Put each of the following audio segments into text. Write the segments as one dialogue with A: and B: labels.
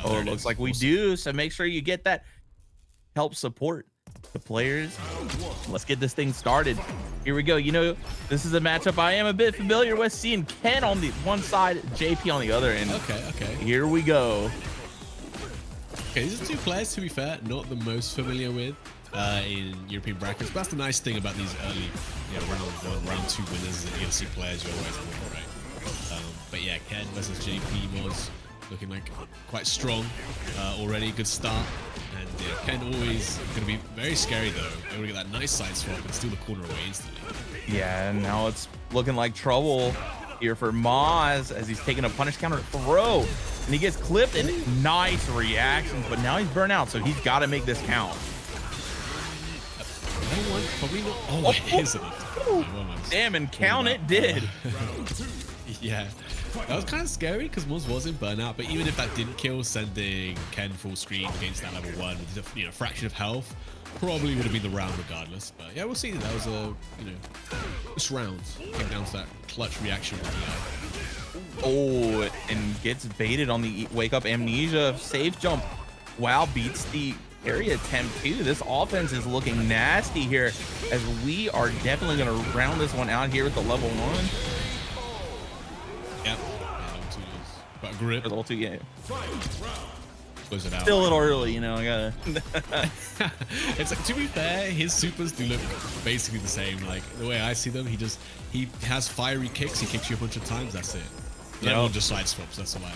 A: Oh, it looks like we do. So make sure you get that. Help support the players. Let's get this thing started. Here we go. You know, this is a matchup I am a bit familiar with, seeing Ken on the one side, JP on the other. And
B: okay.
A: Here we go.
B: Okay, these are two players, to be fair, not the most familiar with in European brackets. But that's the nice thing about these early round one, round two winners, is that you're going to see players you always win, right? But yeah, Ken versus JP was looking like quite strong already. Good start. And Ken always going to be very scary, though. They're going to get that nice side swap and steal the corner away instantly.
A: Yeah, and now it's looking like trouble here for Moz as he's taking a punish counter throw. And he gets clipped, and nice reactions, but now he's burnt out, so he's got to make this count.
B: Probably not. Oh, it isn't.
A: Damn, and count it did.
B: Yeah, that was kind of scary because Moz was in burnout, but even if that didn't kill, sending Ken full screen against that level 1 with a fraction of health probably would have been the round regardless. But yeah, we'll see. That was a this round came down to that clutch reaction.
A: Oh, and gets baited on the wake up amnesia safe jump. Wow, beats the area attempt too. This offense is looking nasty here, as we are definitely going to round this one out here with the level 1.
B: Yep. But grip.
A: Level 2, yeah.
B: Close it out.
A: Still a little early, you know. I gotta.
B: It's like, to be fair, his supers do look basically the same. Like the way I see them, he has fiery kicks. He kicks you a bunch of times. That's it. The other one just side swaps. That's the way.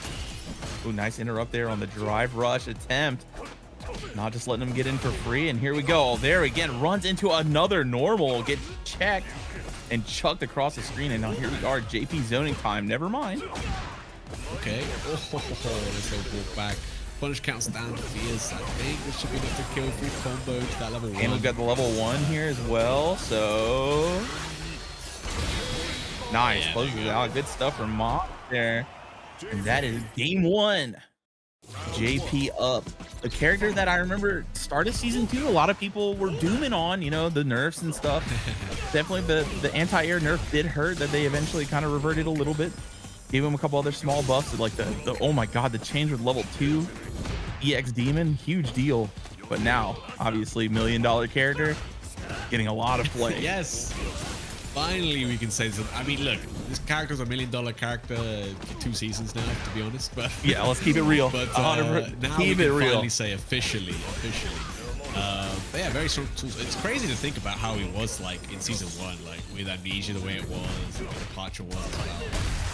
A: Oh, nice interrupt there on the drive rush attempt. Not just letting him get in for free. And here we go. There again, runs into another normal, gets checked and chucked across the screen. And now here we are, JP zoning time. Never mind.
B: Okay. Oh, let's go walk back. Punish counts down to Fierce. I think this should be enough to kill 3 combo to that level 1.
A: And we've got the level 1 here as well. So nice.
B: Yeah,
A: Closes it out. Good stuff from Mom there. And that is game 1. JP up. A character that I remember started season 2, a lot of people were dooming on, the nerfs and stuff. Definitely the anti-air nerf did hurt, that they eventually kind of reverted a little bit. Gave him a couple other small buffs, like the oh my god, the change with level 2 EX Demon, huge deal. But now, obviously, $1 million character getting a lot of play.
B: Yes. Finally, we can say something. I mean, look, this character's $1 million character for 2 seasons now, to be honest. But
A: yeah, let's keep it real.
B: But now
A: keep
B: we
A: it
B: can
A: real.
B: finally say officially. But yeah, very strong tools. It's crazy to think about how he was like in season 1, like with amnesia, the way it was, the way departure was as well.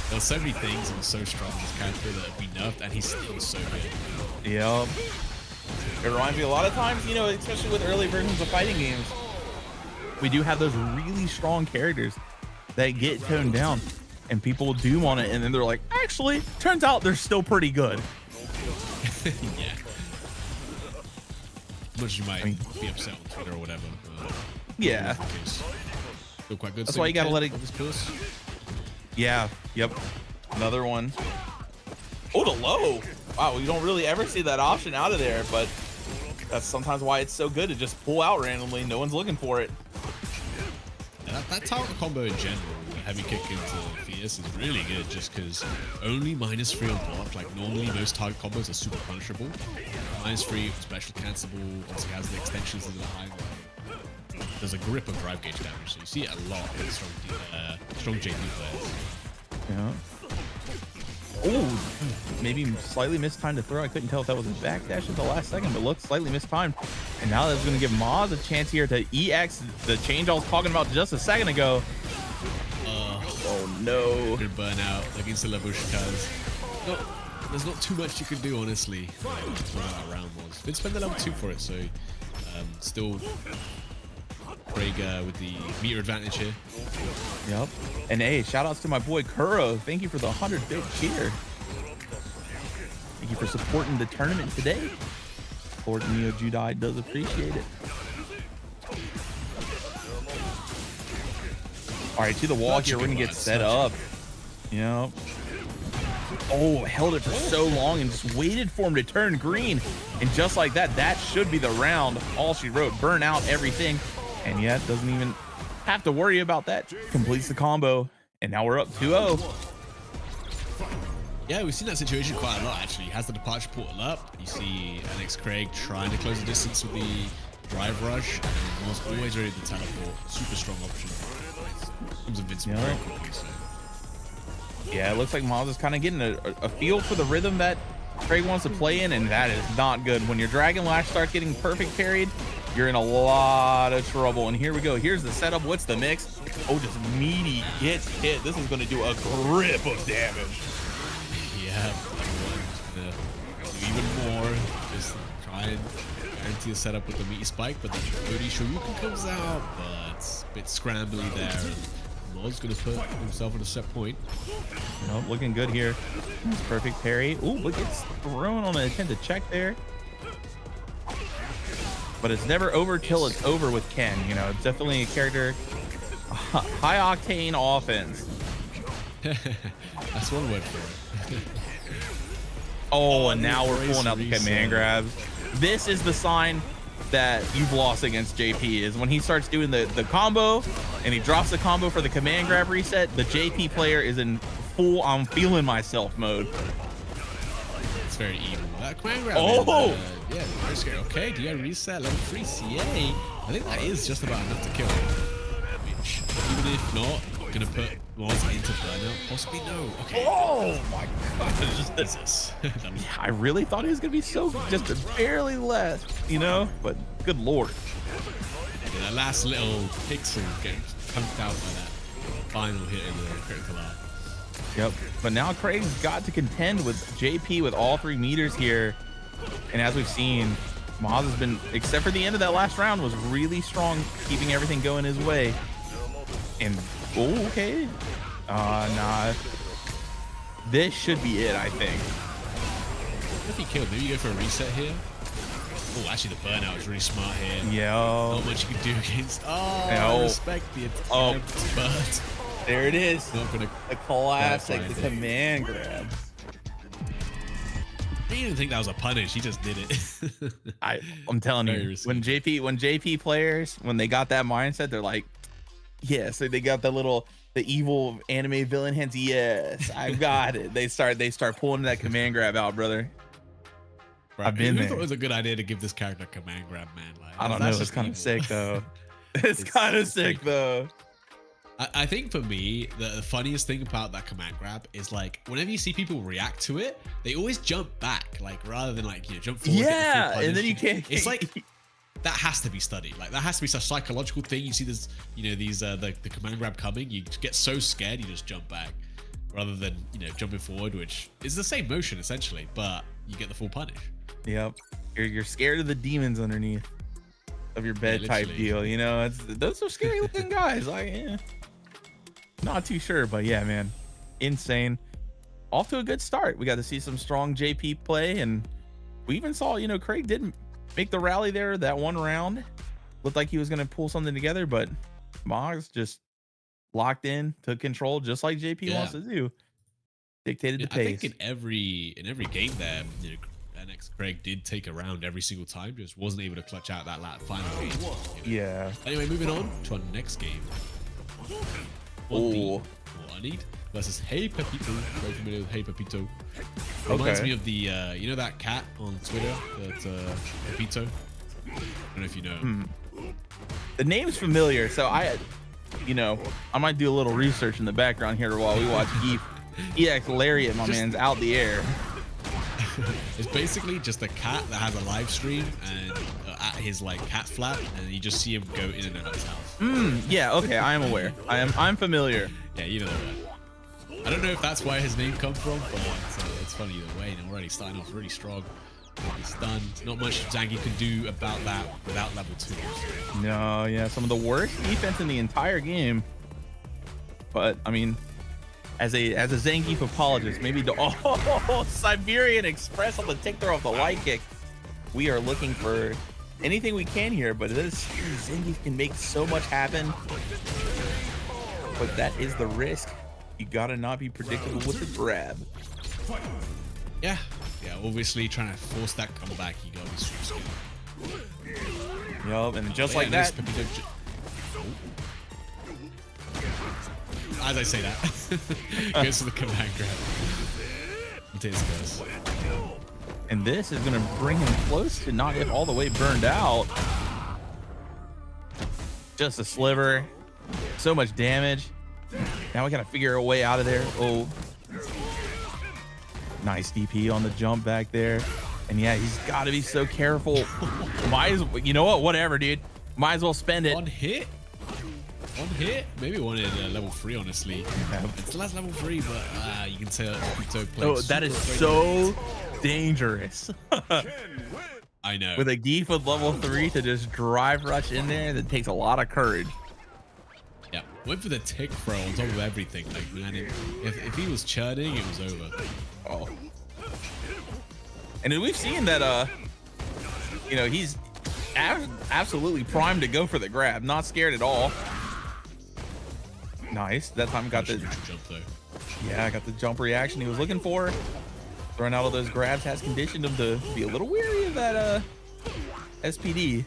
B: There were so many things that were so strong in this character that have been nerfed, and he's still so good.
A: Yeah. It reminds me a lot of times, especially with early versions of fighting games, we do have those really strong characters that get toned down, and people doom on it, and then they're like, actually, turns out they're still pretty good.
B: Yeah. Much as you might be upset on Twitter or whatever.
A: Yeah.
B: Still quite good.
A: That's why you gotta let it. Yeah. Yep. Another one. Oh, the low. Wow, you don't really ever see that option out of there, but that's sometimes why it's so good to just pull out randomly. No one's looking for it.
B: Yeah, that target combo in general, the heavy kick into Fierce, is really good just because only -3 on block. Like normally most target combos are super punishable. -3 special cancelable. Obviously has the extensions into the high. There's a grip of drive gauge damage, so you see it a lot with strong JP players.
A: Yeah. Oh, maybe slightly missed time to throw. I couldn't tell if that was a backdash at the last second, but looked slightly mistimed. And now that's going to give Moz a chance here to EX the change I was talking about just a second ago. Oh no.
B: Good burnout against the Labushkas. There's not too much you can do, honestly. What that round was. Did spend the level 2 for it, so still Craig with the meter advantage here.
A: Yep. And hey, shout outs to my boy Kuro. Thank you for the 100-bit cheer. Thank you for supporting the tournament today. Lord Neo Judai does appreciate it. All right, to the wall here. We're gonna get set up. Yep. Oh, held it for so long and just waited for him to turn green. And just like that, that should be the round. All she wrote, burn out everything. And yet doesn't even have to worry about that. Completes the combo. And now we're up 2-0.
B: Yeah, we've seen that situation quite a lot, actually. He has the departure portal up. You see NX Craig trying to close the distance with the drive rush. And Mars always ready to teleport. Super strong option. Comes invincible very quickly, so.
A: Yeah, it looks like Miles is kind of getting a feel for the rhythm that Craig wants to play in, and that is not good. When your Dragon Lash starts getting perfect carried, you're in a lot of trouble. And here we go. Here's the setup. What's the mix? Oh, just meaty gets hit. This is going to do a grip of damage.
B: Yeah, even more. Just try and guarantee a setup with the meaty spike, but the Cody Shoryuken comes out, but it's a bit scrambly there. Mo's gonna put himself on a set point.
A: Nope, looking good here. That's perfect parry. Ooh, but gets thrown on an attempt to check there. But it's never over till it's over with Ken. You know, it's definitely a character, high octane offense.
B: That's one word for it.
A: Oh, and now we're pulling out the command grabs. This is the sign that you've lost against JP, is when he starts doing the combo and he drops the combo for the command grab reset. The JP player is in full I'm feeling myself mode.
B: It's very evil. That command grab
A: oh
B: is, yeah, very scary. Okay, do you reset level 3 CA? I think that is just about enough to kill him. Which, even if not, gonna put Mars into burnout. Possibly no. Okay.
A: Oh my god, just
B: this.
A: Yeah, I really thought he was gonna be so just barely less, you know, but good lord.
B: Yeah, that last little pixel getting pumped out by that final hit in the critical art.
A: Yep, but now Craig's got to contend with JP with all 3 meters here, and as we've seen, Maz has been, except for the end of that last round, was really strong, keeping everything going his way. And oh, okay. Nah. This should be it, I think.
B: What if he killed? Maybe you go for a reset here. Oh, actually, the burnout is really smart here.
A: Yeah.
B: Not much you can do against. Oh, I respect the attempt, but
A: there it is.
B: Not gonna.
A: The classic, the command grab.
B: I didn't even think that was a punish. He just did it.
A: I'm telling you, when JP players, when they got that mindset, they're like, yeah, so they got the evil anime villain hands. Yes, I've got it. They start pulling that command grab out, brother.
B: I've been there. I thought it was a good idea to give this character a command grab, man. Like,
A: I don't know. It's kind of sick though. It's kind of sick though.
B: I think for me, the funniest thing about that command grab is like whenever you see people react to it, they always jump back, like rather than like jump forward.
A: Yeah, and then you can't.
B: It's like. That has to be studied. Like that has to be such a psychological thing. You see this, these the command grab coming, you get so scared you just jump back rather than jumping forward, which is the same motion essentially, but you get the full punish.
A: Yep, you're scared of the demons underneath of your bed type deal. Those are scary looking guys. Like, not too sure, but yeah, man, insane. Off to a good start. We got to see some strong JP play, and we even saw Craig didn't make the rally there that one round. Looked like he was going to pull something together, but Moggs just locked in, took control, just like JP wants to do. Dictated the pace.
B: I think in every game there, NX Craig did take a round every single time, just wasn't able to clutch out that final game.
A: Yeah.
B: Anyway, moving on to our next game. Juanid versus Hey Pepito. Very familiar with Hey Pepito. Reminds me of the that cat on Twitter, that Pepito. I don't know if you know.
A: The name's familiar, so I might do a little research in the background here while we watch EX Lariat, my man's out the air.
B: It's basically just a cat that has a live stream and at his cat flap, and you just see him go in and out of his house.
A: Yeah, okay, I am aware. I'm familiar.
B: Yeah, you know that. I don't know if that's where his name comes from, but it's funny either way. And already starting off really strong. He's done. Not much Zangief can do about that without level 2.
A: No, yeah, some of the worst defense in the entire game. But I mean, as a Zangief apologist, maybe Siberian Express on the tick throw off the light kick. We are looking for anything we can here, but this Zangief can make so much happen. But that is the risk. You gotta not be predictable with the grab.
B: Yeah, obviously trying to force that comeback, you gotta be super skilled.
A: Yup, and just like that.
B: As I say that, goes to the command grab. I'll take this, guys.
A: And this is going to bring him close to not get all the way burned out. Just a sliver. So much damage. Now we got to figure a way out of there. Oh. Nice DP on the jump back there. And yeah, he's got to be so careful. You know what? Whatever, dude. Might as well spend it.
B: One hit. Maybe one at level 3, honestly. Yeah. It's less level 3, but you can say
A: that is so dangerous.
B: I know.
A: With a Geef with level 3 to just drive rush in there, that takes a lot of courage.
B: Yeah, went for the tick throw on top of everything. Like, man, if he was churning, it was over.
A: Oh. And then we've seen that, you know, he's absolutely primed to go for the grab. Not scared at all. Nice. That time got the
B: jump though.
A: Yeah, got the jump reaction he was looking for. Throwing out all those grabs has conditioned him to be a little weary of that SPD.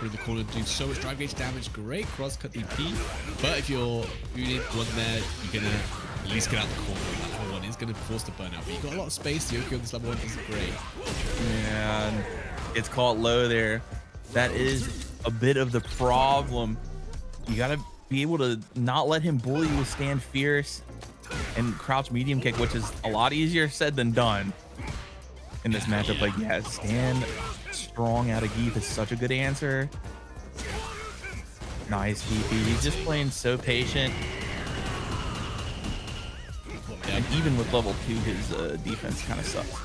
B: In the corner, doing so much drive gauge damage. Great cross cut DP, but if you're unit one there, you're gonna at least get out the corner. That level 1 is gonna force the burnout, but you got a lot of space. The Yoki on this level 1 is great.
A: And it's caught low there. That is a bit of the problem. You gotta be able to not let him bully you with stand fierce and crouch medium kick, which is a lot easier said than done in this matchup. Like, yeah, stand strong out of Geef is such a good answer. Nice DP. He's just playing so patient. And even with level 2, his defense kind of sucks.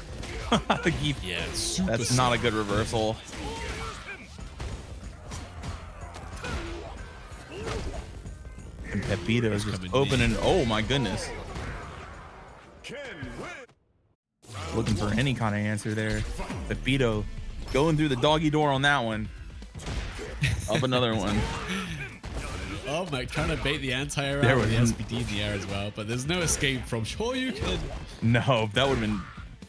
A: The Geef,
B: yeah,
A: that's not a good reversal. And Pepito is just opening. Oh my goodness. Looking for any kind of answer there. Pepito going through the doggy door on that one. Up another one.
B: Oh my, trying to bait the anti-air out with the SPD in the air as well, but there's no escape from sure you can.
A: No, that would have been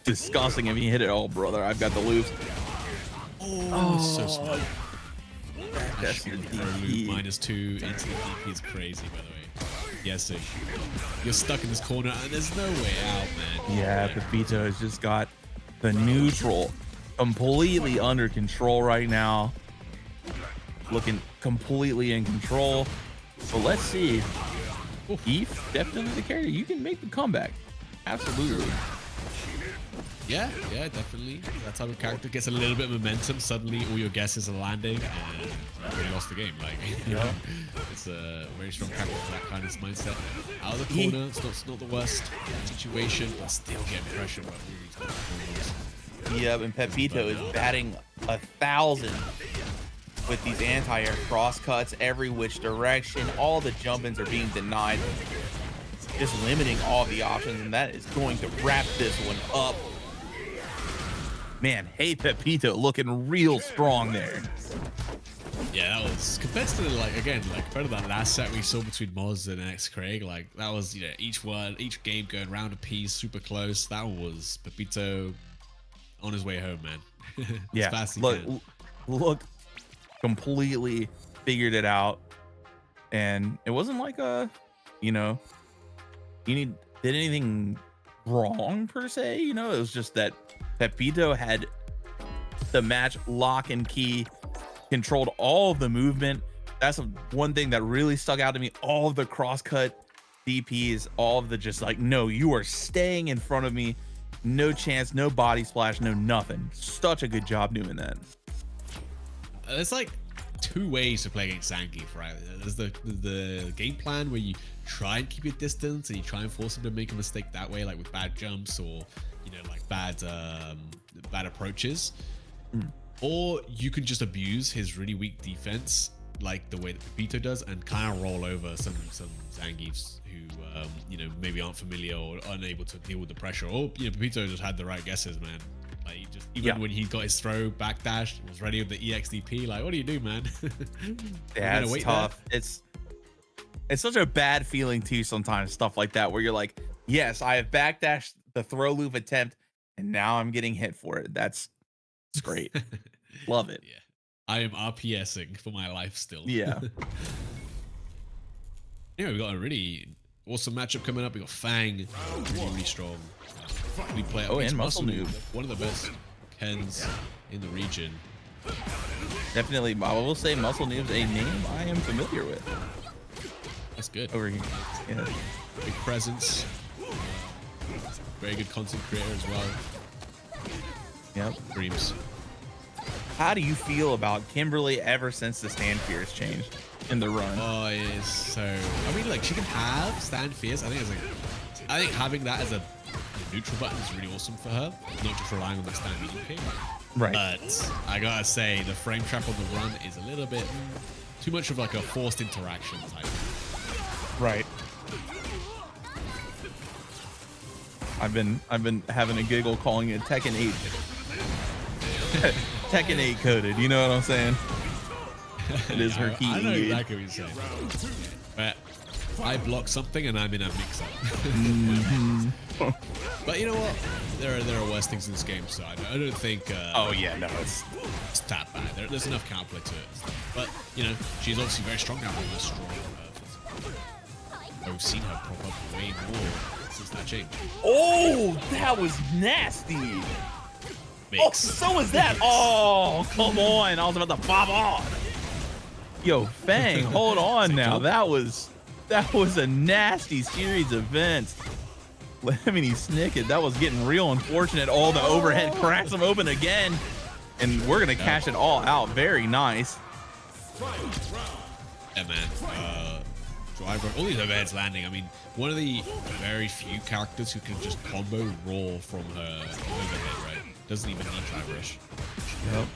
A: disgusting if he hit it. Oh, brother, I've got the loops.
B: Oh, so smart.
A: That's your DP.
B: -2 into the DP is crazy, by the way. Yes, so you're stuck in this corner and there's no way out, man.
A: Yeah, Pepito has just got the neutral completely under control right now. Looking completely in control. So let's see. Geef, definitely the carrier. You can make the comeback. Absolutely.
B: Yeah, definitely. That type of character gets a little bit of momentum. Suddenly, all your guesses are landing, and you really lost the game. Like, you know, it's a very strong character for that kind of mindset. Out of the corner, it's not the worst situation, but still getting pressure.
A: Yep, and Pepito is batting 1,000 with these anti-air cross cuts every which direction. All the jump-ins are being denied, just limiting all the options, and that is going to wrap this one up. Man, hey, Pepito looking real strong there.
B: Yeah, that was compared to compared to that last set we saw between Moz and X Craig. Like, that was, you know, each game going round a piece, super close. That was Pepito on his way home, man.
A: Yeah,
B: fast
A: look, completely figured it out, and it wasn't like you know, did anything wrong per se. You know, it was just that Pepito had the match lock and key, controlled all of the movement. That's one thing that really stuck out to me. All of the cross-cut DPs, all of the just like, no, you are staying in front of me. No chance, no body splash, no nothing. Such a good job doing that.
B: There's like 2 ways to play against Zangief, right? There's the game plan where you try and keep your distance and you try and force him to make a mistake that way, like with bad jumps or, you know, like bad approaches. Or you can just abuse his really weak defense, like the way that Pepito does, and kind of roll over some Zangiefs who you know, maybe aren't familiar or unable to deal with the pressure. Or, you know, Pepito just had the right guesses, man. Like, he just, even when he got his throw backdash, was ready with the EXDP. Like, what do you do, man?
A: Yeah, it's tough. It's such a bad feeling too sometimes, stuff like that, where you're like, yes, I have backdashed the throw loop attempt and now I'm getting hit for it. It's great. Love it.
B: Yeah, I am RPSing for my life still.
A: Yeah.
B: Anyway, we got a really Awesome matchup coming up. We got Fang, really, really strong. We play
A: and Muscle Noob,
B: one of the best Kens in the region.
A: Definitely, I will say Muscle Noob's a name I am familiar with.
B: That's good.
A: Over here, yeah.
B: Big presence. Very good content creator as well.
A: Yep.
B: Dreams.
A: How do you feel about Kimberly ever since the stand fears changed in the run?
B: Oh, it's so. I mean, like she can have stand fierce. I think having that as a neutral button is really awesome for her. Not just relying on that stand medium kick.
A: Right.
B: But I gotta say, the frame trap on the run is a little bit too much of like a forced interaction type.
A: Right. I've been having a giggle calling it Tekken 8. Tekken 8 coded, you know what I'm saying? It is her key.
B: I know exactly what you're saying. But I block something and I'm in a mix-up. But you know what? There are worse things in this game, so I don't think.
A: Oh yeah, no, it's
B: that bad. There's enough counterplay to it. But you know, she's obviously very strong now. With strong. We've seen her prop up way more since that change.
A: Oh, that was nasty.
B: Mix.
A: Oh, so is that. Oh, come on. I was about to pop on. Yo, Fang, hold on now. That was a nasty series of events. Lemony Snicket, that was getting real unfortunate. All the overhead cracks him open again. And we're going to cash it all out. Very nice.
B: Yeah, man. Driver, all these overheads landing. I mean, one of the very few characters who can just combo raw from her overhead, right? Doesn't even need drive rush.
A: Yep.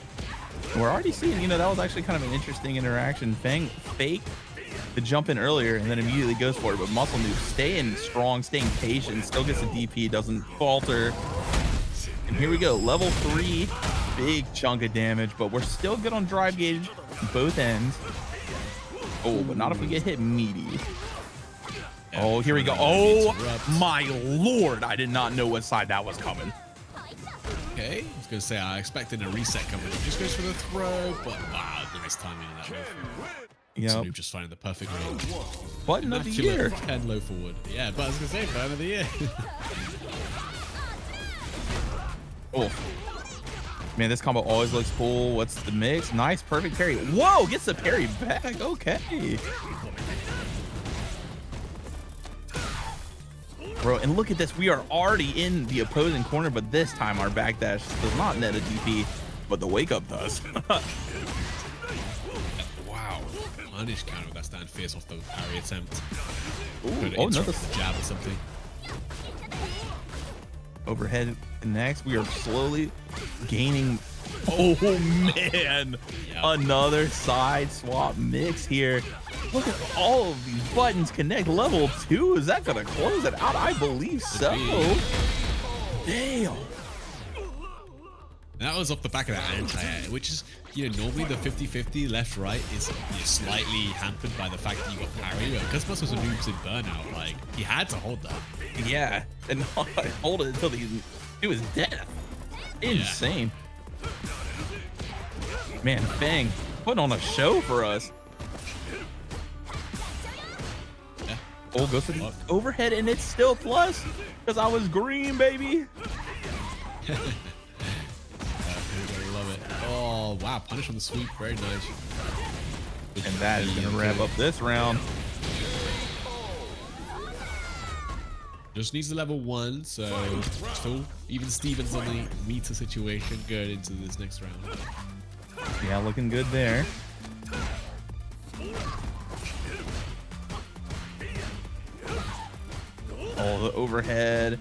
A: We're already seeing, you know, that was actually kind of an interesting interaction. Fang fake the jump in earlier and then immediately goes for it, but Muscle Noob staying strong, staying patient, still gets a DP, doesn't falter. And here we go, level 3, big chunk of damage, but we're still good on drive gauge both ends. Oh, but not if we get hit meaty. Oh, here we go. Oh my lord, I did not know what side that was coming.
B: Okay, I was gonna say I expected a reset coming. It just goes for the throw, but wow, nice timing in that move.
A: Yeah,
B: Snoop just finding the perfect range.
A: Button of the year.
B: 10 low forward. Yeah, but I was gonna say button of the year.
A: Oh man, this combo always looks cool. What's the mix? Nice, perfect parry. Whoa, gets the parry back. Okay. Bro, and look at this. We are already in the opposing corner, but this time our backdash does not net a DP, but the wake up does.
B: Wow. Punish counter with that stand fierce off the parry attempt.
A: Ooh, oh, another
B: jab or something.
A: Overhead next. We are slowly gaining. Oh man, yep. Another side swap mix here. Look at all of these buttons connect. Level 2, is that gonna close it out? I believe so. Damn.
B: That was off the back of that anti-air, which is, you know, normally the 50-50 left-right is slightly hampered by the fact that you got parry. Because most of the noobs in burnout, like, he had to hold that.
A: Yeah, and hold it until it was death. Insane. Yeah. Man, Fang putting on a show for us.
B: Yeah.
A: Oh, goes to the overhead, and it's still plus because I was green, baby.
B: Love it. Oh, wow. Punish on the sweep. Very nice.
A: And that is going to wrap up this round.
B: Just needs the level 1, so still even Stevens on the meter situation going into this next round.
A: Yeah, looking good there. Oh, the overhead.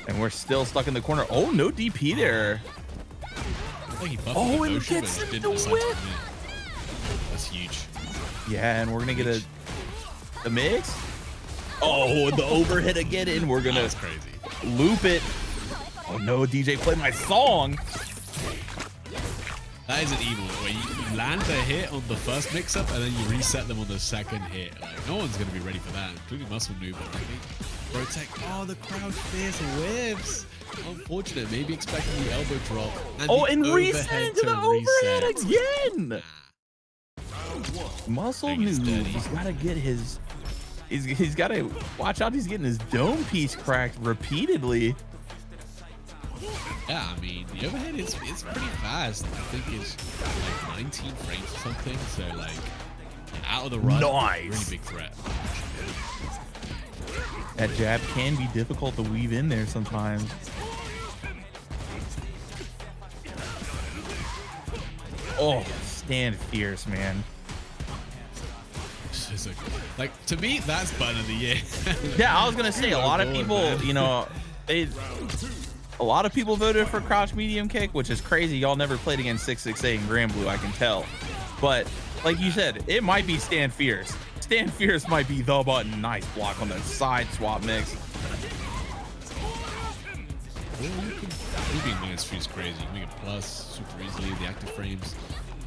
A: And we're still stuck in the corner. Oh, no DP there.
B: Oh,
A: and gets the whip.
B: That's huge.
A: Yeah, and we're going to get a mix. Oh, the overhead again, and we're going to loop it. Oh, no, DJ, play my song.
B: That is an evil where you land a hit on the first mix-up and then you reset them on the second hit. Like, no one's going to be ready for that, including Muscle Noob. Protect. Oh, the crowd fierce whips. Unfortunate. Maybe expecting the elbow drop. And
A: reset into the overhead again. Muscle Noob, he's got to get his He's got to watch out. He's getting his dome piece cracked repeatedly.
B: Yeah, I mean, the overhead is pretty fast. I think it's like 19 frames or something. So like out of the run,
A: nice.
B: Really big threat.
A: That jab can be difficult to weave in there sometimes. Oh, stand fierce, man.
B: Like to me, that's button of the year.
A: Yeah, I was gonna say a lot of people, man. You know, a lot of people voted for crouch medium kick, which is crazy. Y'all never played against 668 and Grand Blue, I can tell. But like you said, it might be stand fierce. Stand fierce might be the button. Nice block on the side swap mix.
B: Moving minus three is crazy. You make it plus super easily. The active frames.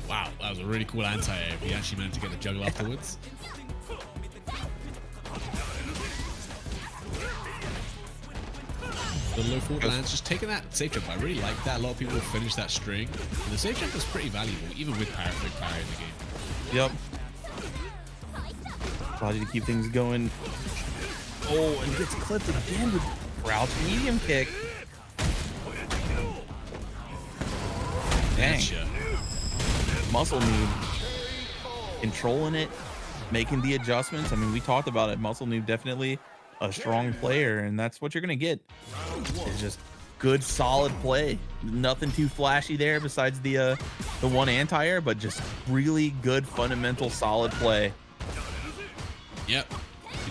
B: Wow, that was a really cool anti-air. He actually managed to get the juggle afterwards. The low forward lands, just taking that safe jump. I really like that. A lot of people finish that string. And the safe jump is pretty valuable, even with big power in the game.
A: Yep. Allows you to keep things going. Oh, and gets clipped again with crouch medium kick. Dang.
B: Gotcha.
A: Muscle Noob controlling it, making the adjustments. I mean, we talked about it. Muscle Noob definitely a strong player, and that's what you're gonna get. It's just good, solid play. Nothing too flashy there besides the one anti-air, but just really good, fundamental, solid play.
B: Yep.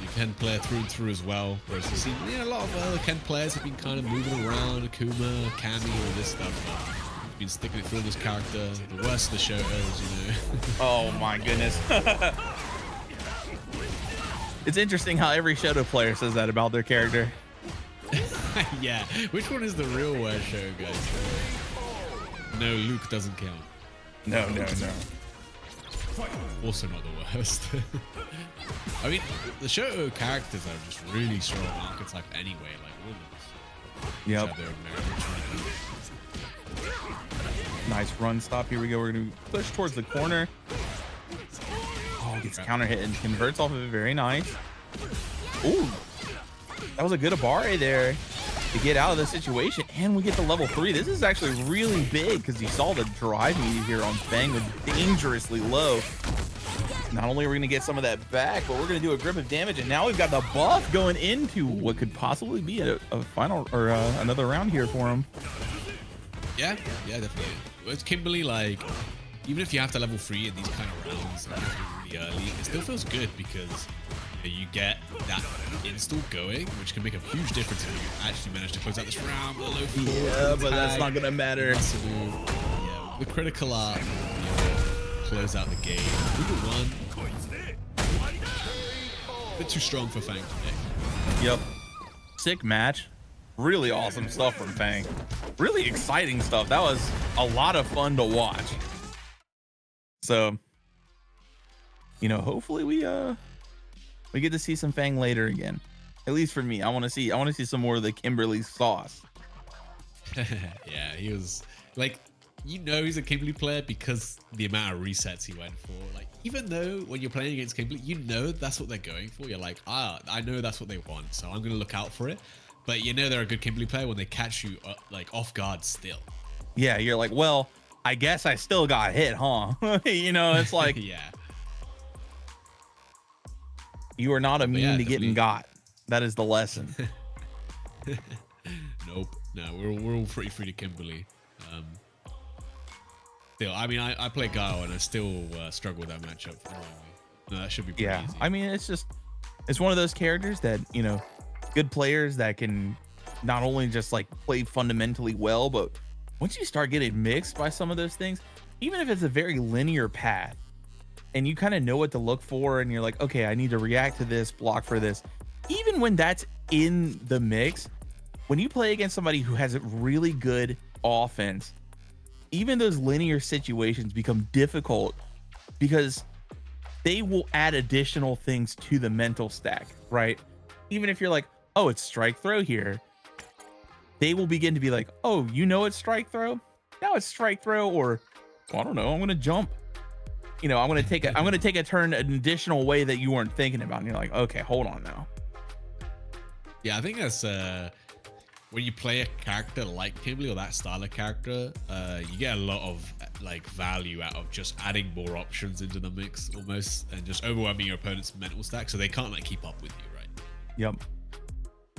B: You can play through and through as well. Whereas you see, a lot of other Ken players have been kind of moving around, Akuma, Cammy, all this stuff. Been sticking it through this character. The worst of the show is,
A: Oh my goodness. It's interesting how every Shoto player says that about their character.
B: Yeah. Which one is the real worst show, guys? No, Luke doesn't count.
A: No.
B: Also not the worst. I mean, the Shoto characters are just really strong archetype anyway, like Wolves.
A: Yep. Nice run stop. Here we go. We're going to push towards the corner. Oh, gets counter hit and converts off of it. Very nice. Ooh, that was a good Abare there to get out of the situation. And we get to level 3. This is actually really big because you saw the drive meter here on Fang was dangerously low. Not only are we going to get some of that back, but we're going to do a grip of damage. And now we've got the buff going into what could possibly be a final or another round here for him.
B: Yeah, definitely. With Kimberly, like, even if you have to level 3 in these kind of rounds really early, it still feels good because you get that install going, which can make a huge difference if you actually manage to close out this round.
A: Yeah, but that's not gonna matter.
B: Yeah, the critical art, close out the game. One, a bit too strong for Fang today.
A: Yep. Sick match. Really awesome stuff from Fang. Really exciting stuff. That was a lot of fun to watch. So, hopefully we get to see some Fang later again. At least for me. I want to see some more of the Kimberly sauce.
B: Yeah, he was like, he's a Kimberly player because the amount of resets he went for. Like, even though when you're playing against Kimberly, that's what they're going for. You're like, I know that's what they want, so I'm gonna look out for it. But they're a good Kimberly player when they catch you like off guard still. Yeah,
A: you're like, well, I guess I still got hit, huh? It's like,
B: yeah.
A: You are not immune to getting got. That is the lesson.
B: Nope. No, we're all pretty free to Kimberly. Still, I mean, I play Gao and I still struggle with that matchup. No, that should be pretty easy.
A: I mean, it's one of those characters that, good players that can not only just like play fundamentally well, but once you start getting mixed by some of those things, even if it's a very linear path and you kind of know what to look for and you're like, okay, I need to react to this, block for this. Even when that's in the mix, when you play against somebody who has a really good offense, even those linear situations become difficult because they will add additional things to the mental stack, right? Even if you're like, oh, it's strike throw here, they will begin to be like, oh, it's strike throw? Now it's strike throw, or, well, I don't know, I'm going to jump. you know, I'm gonna take a turn an additional way that you weren't thinking about. And you're like, okay, hold on now.
B: Yeah, I think that's when you play a character like Kimberly or that style of character, you get a lot of like value out of just adding more options into the mix almost, and just overwhelming your opponent's mental stack so they can't like keep up with you, right?
A: Yep.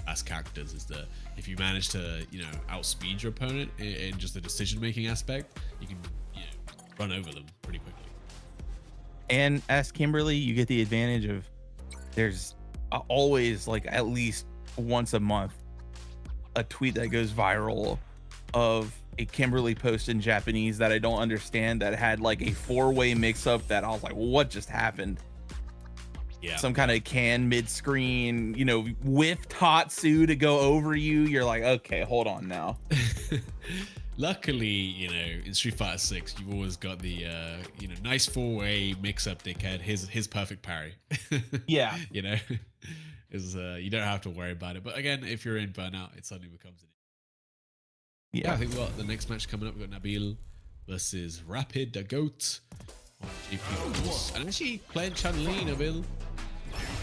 B: As characters is the if you manage to, you know, outspeed your opponent in just the decision making aspect, you can, you know, run over them pretty quickly.
A: And as Kimberly, you get the advantage of there's always like at least once a month a tweet that goes viral of a Kimberly post in Japanese that I don't understand that had like a 4-way mix-up that I was like, what just happened?
B: Yeah.
A: Some kind of can mid-screen, you know, with Tatsu to go over you. You're like, okay, hold on now.
B: Luckily, you know, in Street Fighter 6, you've always got the you know, nice 4-way mix-up dickhead, his perfect parry.
A: Yeah.
B: You know, is you don't have to worry about it. But again, if you're in burnout, it suddenly becomes an
A: Yeah.
B: I think we've got the next match coming up. We've got Nabil versus Rapid, the GOAT on GP, of course. And actually playing Chun-Li, Nabil.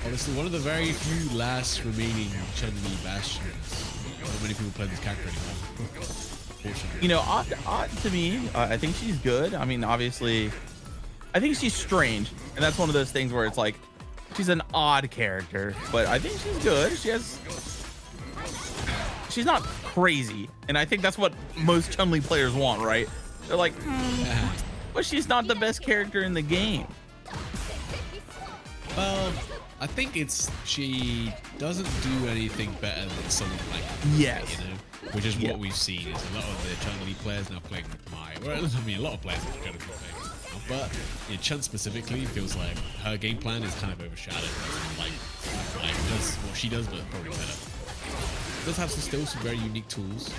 B: Obviously, one of the very few last remaining Chun-Li bastions. Not many people play this character anymore.
A: You know, odd to me. I think she's good. I mean, obviously, I think she's strange. And that's one of those things where it's like, she's an odd character, but I think she's good. She's not crazy. And I think that's what most Chun-Li players want, right? They're like, but she's not the best character in the game.
B: Well, I think she doesn't do anything better than someone like
A: Yes.
B: you know, which is what we've seen is a lot of the Chun-Li players now playing with Mai. Well, I mean, a lot of players are going to be playing with Mai, but you know, Chun specifically feels like her game plan is kind of overshadowed. Like does what she does, but probably better. Does have still some very unique tools.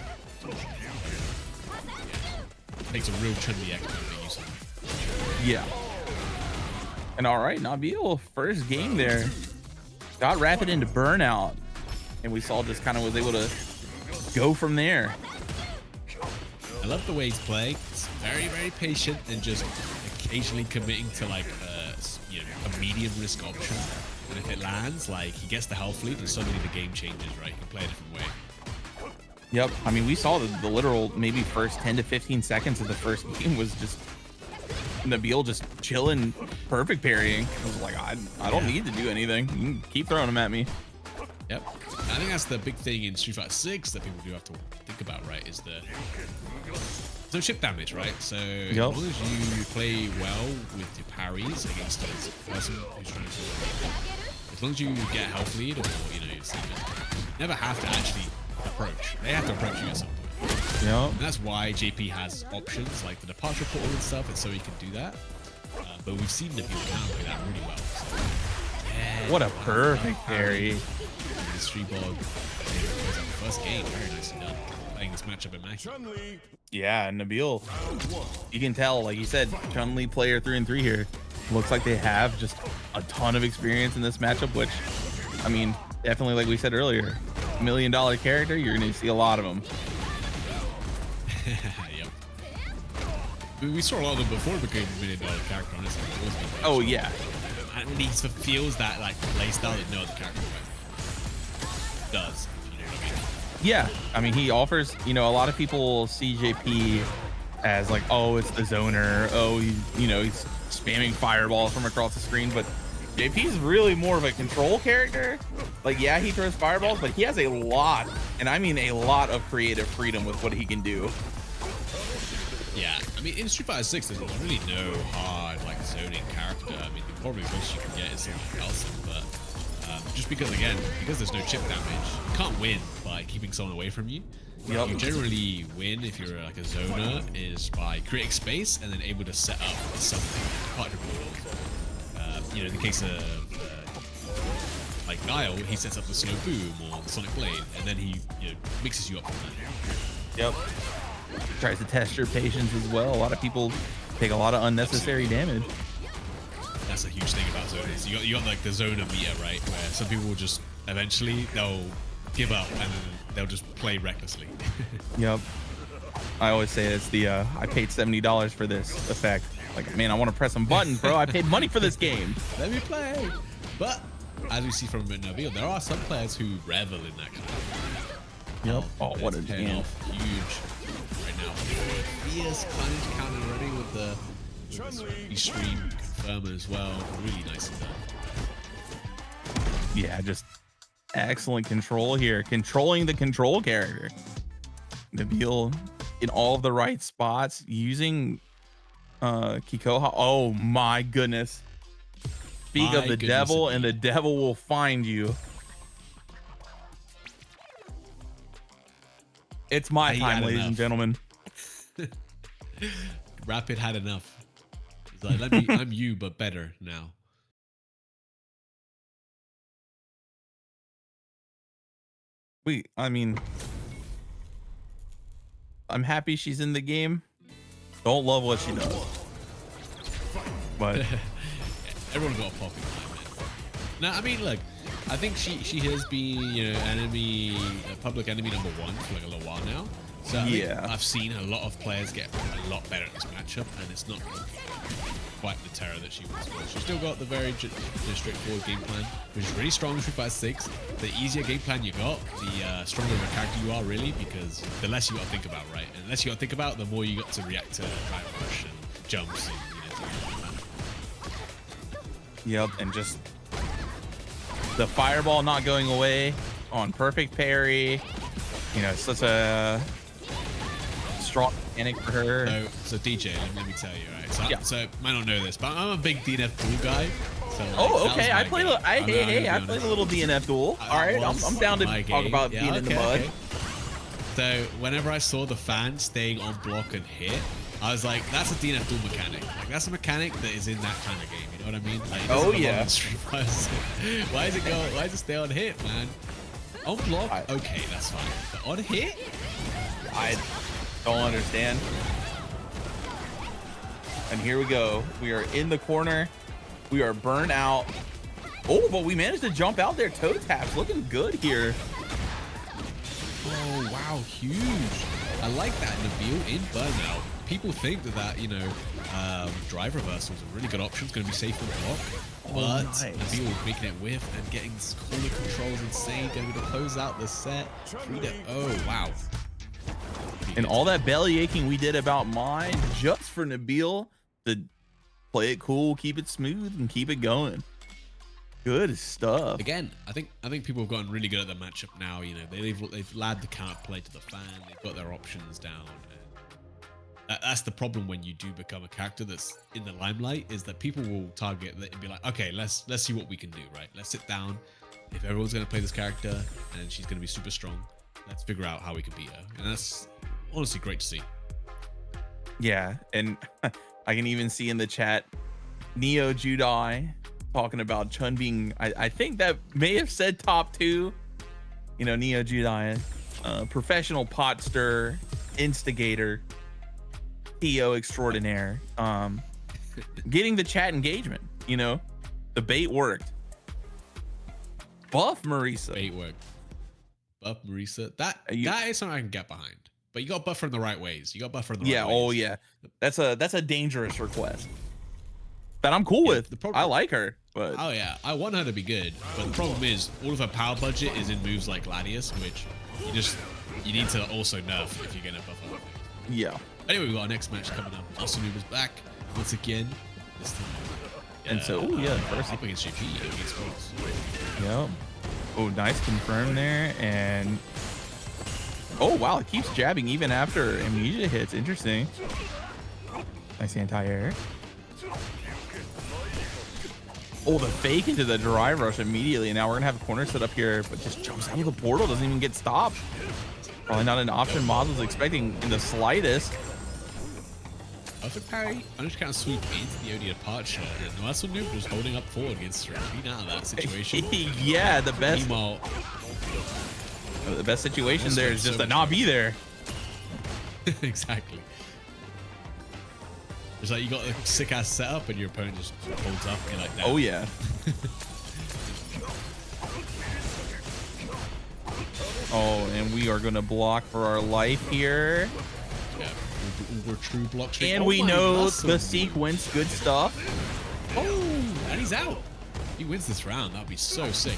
B: Takes a real Chun-Li expert to make use of.
A: Yeah. And all right, Nabil, first game there. Got Rapid into burnout. And we saw just kind of was able to go from there.
B: I love the way he's playing. It's very, very patient and just occasionally committing to like you know, a medium risk option. And if it lands, like he gets the health lead and suddenly the game changes, right? You can play a different way.
A: Yep. I mean, we saw the literal maybe first 10 to 15 seconds of the first game was just Nabil just chilling, perfect parrying. I was like, I don't need to do anything. You can keep throwing them at me.
B: Yep. I think that's the big thing in Street Fighter 6 that people do have to think about, right? Is the no chip damage, right? So as long as you play well with your parries against this person who's trying to, as long as you get a health lead or you know, you never have to actually approach. They have to approach you at some point.
A: Yeah.
B: And that's why JP has options like the departure portal and stuff, and so he can do that. But we've seen that people can play that really well. So, yeah,
A: what a perfect parry.
B: The street ball first game, very nicely done. Playing this matchup in Mac.
A: Yeah, Nabil, you can tell, like you said, Chun-Li player 3 and 3 here. Looks like they have just a ton of experience in this matchup, which, I mean, definitely, like we said earlier, $1 million character, you're going to see a lot of them.
B: Yep. We saw a lot of them before it became $1 million character, honestly.
A: Oh, yeah.
B: And he feels that like playstyle that no other character does, if you know what I mean.
A: Yeah, I mean, he offers, you know, a lot of people see JP as like, oh, it's the zoner. Oh, you know, he's spamming fireballs from across the screen, but JP's really more of a control character. Like, yeah, he throws fireballs, but he has a lot, and I mean a lot of creative freedom with what he can do.
B: Yeah, I mean, in Street Fighter 6, there's really no hard, like, zoning character. I mean, the probably most you can get is something else, but just because, again, because there's no chip damage, you can't win by keeping someone away from you.
A: Yep.
B: You generally win if you're like a zoner is by creating space and then able to set up something, departure portal. You know, in the case of like Guile, he sets up the slow boom or the sonic blade, and then he, you know, mixes you up from that.
A: Yep. Tries to test your patience as well. A lot of people take a lot of unnecessary damage.
B: That's a huge thing about zoners. You got like the zoner meter, right? Where some people will just eventually they'll give up and then they'll just play recklessly.
A: Yep. I always say it's the I paid $70 for this effect. Like, man, I want to press some buttons, bro. I paid money for this game.
B: Let me play. But as we see from Nabil, there are some players who revel in that kind of
A: Yep. Oh, what a jam.
B: Huge right now. Fierce punish counter ready with the extreme confirmer as well. Really nicely done.
A: Yeah, just excellent control here. Controlling the control character. Nabil in all of the right spots using Kikoha. Oh my goodness. Speak of the devil, and the devil will find you. It's my time, ladies and gentlemen.
B: Rapid had enough. He's like, let me, I'm you, but better now.
A: I mean, I'm happy she's in the game. Don't love what she does. But
B: everyone got a popping time, man. No, I mean, look, I think she has been, you know, public enemy #1 for like a little while now. So I think I've seen a lot of players get a lot better at this matchup, and it's not quite the terror that she was. She's still got the very straightforward game plan, which is really strong. Street Fighter 6. The easier game plan you got, the stronger of a character you are, really, because the less you got to think about, right? And the less you got to think about, the more you got to react to drive rush and jumps. And,
A: yep, and just the fireball not going away on perfect parry. You know, such a strong mechanic for her.
B: So DJ, let me tell you, right? So might not know this, but I'm a big DNF duel guy. So,
A: like, okay, I played a little DNF duel. All right, I'm down to talk about being in the mud.
B: Okay. So whenever I saw the fan staying on block and hit, I was like, that's a DNF duel mechanic. Like, that's a mechanic that is in that kind of game. You know what I mean? Like,
A: oh yeah.
B: Why does it go? Why does it stay on hit, man? On block, okay, that's fine. But on hit,
A: I don't understand. And here we go. We are in the corner. We are burnt out. Oh, but we managed to jump out there. Toe taps looking good here.
B: Oh wow, huge. I like that Nabil in burnout. People think that you know, drive reversal is a really good option. It's going to be safe on block. But Nabil making it whiff and getting corner controls insane. Going to close out the set. 3-0. Wow.
A: And all that belly aching we did about mine just for Nabil to play it cool, keep it smooth, and keep it going. Good stuff.
B: Again, I think people have gotten really good at the matchup now. You know, they've laid the counter play to the fan. They've got their options down. That's the problem when you do become a character that's in the limelight, is that people will target that and be like, okay, let's see what we can do, right? Let's sit down. If everyone's going to play this character and she's going to be super strong, let's figure out how we can beat her. And that's honestly great to see.
A: Yeah, and I can even see in the chat, Neo Judai talking about Chun being, I think that may have said top 2. You know, Neo Judai, professional pot stir, instigator, TO extraordinaire, getting the chat engagement. You know, the bait worked. Buff Marisa.
B: Bait worked. Buff Marisa. That is something I can get behind. But you got buff her in the right ways. You got buff her in the right ways.
A: Oh yeah. That's a dangerous request that I'm cool with. I like her. But
B: oh yeah, I want her to be good. But the problem is all of her power budget is in moves like Gladius, which you need to also nerf if you're gonna buff her.
A: Yeah.
B: Anyway, we got our next match coming up. Asunu is back once again. This time.
A: And so,
B: first up against JP against Rose.
A: Yep. Oh, nice confirm there. And oh wow, it keeps jabbing even after amnesia hits. Interesting. Nice anti-air. Oh, the fake into the drive rush immediately. And now we're gonna have a corner set up here, but just jumps out of the portal, doesn't even get stopped. Probably not an option Moz was expecting in the slightest.
B: Perfect parry, punish count sweep into the OD departure, and Muscle Noob was holding up forward against Clean out of that situation.
A: Yeah, the best. The best situation there is just to not be there.
B: Exactly. It's like you got a sick ass setup and your opponent just holds up and you're like, damn.
A: Oh yeah. Oh, and we are gonna block for our life here.
B: Yeah. Over true block trick.
A: And
B: Oh
A: we
B: my
A: know
B: muscle.
A: the sequence, good stuff.
B: Oh, and he's out. He wins this round. That'd be so sick.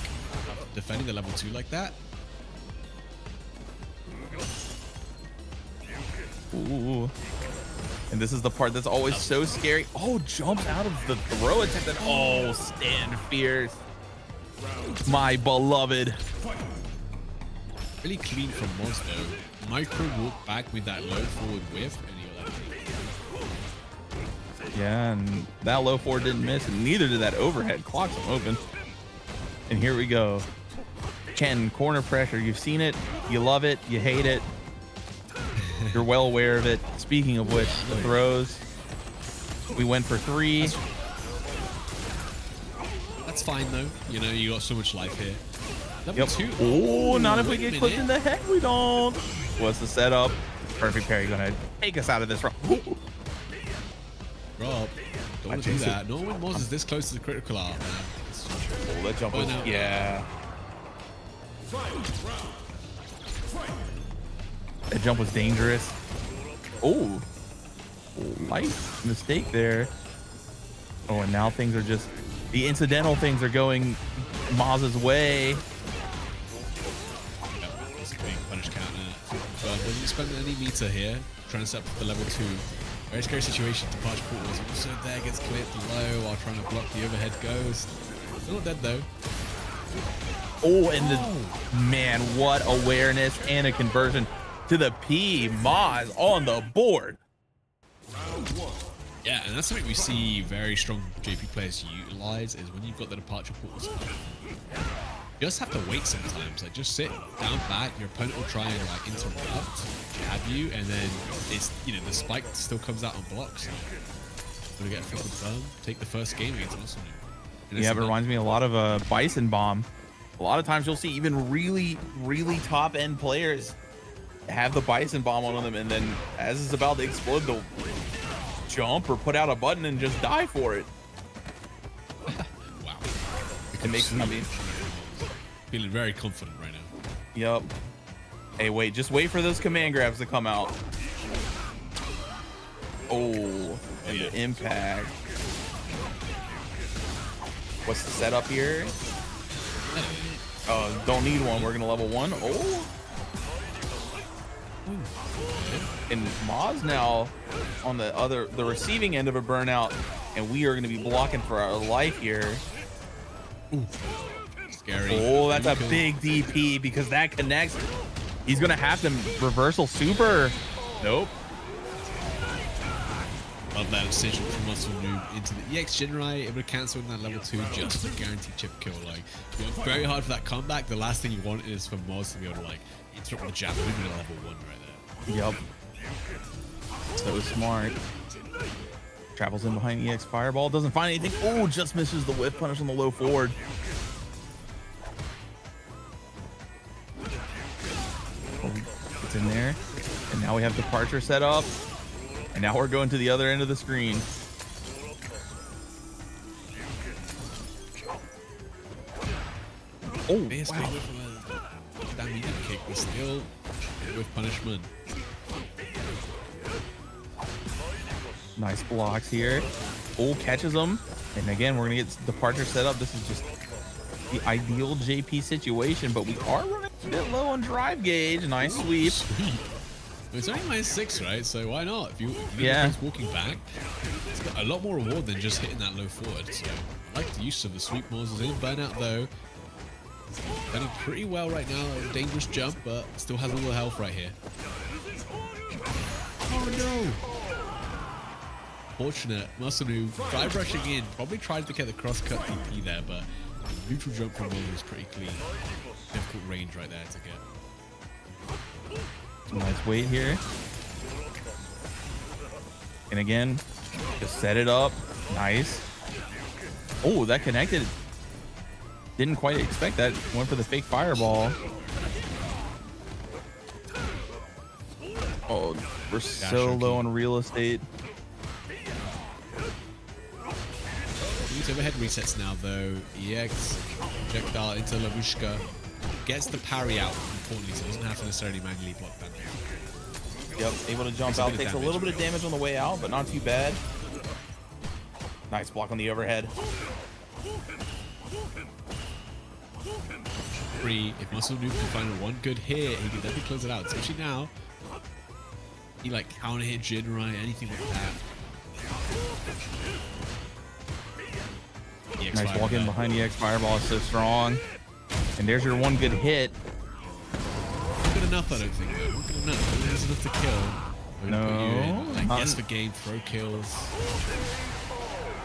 B: Defending the level 2 like that.
A: Ooh. And this is the part that's always so scary. Oh, jumps out of the throw attack. That, oh, stand fierce. My beloved.
B: Really clean from Moz though. Micro walk back with that low forward whiff, and he'll
A: Yeah, and that low forward didn't miss, and neither did that overhead. Clocks him open. And here we go. Ken, corner pressure. You've seen it. You love it. You hate it. You're well aware of it. Speaking of which, the throws. We went for 3.
B: That's fine though. You know, you got so much life here. Level
A: Yep.
B: 2.
A: Oh, not if we
B: wait a
A: get
B: minute.
A: clipped in the head. We don't. What's the setup? Perfect parry. Gonna take us out of this round.
B: Rob, don't want to do that. No one Moz is this close to the critical art, man.
A: Oh, that jump was,
B: no.
A: yeah. That jump was dangerous. Oh, light mistake there. Oh, and now things are just, the incidental things are going Maz's way.
B: That's a big punish counter. But when you spend any meter here, trying to set up for the level 2, very scary situation. Departure portals also there, gets clipped low while trying to block the overhead ghost. Still not dead though.
A: Oh, and the man, what awareness and a conversion to the P. Maz on the board.
B: Yeah, and that's something we see very strong JP players utilize is when you've got the departure portals. You just have to wait sometimes. Like just sit down back. Your opponent will try and like interrupt, have you, and then it's the spike still comes out on blocks. Gonna get a full confirm. Take the first game against Muscle.
A: Yeah, it reminds me a lot of Bison Bomb. A lot of times you'll see even really, really top end players have the Bison Bomb on them, and then as it's about to explode, they'll jump or put out a button and just die for it.
B: Wow.
A: It makes me
B: feeling very confident right now.
A: Yep. Hey, wait, just wait for those command grabs to come out. Oh, and the impact. What's the setup here? Don't need one. We're gonna level 1. Oh. And Maz now on the receiving end of a burnout, and we are going to be blocking for our life here.
B: Ooh. Scary.
A: Oh, that's a big DP because that connects. He's going to have to reversal super. Nope.
B: Love that decision from Muscle Noob into the EX Genrai, able to cancel in that level 2 just for guaranteed chip kill. Like, you work very hard for that comeback. The last thing you want is for Moz to be able to like interrupt with the jab moving to level 1 right there.
A: Yep. So smart. Travels in behind EX Fireball. Doesn't find anything. Oh, just misses the whiff punish on the low forward. Oh, it's in there. And now we have departure set up. And now we're going to the other end of the screen. Oh, wow.
B: That medium kick was still with punishment.
A: Nice blocks here. Oh, catches them. And again, we're going to get departure set up. This is just the ideal JP situation, but we are running a bit low on drive gauge. Nice sweep.
B: Sweet. It's only -6, right? So why not? If you
A: yeah,
B: walking back, it's got a lot more reward than just hitting that low forward. So I like the use of the sweep Moz. In burnout though, done pretty well right now. A dangerous jump, but still has a little health right here. Oh no! Fortunate, Masanu drive rushing in, probably tried to get the cross cut DP there, but the neutral jump from Moz was pretty clean. Difficult range right there to get.
A: Nice weight here. And again, just set it up. Nice. Oh, that connected. Didn't quite expect that. Went for the fake fireball. Oh, we're so low on real estate.
B: These overhead resets now though. EX projectile into Lavushka. Gets the parry out, importantly, so doesn't have to necessarily manually block that.
A: Yep, able to jump out. Takes a little bit of damage on the way out, but not too bad. Nice block on the overhead.
B: If Muscle Noob can find one good hit, he can definitely close it out. Especially now, he like counter hit Jinrai, anything like that.
A: Nice walk in behind the X Fireball is so strong. And there's your one good hit.
B: Not good enough, I don't think. Though. Not good enough. It is enough to kill.
A: No.
B: Like, guess for game, throw kills.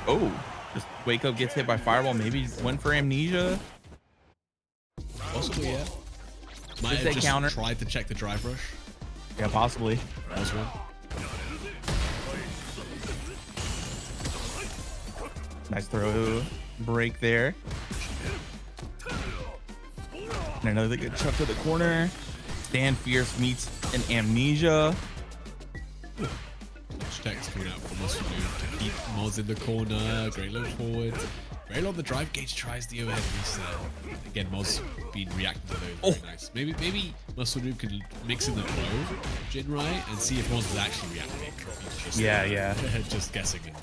A: Oh, just Wake Up gets hit by Fireball. Maybe went for Amnesia.
B: Possibly, yeah. Might have just
A: counter.
B: tried to check the drive rush.
A: Yeah, possibly.
B: That was one.
A: Nice throw break there. And another good chuck to the corner. Stand Fierce meets an Amnesia.
B: Checks coming out from Muscle Noob to keep Moz in the corner. Great look forward. Very long the drive gauge tries the overhead reset. Again, Moz being reacting to those. Very nice. Maybe Muscle Noob can mix in the throw Jinrai and see if Moz is actually reacting. Just,
A: Yeah.
B: Just guessing it.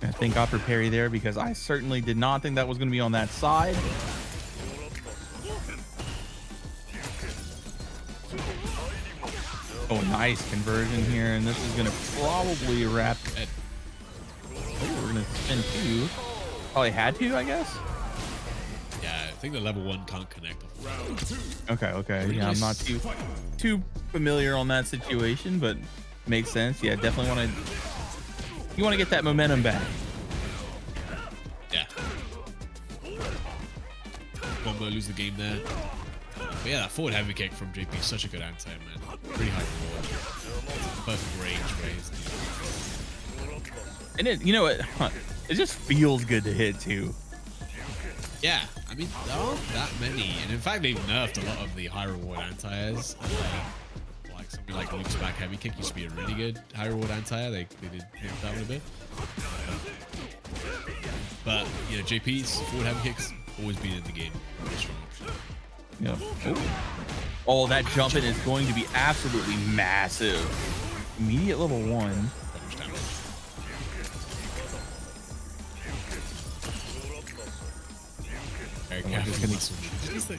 A: I thank God for parry there because I certainly did not think that was going to be on that side. Oh, nice conversion here, and this is going to probably wrap it. Oh, we're going to spin two. Probably had to, I guess.
B: Yeah, I think the level 1 can't connect.
A: Okay. Yeah, I'm not too familiar on that situation, but makes sense. Yeah, definitely you want to get that momentum back.
B: Yeah. Won't go lose the game there. But yeah, that forward heavy kick from JP is such a good anti, man. Pretty high reward. Perfect range raise.
A: And it, you know what? It just feels good to hit too.
B: Yeah, I mean, there aren't that many. And in fact, they've nerfed a lot of the high reward anti-airs. Like something like Luke's back heavy kick used to be a really good high reward anti-air. They did nerf that one a bit. But, you know, JP's forward heavy kicks always been in the game. Very strong option.
A: Yeah. Oh, that jump in is going to be absolutely massive. Immediate level 1.
B: Just needs to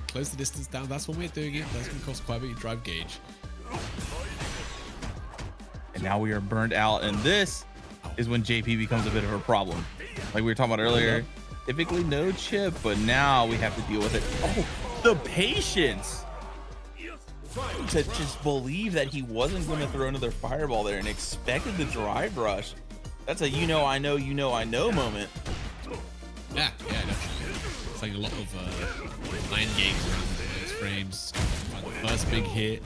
B: close the distance down. That's one way of doing it. That's going to cost quite a bit of drive gauge.
A: And now we are burned out, and this is when JP becomes a bit of a problem. Like we were talking about earlier, typically no chip, but now we have to deal with it. Oh, the patience to just believe that he wasn't going to throw another fireball there and expected the drive rush. That's a I know moment.
B: Yeah, definitely. It's like a lot of mind games around those frames. Find the first big hit,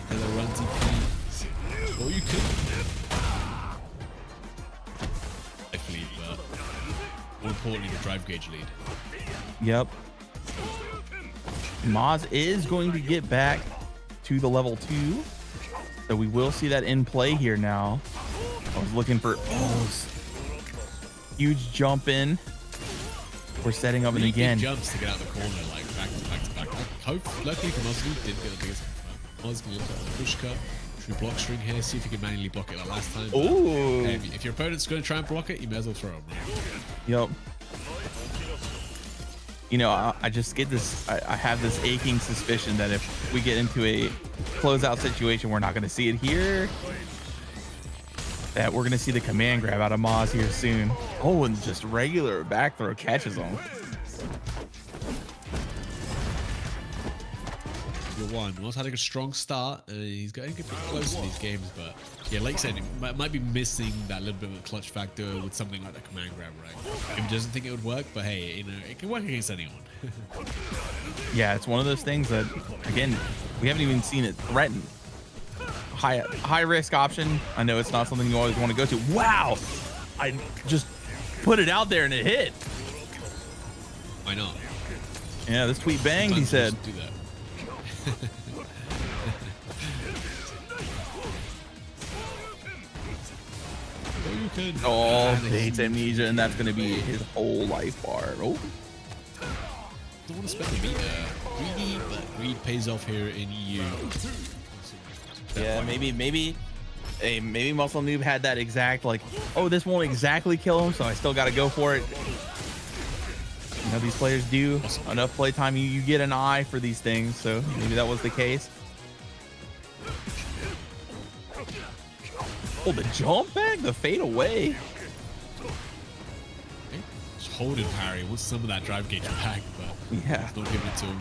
B: and then run TP. Or you could. Definitely, but more importantly, the drive gauge lead.
A: Yep. Moz is going to get back to the level 2. So we will see that in play here now. I was looking for huge jump in. We're setting up
B: really
A: again.
B: Big jumps to get out of the corner, like back to back. Luckily for Moz, didn't get the biggest confirm. Moz can look at the push cut. True block string here. See if you can manually block it like last time.
A: Ooh.
B: Hey, if your opponent's going to try and block it, you may as well throw him.
A: Yep. You know, I just get this. I have this aching suspicion that if we get into a closeout situation, we're not going to see it here. That we're going to see the command grab out of Moz here soon. Oh, and just regular back throw catches him.
B: One. Moz had a strong start. He's getting pretty close to these games, but yeah, like I said, it might be missing that little bit of a clutch factor with something like the command grab, right? If he doesn't think it would work, but hey, you know, it can work against anyone.
A: Yeah, it's one of those things that, again, we haven't even seen it threatened. High risk option. I know it's not something you always want to go to. Wow, I just put it out there and it hit.
B: Why not?
A: Yeah, this tweet banged. He said.
B: Do that.
A: Oh, hates Amnesia, and that's going to be his whole life bar. Oh.
B: Don't want to spend the meter. Greedy, but greed pays off here in EU.
A: Yeah, maybe Muscle Noob had that exact like, oh, this won't exactly kill him, so I still got to go for it. You know, these players do enough playtime. You get an eye for these things, so maybe that was the case. Oh, the jump back, the fade away.
B: Just holding parry. What's some of that drive gauge back, but
A: yeah,
B: it's not giving it to him.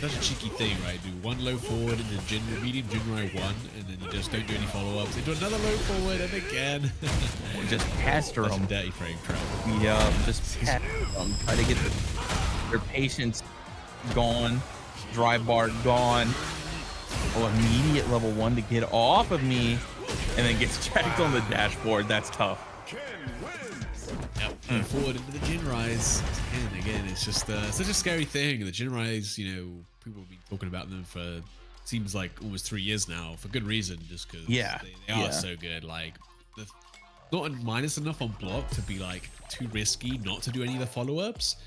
B: That's a cheeky thing, right? Do one low forward and then medium Jinrai one, and then you just don't do any follow-ups. They do another low forward and again.
A: Just pester them.
B: Dirty frame trap.
A: Yeah, just pester them. Try to get their patience gone, drive bar gone. Oh, immediate level 1 to get off of me, and then gets checked on the dashboard. That's tough.
B: Yep, forward into the Jinrais. And again, it's just such a scary thing. The Jinrais, you know, people have been talking about them for seems like almost 3 years now, for good reason, just because they are so good. Like, not minus enough on block to be like too risky not to do any of the follow-ups,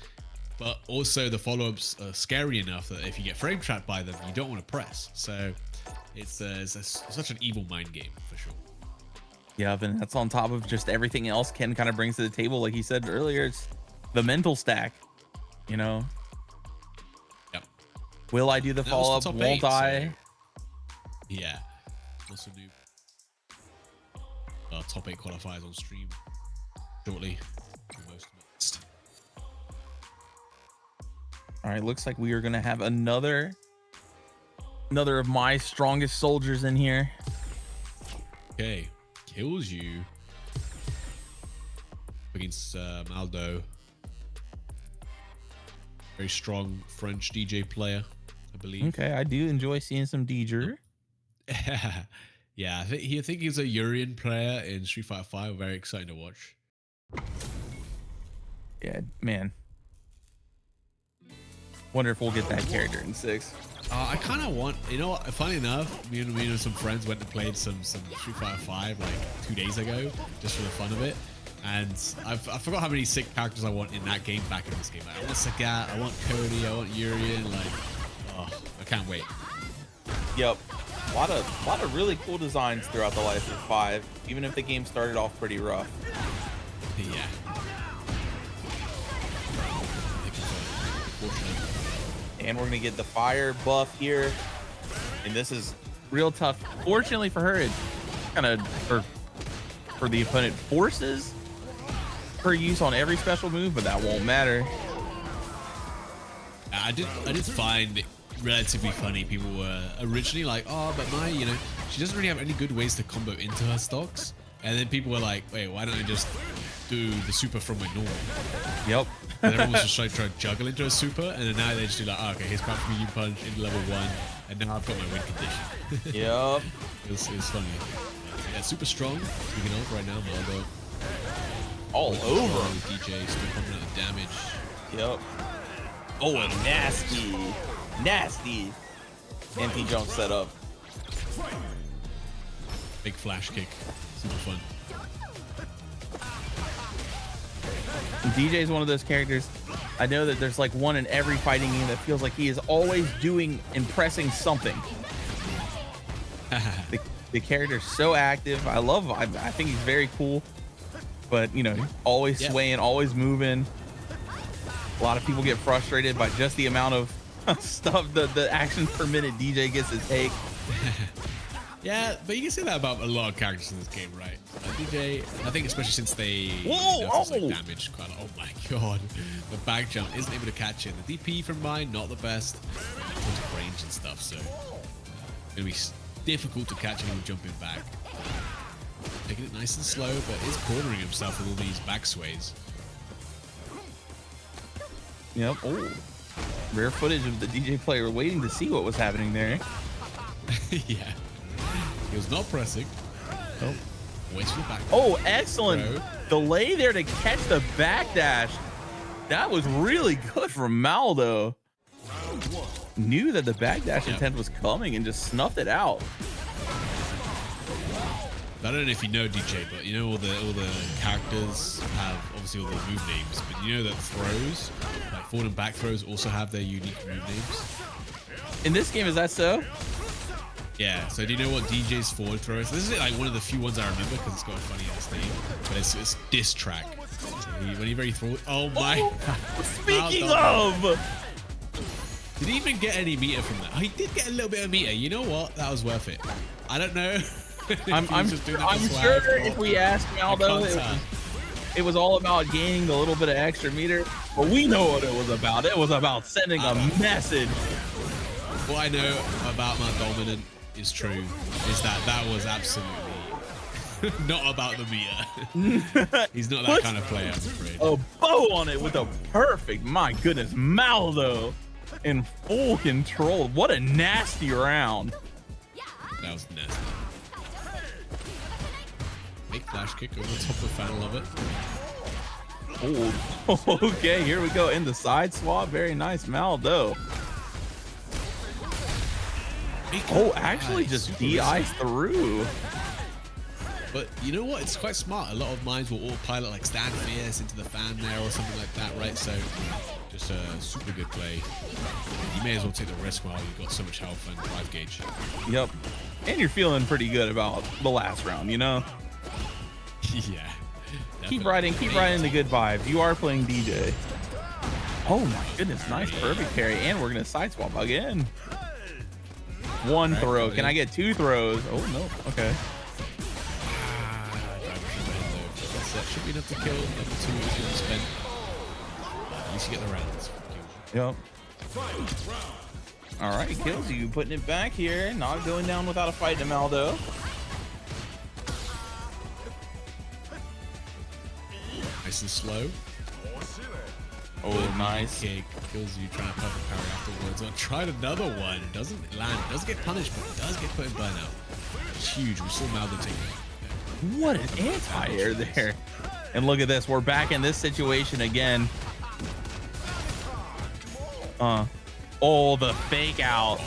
B: but also the follow-ups are scary enough that if you get frame trapped by them, you don't want to press. So it's such an evil mind game for sure.
A: Yeah, and that's on top of just everything else Ken kind of brings to the table. Like he said earlier, it's the mental stack, you know?
B: Yep.
A: Will I do the follow-up? Won't I?
B: So, yeah. Also do top 8 qualifiers on stream shortly. Most.
A: All right, looks like we are going to have another of my strongest soldiers in here.
B: Okay. Kills you against Maldo. Very strong French DJ player, I believe.
A: Okay, I do enjoy seeing some DJ.
B: Yeah, I think he's a Urian player in Street Fighter 5. Very exciting to watch.
A: Yeah, man. Wonder if we'll get that character in 6.
B: I kind of want, you know what, funny enough, me and some friends went and played some Street Fighter 5 like 2 days ago, just for the fun of it. And I forgot how many sick characters I want in that game back in this game. Like, I want Sagat, I want Cody, I want Urian, like, oh, I can't wait.
A: Yep. A lot of really cool designs throughout the life of 5, even if the game started off pretty rough.
B: Yeah.
A: And we're gonna get the fire buff here, and this is real tough. Fortunately for her, it kind of for the opponent forces her use on every special move, but that won't matter.
B: I did find it relatively funny. People were originally like, oh, but she doesn't really have any good ways to combo into her stocks. And then people were like, wait, why don't I just do the super from my normal?
A: Yep.
B: And everyone was just trying to juggle into a super, and then now they just do like, oh, okay, here's crouch medium punch into level 1, and now I've got my win condition.
A: Yep.
B: It was funny. Yeah, super strong. Speaking of right now, Maldo.
A: All over him.
B: DJ still pumping out the damage.
A: Yep. Oh, a nasty anti-jump setup.
B: Big flash kick. Super fun.
A: DJ is one of those characters. I know that there's like one in every fighting game that feels like he is always doing impressing something. The character's so active. I think he's very cool, but you know, always swaying, always moving. A lot of people get frustrated by just the amount of stuff, the action per minute DJ gets to take.
B: Yeah, but you can say that about a lot of characters in this game, right? DJ, I think especially since they damage quite a lot. Oh my god. The back jump isn't able to catch it. The DP from mine, not the best. In terms of range and stuff, so it'll be difficult to catch him jumping back. Taking it nice and slow, but is cornering himself with all these back sways.
A: Yep. Oh, rare footage of the DJ player waiting to see what was happening there.
B: Yeah. He was not pressing.
A: Oh.
B: Waits for the back.
A: Oh, excellent delay there to catch the backdash. That was really good from Maldo. Knew that the backdash intent was coming and just snuffed it out.
B: I don't know if you know DJ, but you know all the characters have obviously all the move names, but you know that throws, like forward and back throws, also have their unique move names.
A: In this game, is that so?
B: Yeah. So do you know what DJ's forward throw is? This is like one of the few ones I remember because it's got a funny ass name, but it's diss track. So whenever he throws, oh my!
A: Speaking of,
B: did he even get any meter from that? Oh, he did get a little bit of meter. You know what? That was worth it. I don't know.
A: I'm sure if we asked Maldo, it was all about gaining the little bit of extra meter, but we know what it was about. It was about sending a message.
B: What I know about my dominant is true, is that was absolutely not about the meter. He's not that kind of player, I'm afraid.
A: A bow on it with a perfect, my goodness, Maldo in full control. What a nasty round.
B: That was nasty. Big flash kick over the top of the fan, love it.
A: Oh, okay, here we go in the side swap. Very nice, Maldo. Oh, actually just DI through.
B: But you know what? It's quite smart. A lot of mines will autopilot like stand fierce into the fan there or something like that, right? So just a super good play. You may as well take the risk while you've got so much health and 5 gauge.
A: Yep. And you're feeling pretty good about the last round, you know?
B: Yeah.
A: Keep riding the good vibes. You are playing DJ. Oh my goodness, nice perfect parry. And we're gonna side swap again. One throw. Can I get 2 throws? Oh no. Okay.
B: That should be enough to kill. Number 2 is going to spend. At least you get the rounds.
A: Yep. All right, kills you. Putting it back here. Not going down without a fight to Maldo.
B: Nice and slow.
A: Oh, nice.
B: Kick kills you, trying to perfect parry afterwards. I tried another one. Doesn't land. Doesn't get punished, but it does get put in burnout. It's huge. We saw Maldo take it.
A: What an anti-air there. And look at this. We're back in this situation again. Oh, the fake out.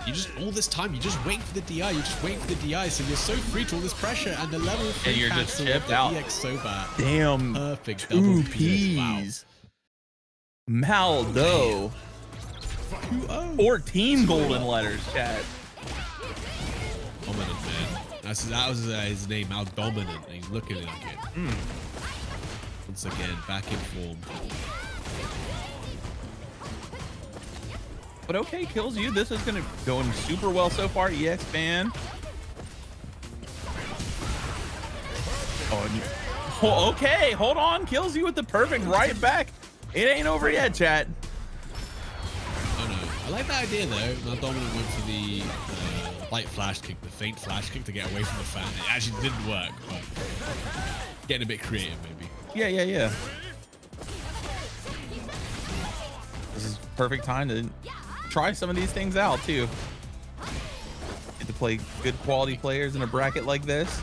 B: You just, all this time, you just wait for the DI. You just wait for the DI. So you're so free to all this pressure and the level of
A: and you're just chipped out.
B: EX so bad.
A: Damn.
B: Perfect.
A: 2 Ps. Wow. Maldo. 14 golden letters, chat.
B: Dominant, man. That was his name, Mal Dominant. And he's looking like it. Once again, back in form.
A: But okay, kills you. This is gonna going super well so far. EX fan. Oh, okay. Hold on. Kills you with the perfect right back. It ain't over yet, chat.
B: Oh no, I like the idea though. Mal Dominant went for the light flash kick, the faint flash kick to get away from the fan. It actually didn't work, but getting a bit creative maybe.
A: Yeah. This is perfect time to try some of these things out too. Get to play good quality players in a bracket like this.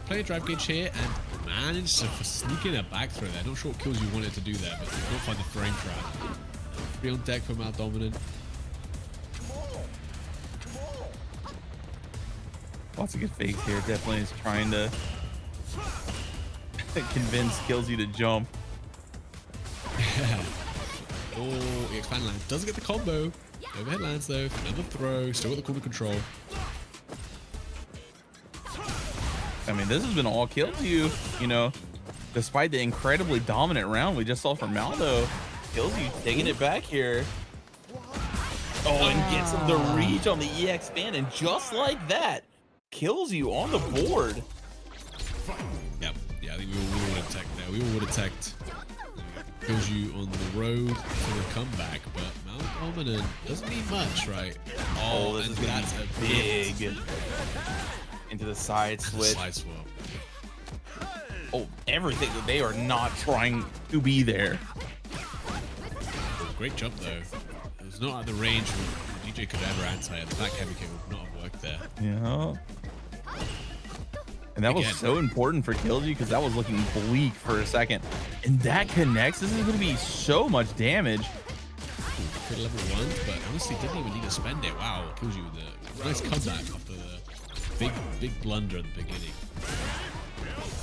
B: Play a drive gauge here and managed to sneak in a back throw there. Not sure what kills you wanted to do there, but did not find the frame trap. 3 on deck for Mal Dominant.
A: Lots of good fakes here. Definitely is trying to convince Kills you to jump.
B: Oh, he expand lands. Doesn't get the combo. Overhead lands though. Another throw. Still got the corner control.
A: I mean, this has been all Kills you, you know, despite the incredibly dominant round we just saw from Maldo. Kills you taking it back here. Oh, and gets him the reach on the EX fan, and just like that, Kills you on the board.
B: Yep. Yeah, I think we all would have teched there. We all would have teched. Kills you on the road for the comeback, but Mal Dominant doesn't need much, right?
A: Oh, this is gonna be big. Into the side switch.
B: Side swap.
A: Oh, everything. They are not trying to be there.
B: Great jump though. It was not at the range where DJ could ever anti. The back heavy kick would not have worked there.
A: Yeah. And that was so important for Kills you because that was looking bleak for a second. And that connects. This is going to be so much damage.
B: Crit level 1, but honestly didn't even need to spend it. Wow, kills you with a nice comeback after the big blunder at the beginning.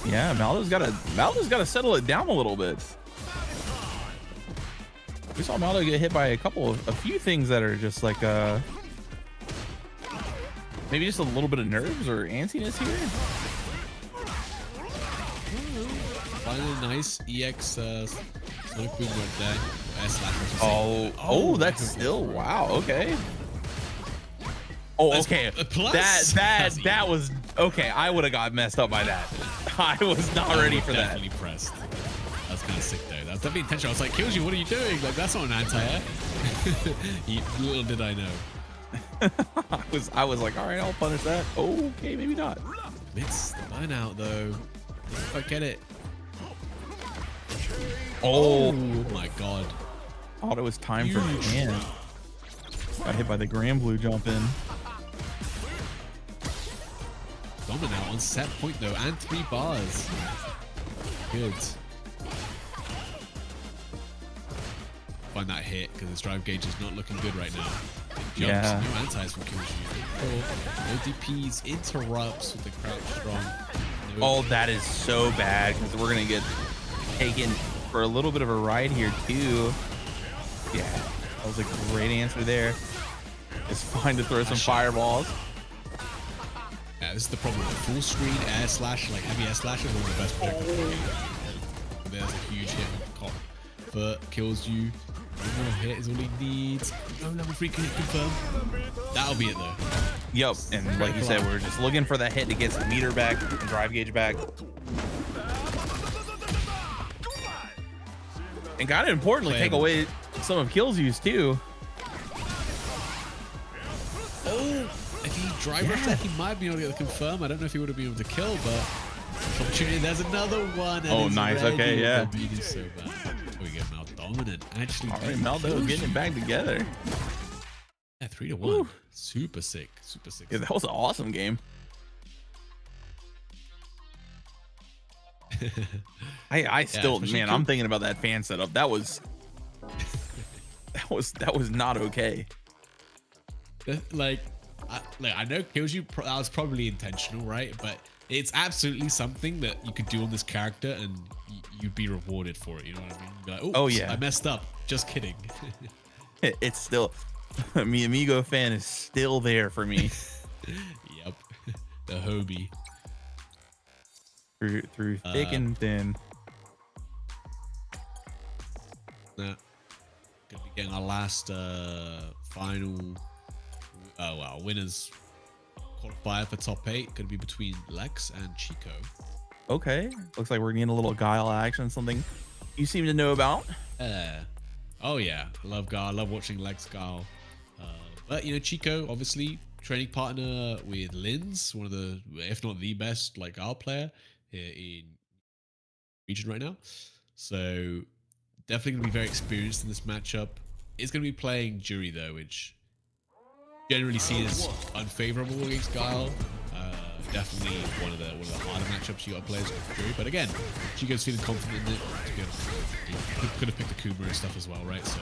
A: Yeah, Maldo's gotta settle it down a little bit. We saw Maldo get hit by a few things that are just like maybe just a little bit of nerves or antsiness here.
B: Finally, nice EX sonic boom right there.
A: Oh, that's still wow. Okay. Oh, okay. That was okay. I would have got messed up by that. I was not ready for that.
B: Definitely pressed. That's kind of sick though. That was definitely intentional. I was like, Kills you, what are you doing? Like, that's not an anti-air. Little did I know.
A: I was like, all right, I'll punish that. Okay, maybe not.
B: Missed the burnout though. Didn't quite get it.
A: Oh
B: my god.
A: Thought it was time for Jan. Got hit by the Grand Blue jump in.
B: Dominant on set point though, and 3 bars. Good. Find that hit because his drive gauge is not looking good right now. It jumps, no antis from Killshu. No DPs, interrupts with the crouch strong.
A: Oh, that is so bad because we're gonna get taken for a little bit of a ride here too. Yeah, that was a great answer there. It's fine to throw some fireballs.
B: Yeah, this is the problem. Full screen air slash, like heavy air slash is one of the best projectiles. There's a huge hit cop, but kills you. One more hit is all he needs. No level 3 can confirm. That'll be it though.
A: Yep, and like you said, we're just looking for that hit to get some meter back, drive gauge back. And kind of importantly, take away some of Killsyu's too.
B: Oh, if he drive rushed that, he might be able to get the confirm. I don't know if he would have been able to kill, but opportunity. There's another one.
A: Oh, nice. Okay, yeah.
B: So bad. We get Mal dominant. Actually,
A: all right, Maldo getting it back together.
B: Yeah, 3-1. Woo. Super sick. Super sick.
A: Yeah, that was an awesome game. I still, man, I'm thinking about that fan setup. That was not okay.
B: Like I know Killshu, that was probably intentional, right? But it's absolutely something that you could do on this character and you'd be rewarded for it. You know what I mean? Like,
A: oh yeah,
B: I messed up. Just kidding.
A: It's still, Mi Amigo fan is still there for me.
B: Yep, the Hobie.
A: Through thick and thin.
B: Gonna be getting our last final winners qualifier for top 8. Gonna be between Lex and Chico.
A: Okay, looks like we're getting a little Guile action, something you seem to know about.
B: Oh yeah, I love Guile. I love watching Lex Guile. But you know, Chico obviously training partner with Linz, one of the, if not the best, like Guile player here in region right now. So definitely gonna be very experienced in this matchup. It's gonna be playing Jury though, which generally seen as unfavorable against Guile. Definitely one of the harder matchups you got to play as Jury. But again, Chico's feeling confident in it. He could have picked the Kuma and stuff as well, right? So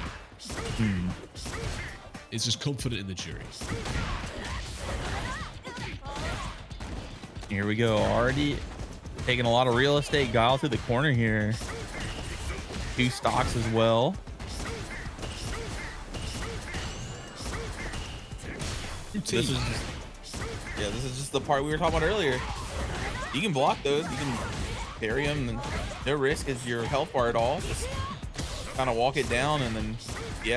B: it's just confident in the Jury.
A: Here we go. Already taking a lot of real estate. Guile to the corner here. 2 stocks as well. This is just the part we were talking about earlier. You can block those. You can parry them. And no risk is your health bar at all. Just kind of walk it down and then,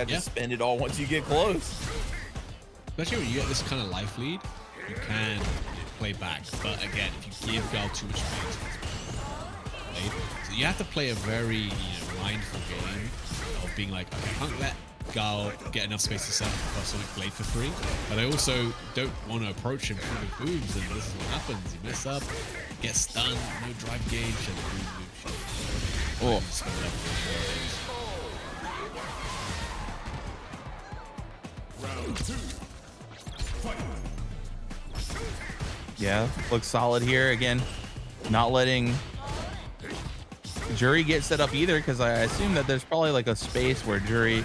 A: just spend it all once you get close.
B: Especially when you get this kind of life lead, you can play back. But again, if you give Guile too much space, so you have to play a very mindful game of being like, okay, I can't let Guile get enough space to set up a Sonic Blade for free, but I also don't want to approach him through the booms, and this is what happens. You mess up, get stunned, no drive gauge, and boom,
C: Round 2. Fight.
A: Yeah, looks solid here. Again, not letting Jury get set up either, because I assume that there's probably like a space where Jury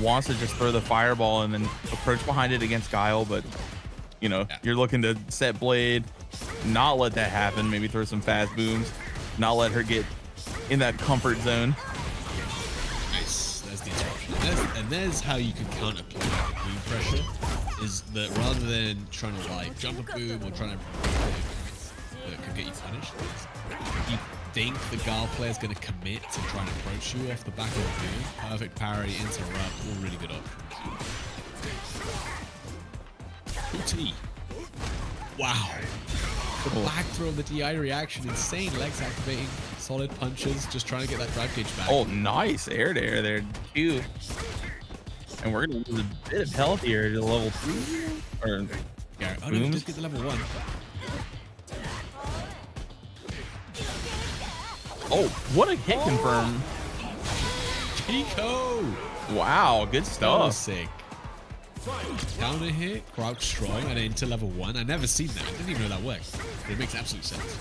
A: wants to just throw the fireball and then approach behind it against Guile, but you know, you're looking to set Blade, not let that happen. Maybe throw some fast booms, not let her get in that comfort zone.
B: Nice. That's the interruption. And there's how you can counterplay that boom pressure. Is that rather than trying to like jump a boom or trying to that could get you punished, you think the Guile player is going to commit to trying to approach you off the back of the boom. Perfect parry, interrupt, all really good options. T. Wow. The back throw of the DI reaction, insane. Legs activating, solid punches, just trying to get that drive gauge back.
A: Oh, nice air to air there too. And we're gonna lose a bit of health here to level 2. Or
B: yeah, oh no, just get to level 1.
A: Oh, what a hit confirm.
B: Chico!
A: Wow, good
B: That
A: stuff.
B: was sick. Counter hit, crouch strong, and into level 1. I never seen that. I didn't even know that worked. But it makes absolute sense.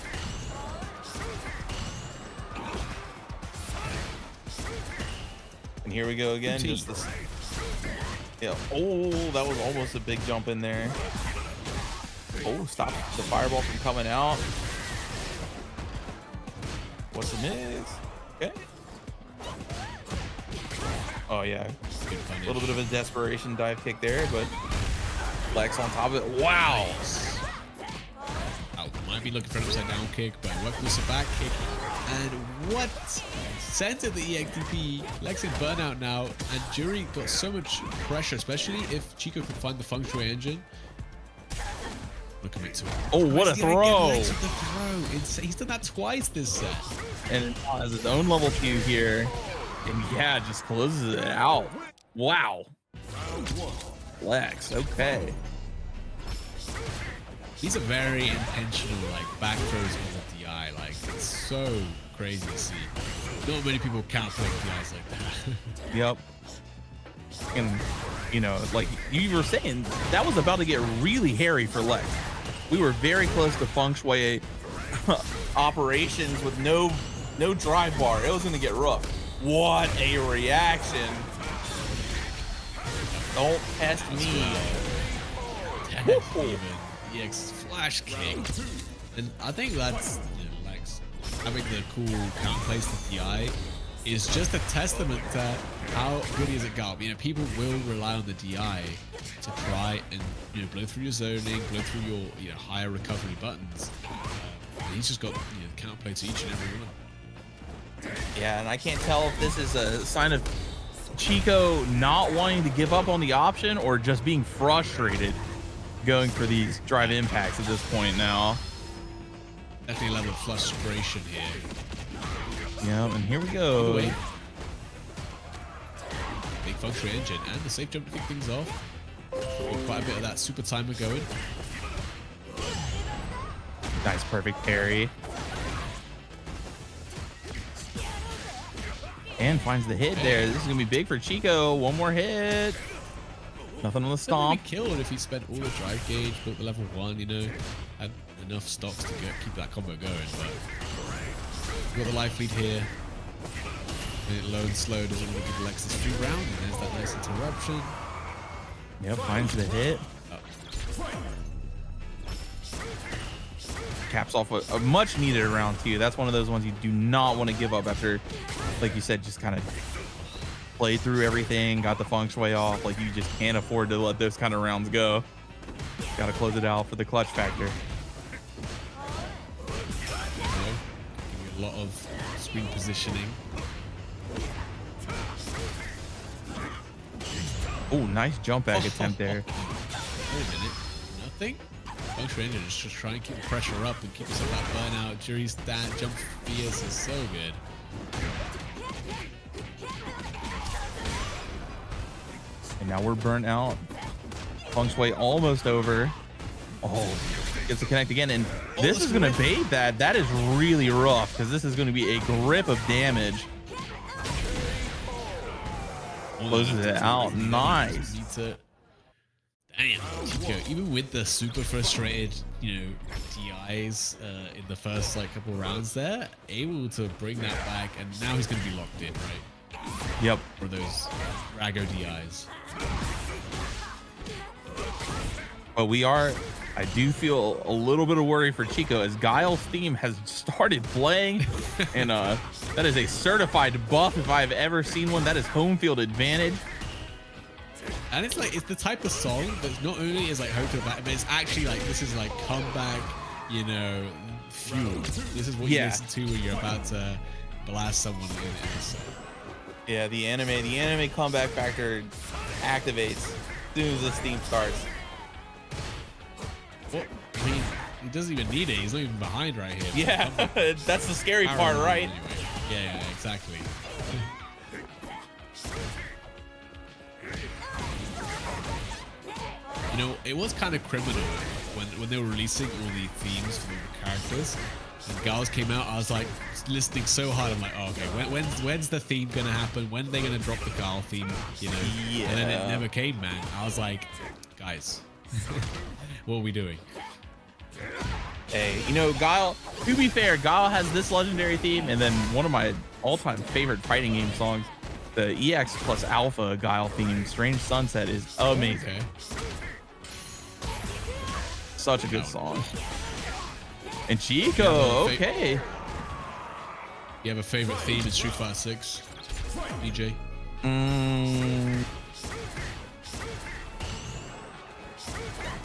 A: And here we go again. Just this. Yeah. Oh, that was almost a big jump in there. Oh, stop the fireball from coming out. What's the miss? Okay. Oh yeah. A little bit of a desperation dive kick there, but Lex on top of it. Wow.
B: Oh, might be looking for an upside down kick, but what was a back kick? And what centered the EXTP? Lex in burnout now, and Jury got so much pressure, especially if Chico could find the feng shui engine. Look at it.
A: Oh, what a throw!
B: He's done that twice this set.
A: And has his own level 2 here. And yeah, just closes it out. Wow. Lex, okay.
B: These are very intentional, like back throws with the DI. Like it's so crazy to see. Not many people counterplay DIs like that.
A: Yep. And you know, like you were saying, that was about to get really hairy for Lex. We were very close to feng shui operations with no drive bar. It was gonna get rough. What a reaction. Don't test me.
B: EX flash kick. And I think that's, you know, Lex having the cool counterplays to DI is just a testament to how good he is at Garb. You know, people will rely on the DI to try and, you know, blow through your zoning, blow through your, you know, higher recovery buttons. And he's just got, you know, counterplay to each and every one.
A: Yeah, and I can't tell if this is a sign of Chico not wanting to give up on the option or just being frustrated going for these drive impacts at this point now.
B: Definitely a level of frustration here.
A: Yeah, and here we go.
B: Big feng shui engine and the safe jump to kick things off. Got quite a bit of that super timer going.
A: Nice, perfect parry. And finds the hit there. This is gonna be big for Chico. One more hit. Nothing on the stomp.
B: He'd be killed if he spent all the drive gauge, built the level 1, you know, had enough stocks to keep that combo going. But got the life lead here. And it low and slow doesn't really give Lex this free round. And there's that nice interruption.
A: Yep, finds the hit. Caps off a much needed round too. That's one of those ones you do not want to give up after, like you said, just kind of play through everything, got the feng shui off. Like you just can't afford to let those kind of rounds go. Got to close it out for the clutch factor.
B: A lot of screen positioning.
A: Oh, nice jump back attempt there.
B: Wait a minute. Nothing? Feng Shui Engine is just trying to keep the pressure up and keep us at that burnout. Jury's that jump fierce is so good.
A: And now we're burnt out. Feng Shui almost over. Oh, gets to connect again. And this is going to bait that. That is really rough because this is going to be a grip of damage. Closes it out. Nice.
B: Damn, Chico, even with the super frustrated, you know, DIs in the first like couple rounds there, able to bring that back, and now he's going to be locked in, right?
A: Yep.
B: For those Rago DIs.
A: But I do feel a little bit of worry for Chico as Guile's theme has started playing. And that is a certified buff if I've ever seen one. That is home field advantage.
B: And it's like, it's the type of song that not only is like home field advantage, but it's actually like, this is like comeback, you know, fuel. This is what you listen to when you're about to blast someone in it. So.
A: Yeah, the anime comeback factor activates as soon as this theme starts.
B: Well, I mean, he doesn't even need it. He's not even behind right here.
A: Yeah, that's the scary part, right?
B: Anyway. Yeah, exactly. You know, it was kind of criminal when they were releasing all the themes for the characters. And Gals came out, I was like listening so hard. I'm like, oh, okay, when's the theme gonna happen? When are they gonna drop the Gal theme? You know, and then it never came, man. I was like, guys, what are we doing?
A: Hey, you know, Guile, to be fair, Guile has this legendary theme, and then one of my all-time favorite fighting game songs, the EX plus Alpha Guile theme, Strange Sunset, is amazing.
B: Okay.
A: Such a good song. And Chico, okay.
B: You have a favorite theme in Street Fighter 6, DJ?
A: I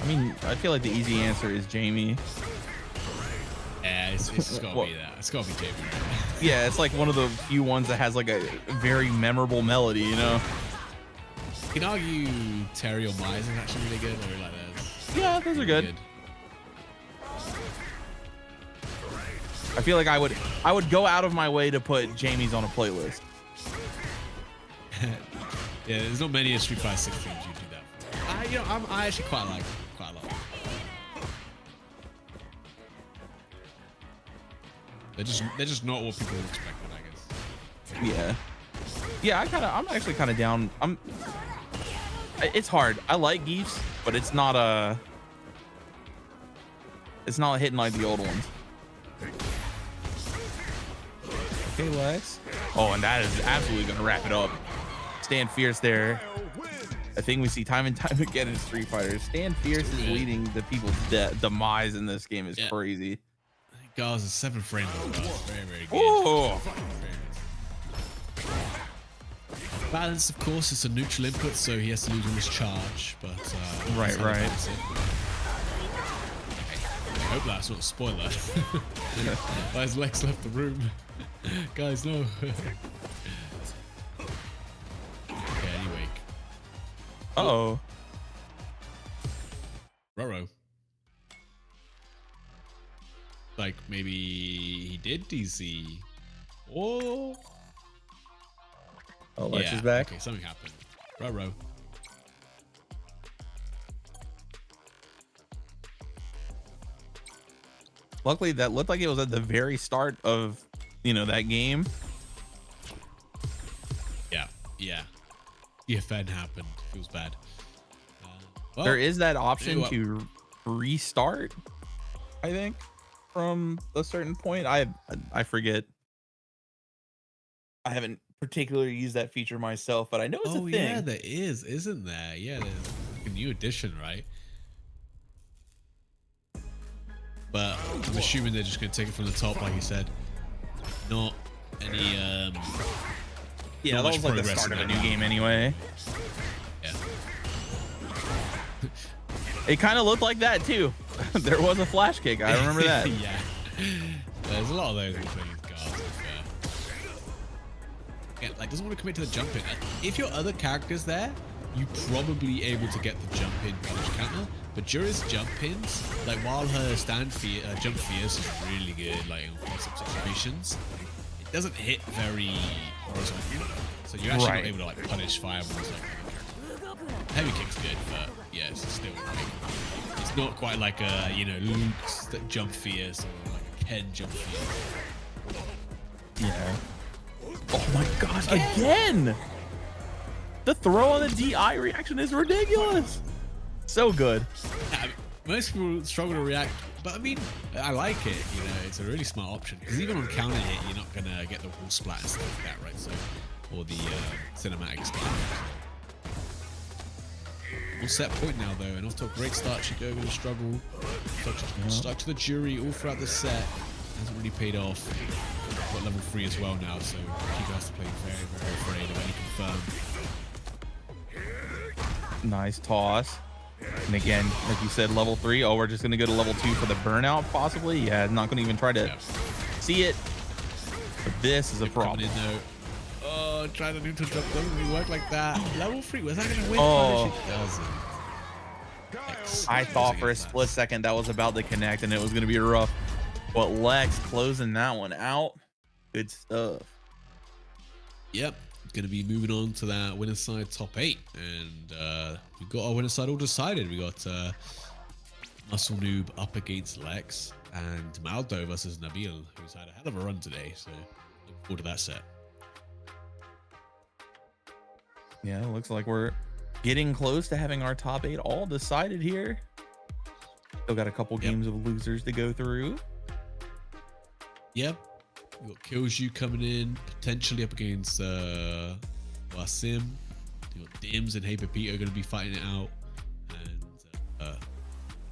A: mean, I feel like the easy answer is Jamie.
B: Yeah, it's gotta be that. It's gotta be Jamie. Right?
A: Yeah, it's like one of the few ones that has like a very memorable melody, you know?
B: You can argue Terry or Mize is actually really good, or like that.
A: Yeah, those are good. I feel like I would go out of my way to put Jamie's on a playlist.
B: Yeah, there's not many Street Fighter 6 themes you do that for. You know, I actually quite like quite a lot. They're just not what people expected, I guess.
A: Yeah, I'm actually kind of down. It's hard. I like Geefs, but it's not hitting like the old ones. Okay, Lex. Oh, and that is absolutely gonna wrap it up. Stand Fierce there. A thing we see time and time again in Street Fighter. Stand Fierce is leading the people's demise in this game is crazy.
B: Gauze is 7 frames as well. Very, very good.
A: Oh.
B: Balance, of course, it's a neutral input, so he has to lose all his charge. But
A: right.
B: I hope that's not a spoiler. Why has Lex left the room? Guys, no. Okay, anyway.
A: Uh-oh.
B: Roro. Like, maybe he did DC. Oh,
A: Lex is back.
B: Okay, something happened. Roro.
A: Luckily, that looked like it was at the very start of, that game.
B: Yeah. The event happened. Feels bad. Well,
A: there is that option to restart, I think, from a certain point. I forget. I haven't particularly used that feature myself, but I know it's a thing.
B: Yeah, there is, isn't there? Yeah, there's a new edition, right? But I'm assuming they're just going to take it from the top, like you said. Not any
A: yeah, that was like the start of a new game anyway.
B: Yeah.
A: It kind of looked like that too. There was a flash kick. I remember that.
B: Yeah. There's a lot of those in guards. Yeah, like doesn't want to commit to the jump in. If your other character's there, you probably able to get the jump in punish counter. But Jura's jump ins, like while her jump fierce is really good, like in close-up situations, it doesn't hit very horizontal. So you're actually not able to like punish fireballs like heavy kick's good, but yeah, it's still like, it's not quite like a Luke's jump fierce or like a Ken jump fierce.
A: Yeah. Oh my gosh! Again, the throw on the DI reaction is ridiculous. So good.
B: Yeah, most people struggle to react, but I mean, I like it. It's a really smart option because even on counter hit, you're not gonna get the wall splat and stuff like that, right? So or the cinematic stuff. On set point now though, and off to a great start. Chico going to struggle. Stuck to the jury all throughout the set. Hasn't really paid off. Got level 3 as well now, so Chico has to play very, very afraid of any confirmed.
A: Nice toss. And again, like you said, level 3. Oh, we're just going to go to level 2 for the burnout, possibly. Yeah, not going to even try to see it. But this is a problem.
B: In, though. Oh, trying to neutral jump doesn't really work like that. Level 3, was that going to win?
A: Oh.
B: It doesn't.
A: I thought for a split second that was about to connect and it was going to be rough. But Lex closing that one out. Good stuff.
B: Yep. Going to be moving on to that winner side top 8. And we've got our winner side all decided. We got Muscle Noob up against Lex and Maldo versus Nabil, who's had a hell of a run today. So looking forward to that set.
A: Yeah, it looks like we're getting close to having our top 8 all decided here. Still got a couple games of losers to go through.
B: Yep. We got Killju coming in, potentially up against Wasim. We got Dims and Hey Pepito are going to be fighting it out. And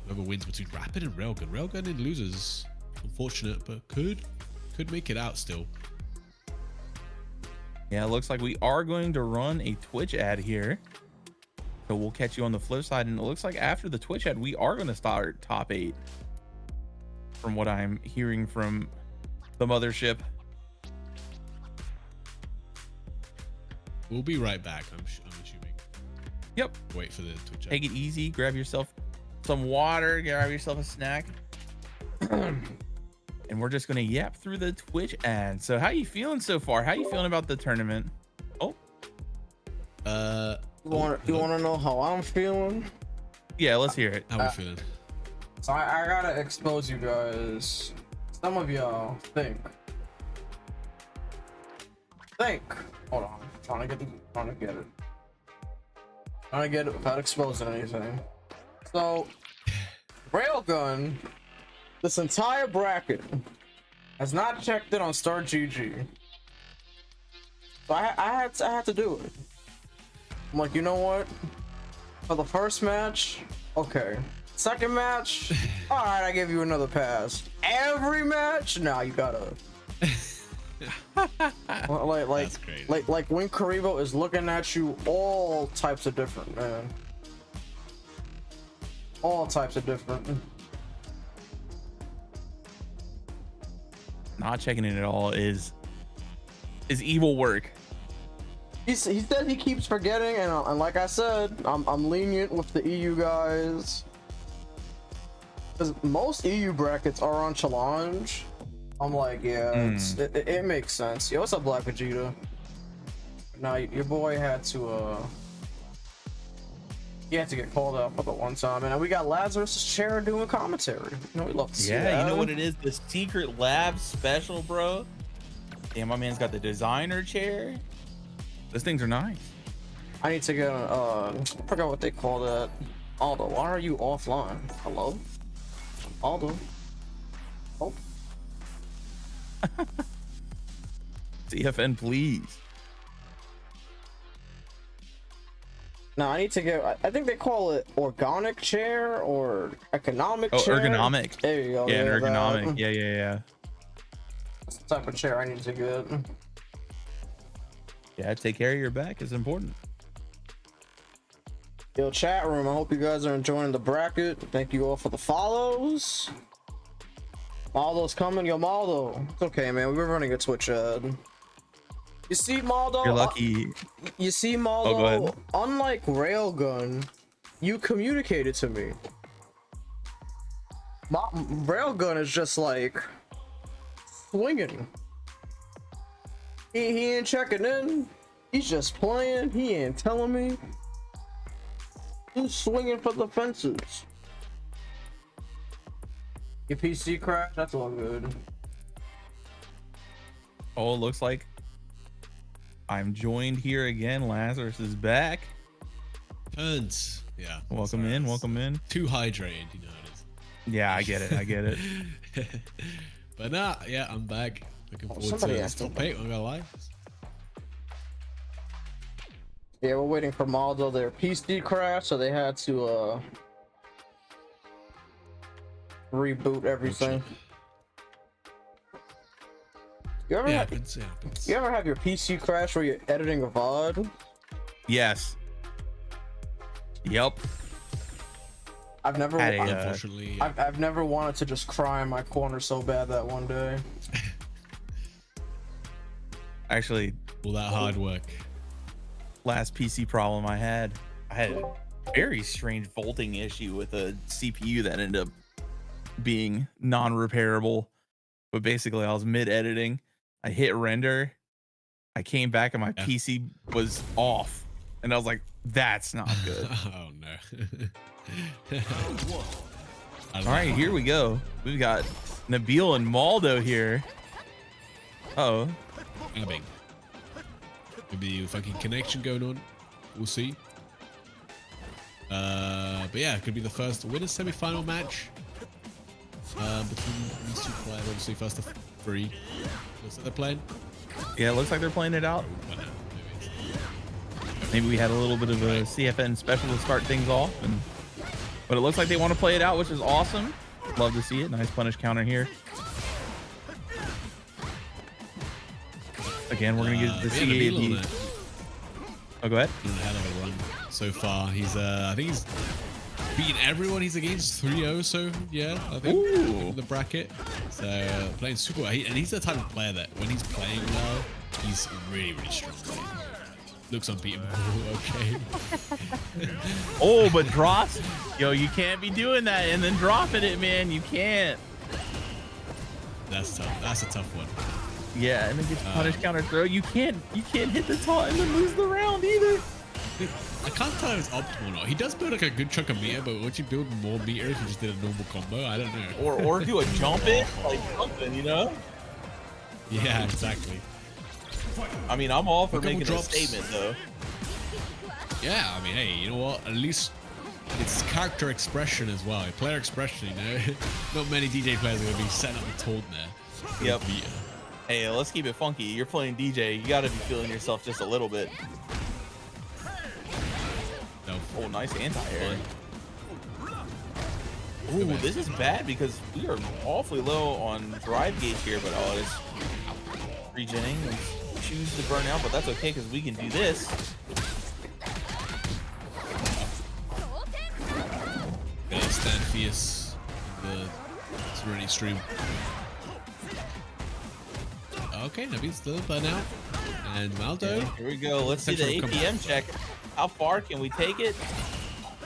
B: whoever wins between Rapid and Railgun. Railgun in losers. Unfortunate, but could make it out still.
A: Yeah, it looks like we are going to run a Twitch ad here. So we'll catch you on the flip side. And it looks like after the Twitch ad, we are going to start top 8. From what I'm hearing from the mothership.
B: We'll be right back, I'm assuming.
A: Yep.
B: Wait for the Twitch ad.
A: Take it easy. Grab yourself some water. Grab yourself a snack. And we're just going to yap through the Twitch ad. So how you feeling so far? How you feeling about the tournament? Oh.
D: You want to know how I'm feeling?
A: Yeah, let's hear it.
B: How we feeling?
D: So I gotta expose you guys. Some of y'all think. Hold on. Trying to get it. Trying to get it without exposing anything. So, Railgun, this entire bracket has not checked it on Star GG. So I had to do it. I'm like, you know what? For the first match, okay. Second match, all right, I give you another pass. Every match, nah, you gotta. like when Karibo is looking at you, all types of different, man. All types of different.
A: Not checking it at all is evil work.
D: He said he keeps forgetting, and like I said, I'm lenient with the EU guys. Because most EU brackets are on challenge. I'm like, yeah, it makes sense. Yo, what's up, Black Vegeta? Now your boy had to he had to get called out for the one time, and we got Lazarus' chair doing commentary. You know, we love to see that.
A: Yeah, you know what it is? The secret lab special, bro. Damn, my man's got the designer chair. Those things are nice.
D: I need to get I forgot what they call that. Aldo, why are you offline? Hello? Aldo? Oh.
A: CFN, please.
D: No, I need to get. I think they call it organic chair or economic chair.
A: Ergonomic.
D: There you go.
A: Yeah, an ergonomic.
D: That.
A: Yeah.
D: That's the type of chair I need to get.
A: Yeah, take care of your back is important.
D: Yo, chat room, I hope you guys are enjoying the bracket. Thank you all for the follows. Maldo's coming. Yo, Maldo. It's okay, man. We were running a Twitch ad. You see, Maldo?
A: You're lucky.
D: You see, Maldo?
A: Oh, go ahead.
D: Unlike Railgun, you communicated to me. Railgun is just like swinging. He ain't checking in. He's just playing. He ain't telling me. He's swinging for the fences. Your PC crashed? That's all good.
A: Oh, it looks like I'm joined here again. Lazarus is back.
B: Turns. Yeah.
A: Welcome in. Welcome in.
B: Too hydrated, you know how it is.
A: Yeah, I get it.
B: But nah, yeah, I'm back. Looking forward to
D: somebody
B: this
D: asked
B: top
D: me.
B: 8, I'm gonna lie.
D: Yeah, we're waiting for Maldo. Their PC crashed, so they had to reboot everything. You ever,
B: It happens.
D: you ever have your PC crash where you're editing a VOD?
A: Yes. Yep.
D: I've never,
A: Had a,
B: Unfortunately, yeah.
D: I've never wanted to just cry in my corner so bad that one day.
A: Actually,
B: all that hard work.
A: last PC problem I had a very strange volting issue with a CPU that ended up being non-repairable. But basically, I was mid-editing. I hit render. I came back and my PC was off. And I was like, that's not good.
B: Oh, no.
A: All right, here we go. We've got Nabil and Maldo here. Uh-oh.
B: Bing. Maybe a fucking connection going on. We'll see. But yeah, it could be the first women's semi-final match between these two players. Obviously, first of 3. Looks like they're playing.
A: Yeah, it looks like they're playing it out. Maybe we had a little bit of a CFN special to start things off, but it looks like they want to play it out, which is awesome. Love to see it. Nice punish counter here. Again, we're gonna get the CAD. Oh, go ahead.
B: Hell of a run so far. He's I think he's beaten everyone he's against 3-0. So yeah, I think in the bracket. So playing super well. And he's the type of player that when he's playing well, he's really strong. Looks unbeatable. Okay.
A: Oh, but drops. Yo, you can't be doing that and then dropping it, man. You can't.
B: That's tough. That's a tough one.
A: Yeah, and then gets punish counter throw. You can't hit the taunt and then lose the round either.
B: I can't tell if it's optimal or not. He does build like a good chunk of meter, but once you build more meter, if you just did a normal combo, I don't know.
A: Or do a jump it, like something, you know?
B: Yeah, exactly.
A: I mean, I'm all for making
B: drops.
A: a statement, though.
B: Yeah, I mean, hey, you know what? At least it's character expression as well. Player expression, you know? Not many DJ players are going to be setting up the taunt there.
A: Yep. Hey, let's keep it funky. You're playing DJ. You got to be feeling yourself just a little bit.
B: No.
A: Oh, nice anti-air. Ooh, this is bad because we are awfully low on drive gauge here, but oh, it's regenning. Choose to burn out, but that's okay because we can do this.
B: Gonna stand fierce in the Serenity stream. Okay, Nabil's still burn out. And Maldo.
A: Okay, here we go. Let's see the APM check. How far can we take it?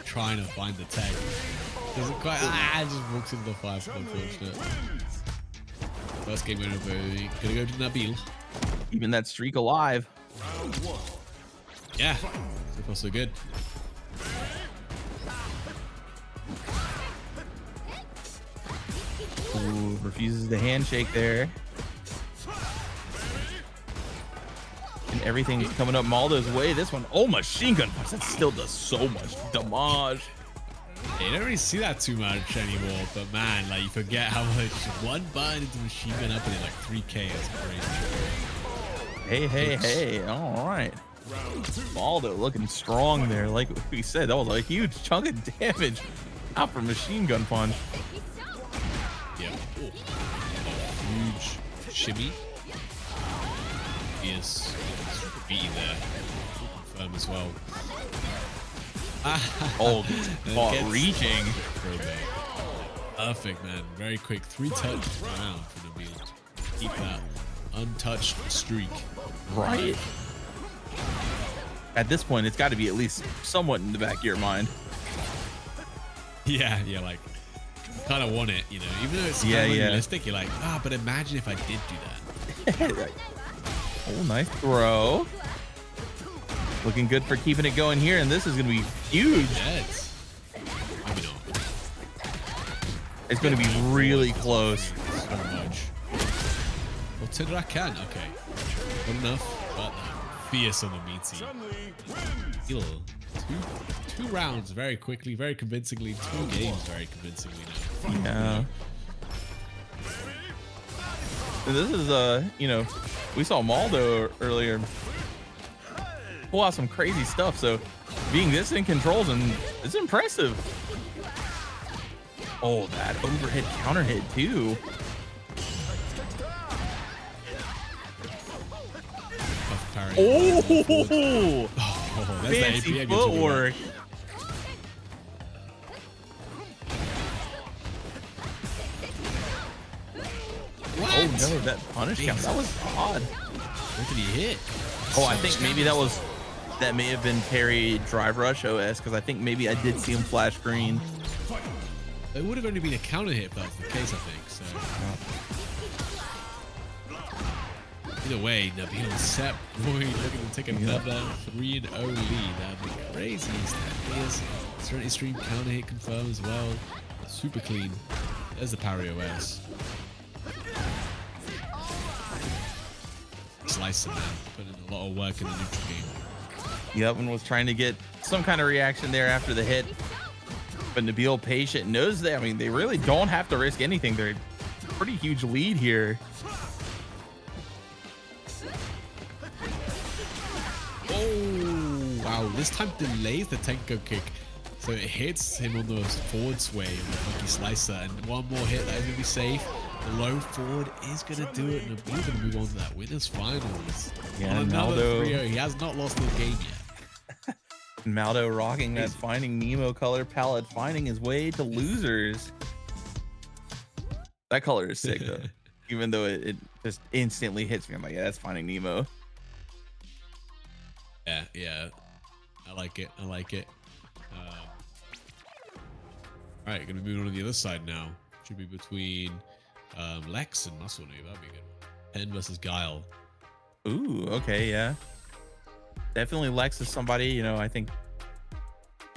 B: Trying to find the tag. Doesn't quite. Just walks into the 5. Unfortunate. First game over. Gonna go to Nabil.
A: Even that streak alive.
B: Yeah, so far so good.
A: Ooh, refuses the handshake there. And everything's coming up Maldo's way. This one, oh, machine gun punch. That still does so much damage.
B: You don't really see that too much anymore, but man, like you forget how much one button into machine gun up and then like 3K. That's crazy.
A: Hey. All right. Maldo looking strong there. Like we said, that was a huge chunk of damage out for machine gun punch.
B: Yeah. Huge shimmy. Yes. Super beaty there. Confirm as well.
A: Oh, caught reaching.
B: Perfect, man. Very quick. 3 touch round for Nabil. Keep that untouched streak.
A: Right. At this point, it's got to be at least somewhat in the back of your mind.
B: Yeah, like kind of want it, you know, even though it's kind of unrealistic. You're like, but imagine if I did do that.
A: Right. Oh, nice throw. Looking good for keeping it going here, and this is going to be huge.
B: Yeah,
A: it's going to be really close.
B: So much. Well, Tidra can. Okay. Good enough, but fierce on the meaty. Heal. Two rounds very quickly, very convincingly. 2 games very convincingly now.
A: Yeah. And this is, you know, we saw Maldo earlier pull out some crazy stuff. So being this in controls and it's impressive. Oh, that overhead counter hit too. Oh,
B: that's
A: fancy
B: the
A: footwork.
B: What?
A: Oh no, that punish count, that was odd.
B: What did he hit?
A: Oh, I think maybe that may have been Terry Drive Rush OS, because I think maybe I did see him flash green.
B: It would have only been a counter hit if that was the case, I think. So either way, Nabil and Sep looking to take another 3-0 lead. That'd be crazy. Here's Serenity Stream counter hit confirmed as well. Super clean. There's the parry OS. Slicer, man, putting in a lot of work in the neutral game.
A: Yep, and was trying to get some kind of reaction there after the hit. But Nabil patient knows that. I mean, they really don't have to risk anything. They're a pretty huge lead here.
B: Oh, wow. This time delays the Tenko kick. So it hits him on the forward sway on the funky slicer. And one more hit, that is going to be safe. The low forward is going to do it. And Nabil's going to move on to that winners finals.
A: Yeah,
B: on another
A: Maldo.
B: 3-0. He has not lost the game yet.
A: Maldo rocking that Finding Nemo color palette, finding his way to losers. That color is sick though. Even though it just instantly hits me. I'm like, yeah, that's Finding Nemo.
B: Yeah. I like it. All right, gonna be moving on to the other side now. Should be between Lex and Muscle Noob. That'd be good. Pen versus Guile.
A: Ooh, okay, yeah. Definitely Lex is somebody, you know, I think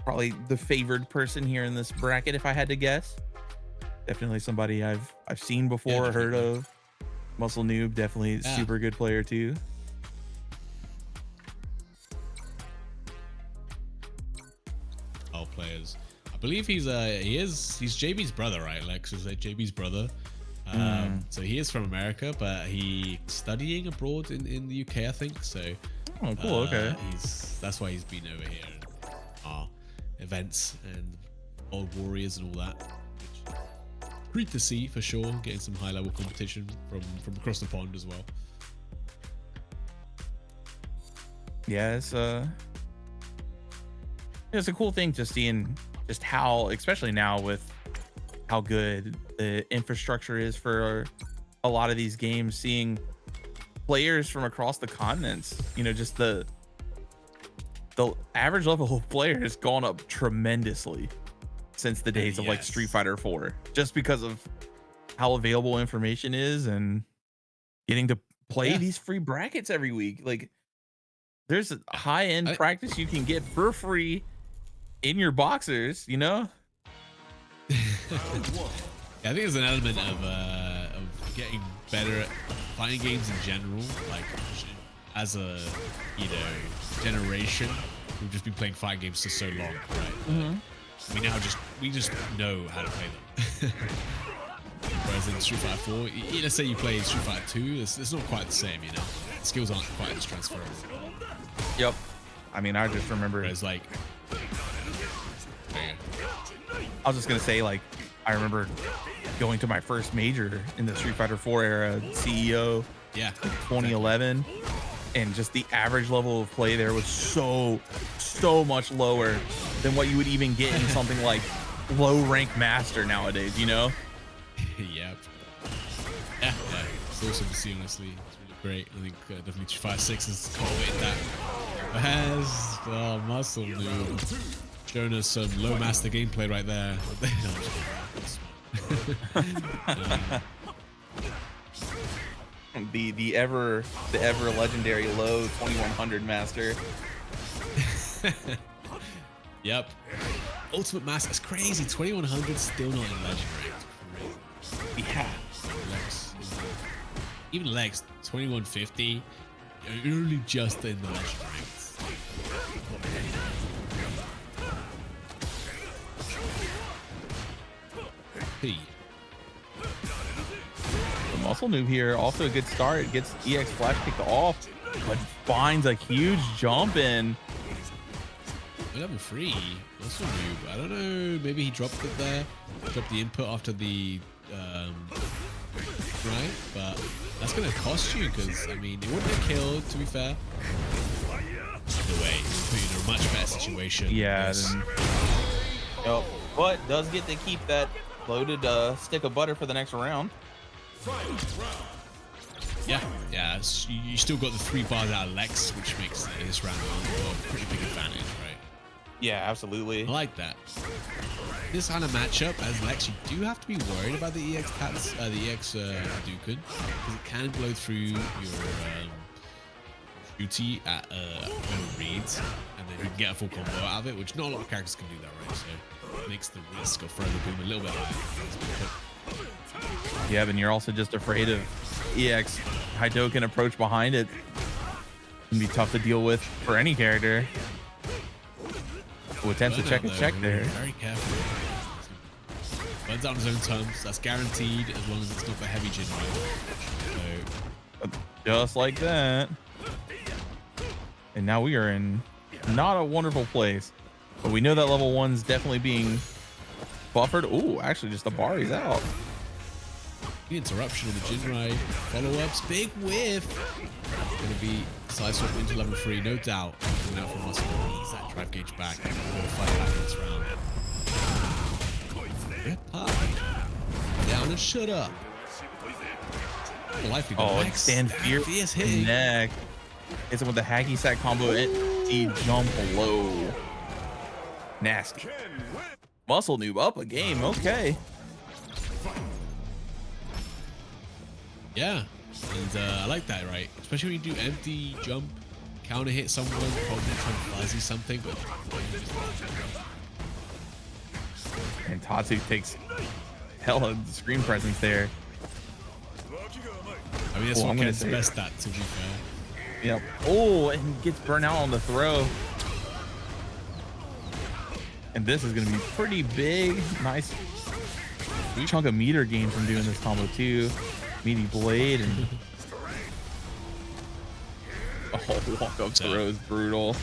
A: probably the favored person here in this bracket, if I had to guess. Definitely somebody I've seen before,
B: Yeah,
A: heard of. Muscle Noob, definitely super good player too.
B: All players. I believe he's JB's brother, right? Lex is like JB's brother. So he is from America, but he's studying abroad in the UK, I think. So
A: Oh, cool. Okay.
B: That's why he's been over here and our events and old warriors and all that. Great to see for sure. Getting some high level competition from across the pond as well.
A: Yeah, it's a cool thing just seeing just how, especially now with how good the infrastructure is for a lot of these games, seeing players from across the continents, you know, just the average level of player has gone up tremendously since the days of like Street Fighter 4, just because of how available information is and getting to play these free brackets every week. Like there's a high-end practice you can get for free in your boxers, you know?
B: I think there's an element of getting better at fighting games in general, like as a generation. We've just been playing fighting games for so long, right? We just know how to play them. Whereas in Street Fighter 4, let's say you play Street Fighter 2, it's not quite the same, you know. The skills aren't quite as transferable.
A: Yep. I mean, I just remember.
B: Whereas like,
A: I was just gonna say, like, I remember going to my first major in the Street Fighter 4 era, CEO, 2011, and just the average level of play there was so much lower than what you would even get in something like low rank master nowadays, you know?
B: Yep. Yeah, it's awesome to see, honestly. It's really great. I think definitely Street Fighter 6 has cultivated that. Has Muscle Noob showing us some low master gameplay right there.
A: The ever legendary low 2100 master.
B: Yep. Ultimate master. It's crazy. 2100 still not in legendary.
A: Yeah.
B: Lex, even Lex 2150 only just in the legendary. Hey.
A: The Muscle Noob here, also a good start. It gets EX flash kicked off. but finds a huge jump in.
B: Level 3. That's a noob. I don't know. Maybe he dropped it there. Dropped the input after the right, but that's gonna cost you because I mean it wouldn't have killed. To be fair. Either way, it's put you in a much better situation.
A: Yeah. Yep. But does get to keep that loaded stick of butter for the next round.
B: Yeah, you still got the 3 bars out of Lex, which makes this round a pretty big advantage, right?
A: Yeah, absolutely.
B: I like that. This kind of matchup as Lex, you do have to be worried about the EX tats, the EX Hadouken, because it can blow through your shooty at reads, and then you can get a full combo out of it, which not a lot of characters can do that, right? So it makes the risk of throwing the boom a little bit higher.
A: Yeah, but you're also just afraid of EX Hadouken approach behind it. It can be tough to deal with for any character who attempts to check a check there.
B: Very careful. Burns out on his own terms. That's guaranteed as long as it's not for heavy Jin, right? So
A: just like that. And now we are in not a wonderful place, but we know that level 1's definitely being buffered. Oh, actually just the bar is out.
B: The interruption on the Jinrai follow-ups, big whiff. Gonna be side swap into level 3, no doubt. Coming out from Muscle, ease that drive gauge back. We'll fight back in this round. Good pop. Down and shut up.
A: Oh, stand fierce
B: hitting.
A: Neck. Hits him with the hacky sack combo and he jump low. Nasty. Muscle noob up a game. Okay.
B: Yeah, and I like that, right? Especially when you do empty jump, counter hit someone, probably trying to fuzzy something, but...
A: And Tatsu takes hella screen presence there.
B: I mean, that's what Ken's best at, to be fair.
A: Yep. Oh, and gets burnt out on the throw. And this is going to be pretty big. Nice chunk of meter gain from doing this combo too. Meaty blade and walk up throw is brutal.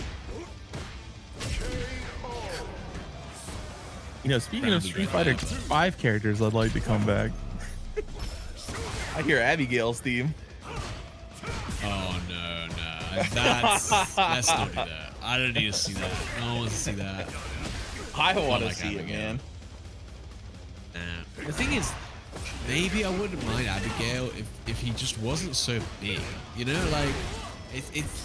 A: You know, speaking of Street Fighter 5 characters, I'd like to come back. I hear Abigail's theme.
B: Oh no, that's let's not do that. I don't need to see that. No one wants to see that.
A: I want to see it, man.
B: The thing is, maybe I wouldn't mind Abigail if he just wasn't so big. You know, like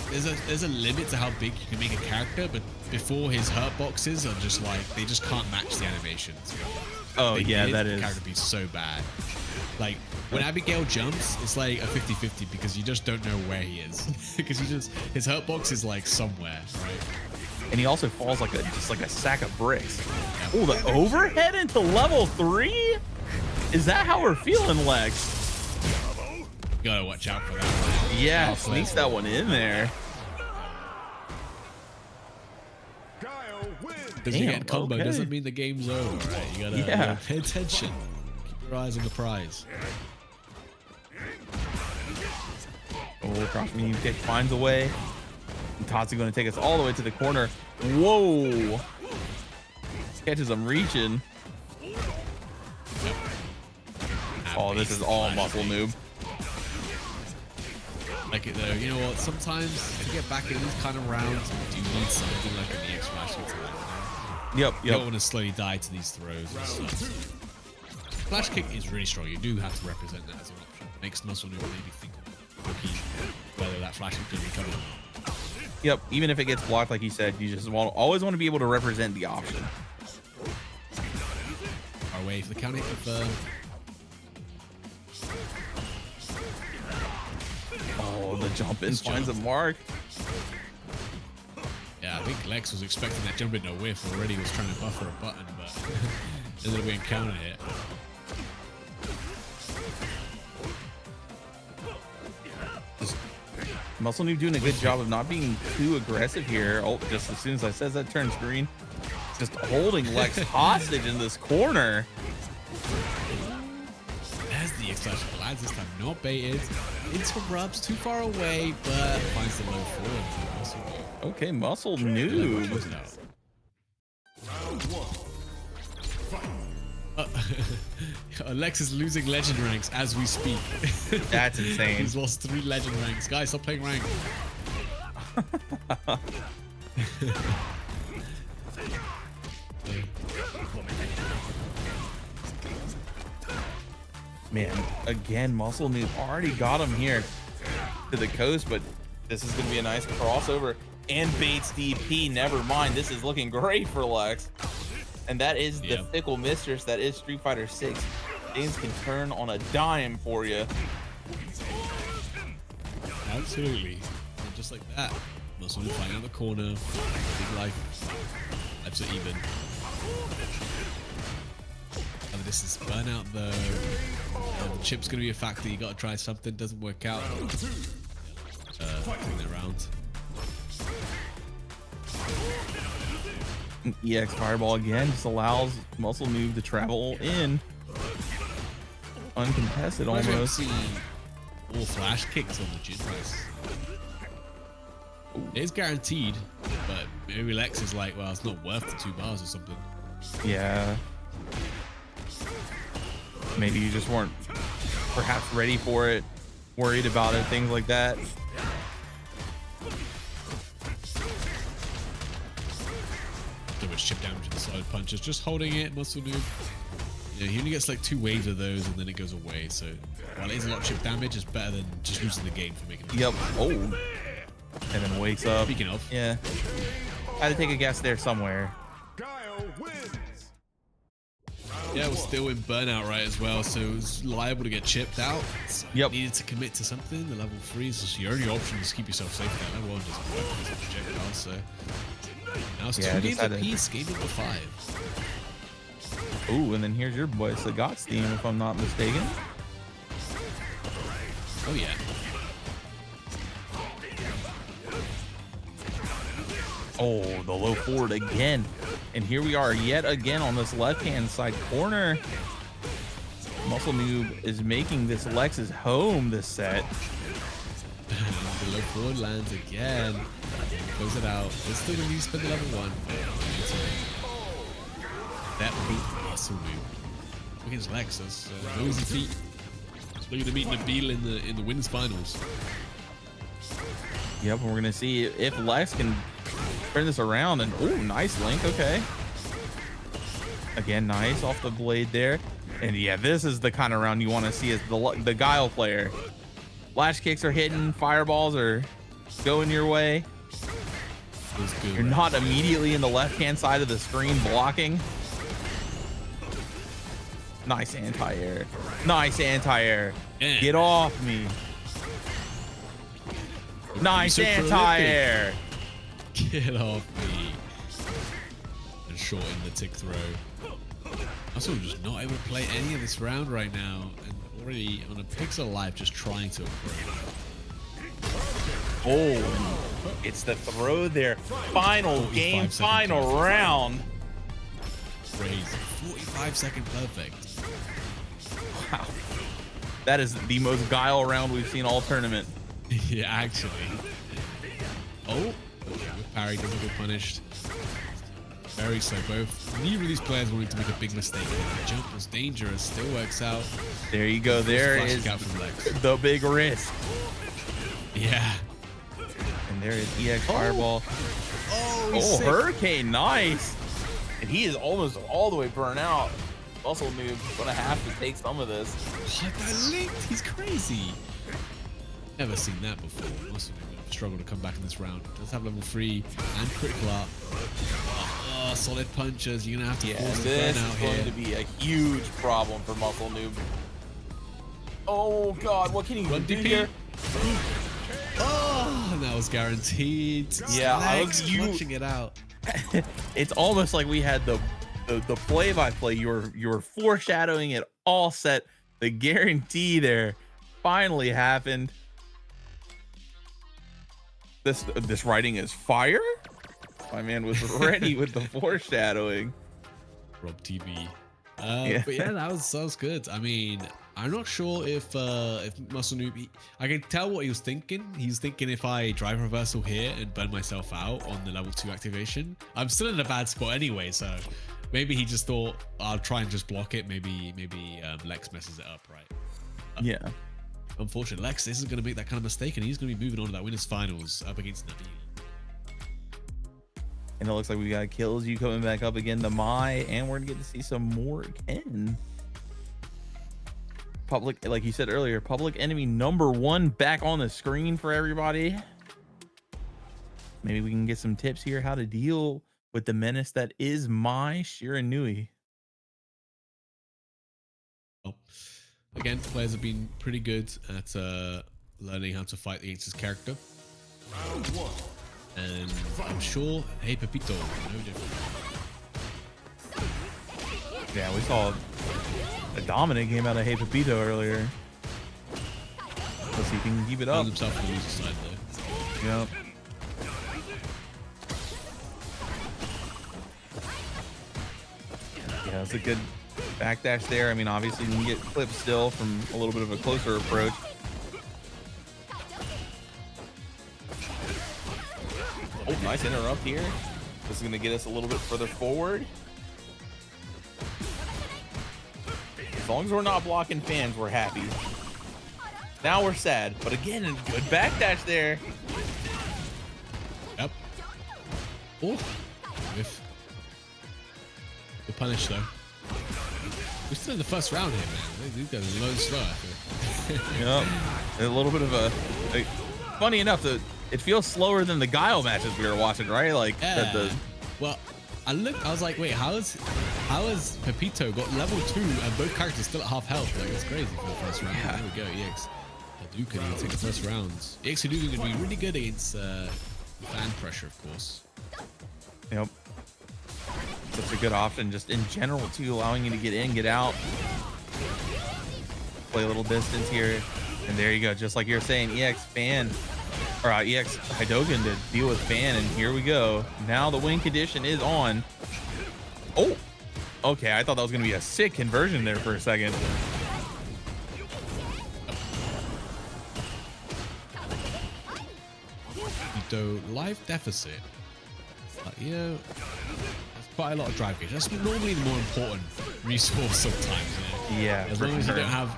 B: there's a limit to how big you can make a character, but before his hurt boxes are just like they just can't match the animations.
A: Oh yeah, that is.
B: The character be so bad. Like when Abigail jumps, it's like a 50-50 because you just don't know where he is because his hurt box is like somewhere, right?
A: And he also falls like just like a sack of bricks. Oh, the overhead into level 3? Is that how we're feeling, Lex?
B: You gotta watch out for that one.
A: Yeah, sneaks that one in there.
B: Because you get combo doesn't mean the game's over, right? You gotta pay attention. Keep your eyes on the prize.
A: Oh, cross me kick finds a way. And Tatsu going to take us all the way to the corner. Whoa! Catches him reaching. Oh, this is all muscle noob.
B: Like it though, you know what? Sometimes to get back in these kind of rounds, you need something like an EX flash kick.
A: Yep.
B: You don't want to slowly die to these throws and stuff. Flash kick is really strong. You do have to represent that as an option. Makes muscle noob maybe think whether that flash kick can be coming.
A: Yep. Even if it gets blocked, like you said, you just always want to be able to represent the option.
B: Our way for the counter hit of.
A: Oh, the jump in finds a mark.
B: Yeah, I think Lex was expecting that jump into a whiff already. Was trying to buffer a button, but ended up being counter hit.
A: Muscle Noob doing a good job of not being too aggressive here. Oh, just as soon as I says that turns green, just holding Lex hostage in this corner.
B: There's the X-Flash Lands this time, not baited. Interrupts too far away, but finds the low forward.
A: Okay, muscle noob.
B: Alex is losing legend ranks as we speak.
A: That's insane.
B: He's lost 3 legend ranks. Guys, stop playing rank.
A: Man, again, muscle noob already got him here to the coast, but this is going to be a nice crossover. And baits DP, never mind. This is looking great for Lex. And that is the fickle mistress that is Street Fighter 6. Things can turn on a dime for you.
B: Absolutely. And just like that. Muscle noob flying out the corner. Big life. Lives are even. And this is burnout though. The chip's gonna be a factor. You gotta try something. Doesn't work out. Taking that round.
A: EX Fireball again just allows muscle noob to travel in uncontested almost.
B: See all flash kicks on the Jin price. It is guaranteed, but maybe Lex is like, well, it's not worth the 2 bars or something.
A: Yeah. Maybe you just weren't perhaps ready for it, worried about it, things like that.
B: So much chip damage in the side punches, just holding it, muscle noob. Yeah, he only gets like 2 waves of those and then it goes away. So while it is a lot of chip damage, it's better than just losing the game for making it.
A: Yep. Oh. And then wakes up.
B: Speaking of.
A: Yeah. Had to take a guess there somewhere.
B: Yeah, we're still in burnout right as well, so it was liable to get chipped out. So
A: Yep.
B: Needed to commit to something. The level 3 is your only option is to keep yourself safe there. Level 1 doesn't work because of projectiles, so now it's 2 games apiece, game number 5.
A: Ooh, and then here's your boy Sagat's team, if I'm not mistaken.
B: Oh yeah.
A: Oh, the low forward again. And here we are yet again on this left-hand side corner. Muscle noob is making this Lex's home this set.
B: The low forward lands again. Close it out. It's still going to need to spend the level 1. That beat Muscle noob. Against Lex, that's no easy feat. It's looking to beat Nabil in the women's finals.
A: Yep, and we're gonna see if Lex can turn this around. And oh, nice link. Okay. Again, nice off the blade there. And yeah, this is the kind of round you want to see as the Guile player. Flash kicks are hitting, fireballs are going your way. You're not immediately in the left-hand side of the screen blocking. Nice anti-air. Nice anti-air.
B: Yeah.
A: Get off me. Nice
B: So
A: anti-air.
B: Get off me. And short in the tick throw. I'm sort of just not able to play any of this round right now. And already on a pixel life just trying to approach.
A: Oh, it's the throw there. Final game, final round.
B: Crazy. 45-second perfect.
A: Wow. That is the most Guile round we've seen all tournament.
B: Yeah, actually. Oh, parry doesn't get punished. Very slow. Both. Neither of these players wanted to make a big mistake. The jump was dangerous. Still works out.
A: There you go. There is the big risk.
B: Yeah.
A: And there is EX Fireball.
B: Oh,
A: Hurricane. Nice. And he is almost all the way burnt out. Muscle noob gonna have to take some of this.
B: What, that linked? He's crazy. Never seen that before. Muscle noob struggle to come back in this round. Does have level 3 and critical art. Oh, solid punches. You're gonna have to force the
A: this
B: burnout
A: is
B: here.
A: going to be a huge problem for Muscle Noob. Oh God, what can he
B: Run
A: do
B: DP.
A: here?
B: Oh, that was guaranteed.
A: Yeah,
B: Legs clutching it out.
A: It's almost like we had the play-by-play. You were foreshadowing it all set. The guarantee there finally happened. This writing is fire. My man was ready with the foreshadowing.
B: Rob TV.
A: Yeah.
B: But yeah, that was good. I mean, I'm not sure if Muscle Noob, I can tell what he was thinking. He's thinking if I drive reversal here and burn myself out on the level 2 activation, I'm still in a bad spot anyway. So maybe he just thought I'll try and just block it. Maybe Lex messes it up, right?
A: Yeah.
B: Unfortunately, Lex isn't going to make that kind of mistake, and he's going to be moving on to that winners finals up against Nabil.
A: And it looks like we got kills. You coming back up again to Mai, and we're gonna get to see some more Ken. Public, like you said earlier, public enemy #1 back on the screen for everybody. Maybe we can get some tips here how to deal with the menace that is Mai Shiranui.
B: Well, again, players have been pretty good at learning how to fight against his character.
C: Round 1.
B: And I'm sure, hey Pepito, no different.
A: Yeah, we saw a dominant game out of Hey Pepito earlier. Let's see if he can keep it up.
B: Found himself on the loser side though.
A: Yep. Yeah, that's a good backdash there. I mean, obviously you can get clipped still from a little bit of a closer approach. Oh, nice interrupt here. This is going to get us a little bit further forward. As long as we're not blocking fans, we're happy. Now we're sad, but again, a good backdash there.
B: Yep. Oh, whiff. Good punish though. We're still in the first round here, man. These guys are low slow.
A: Yep. A little bit of a funny enough, it feels slower than the Guile matches we were watching, right? Like,
B: yeah. Well, I was like, wait, how has Pepito got level 2 and both characters still at half health? Like, it's crazy for the first round.
A: Yeah.
B: There we go, EX Hadouken gonna take the first rounds. EX Hadouken gonna be really good against fan pressure, of course.
A: Yep. Such a good option, just in general, too, allowing you to get in, get out, play a little distance here, and there you go. Just like you're saying, EX Hadouken to deal with fan, and here we go. Now the win condition is on. Oh, okay. I thought that was gonna be a sick conversion there for a second.
B: Pepito life deficit. You know, there's quite a lot of drive gauge. That's normally the more important resource sometimes. You know?
A: Yeah.
B: As long as you don't have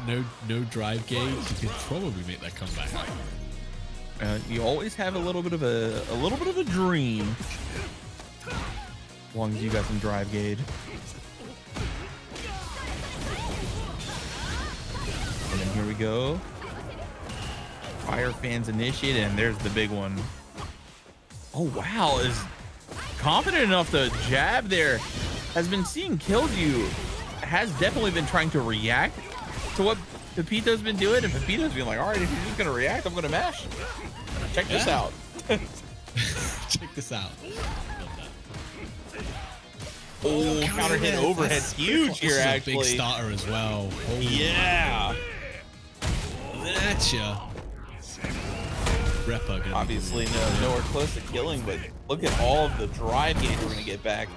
B: no drive gauge, you can probably make that comeback.
A: You always have a little bit of a dream, as long as you got some drive gauge. And then here we go. Fire fans initiated, and there's the big one. Oh wow, is confident enough to jab there. Has been seeing Killju. Has definitely been trying to react to what Pepito's been doing, and Pepito's being like, all right, if you're just gonna react, I'm gonna mash. Check this out.
B: Check this out.
A: Oh, counter hit overhead's huge here, actually.
B: Big starter as well. Oh,
A: yeah.
B: Gotcha. Repa gonna
A: Obviously, nowhere close to killing, but look at all of the drive gauge we're gonna get back,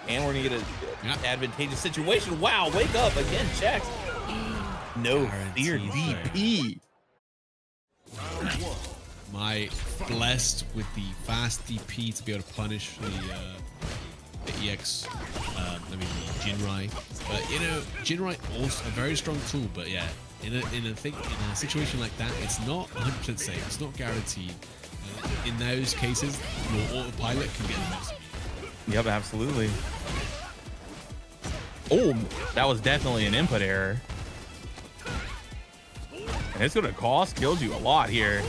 A: and we're gonna get an advantageous situation. Wow, wake up again, checks. No fear, DP.
B: My blessed with the fast DP to be able to punish the EX, the Jinrai. But you know, Jinrai also a very strong tool. But yeah, in a situation like that, it's not 100% safe. It's not guaranteed. In those cases, your autopilot can get the best of you.
A: Yep, absolutely. Oh, that was definitely an input error. And it's gonna cost Killju a lot here.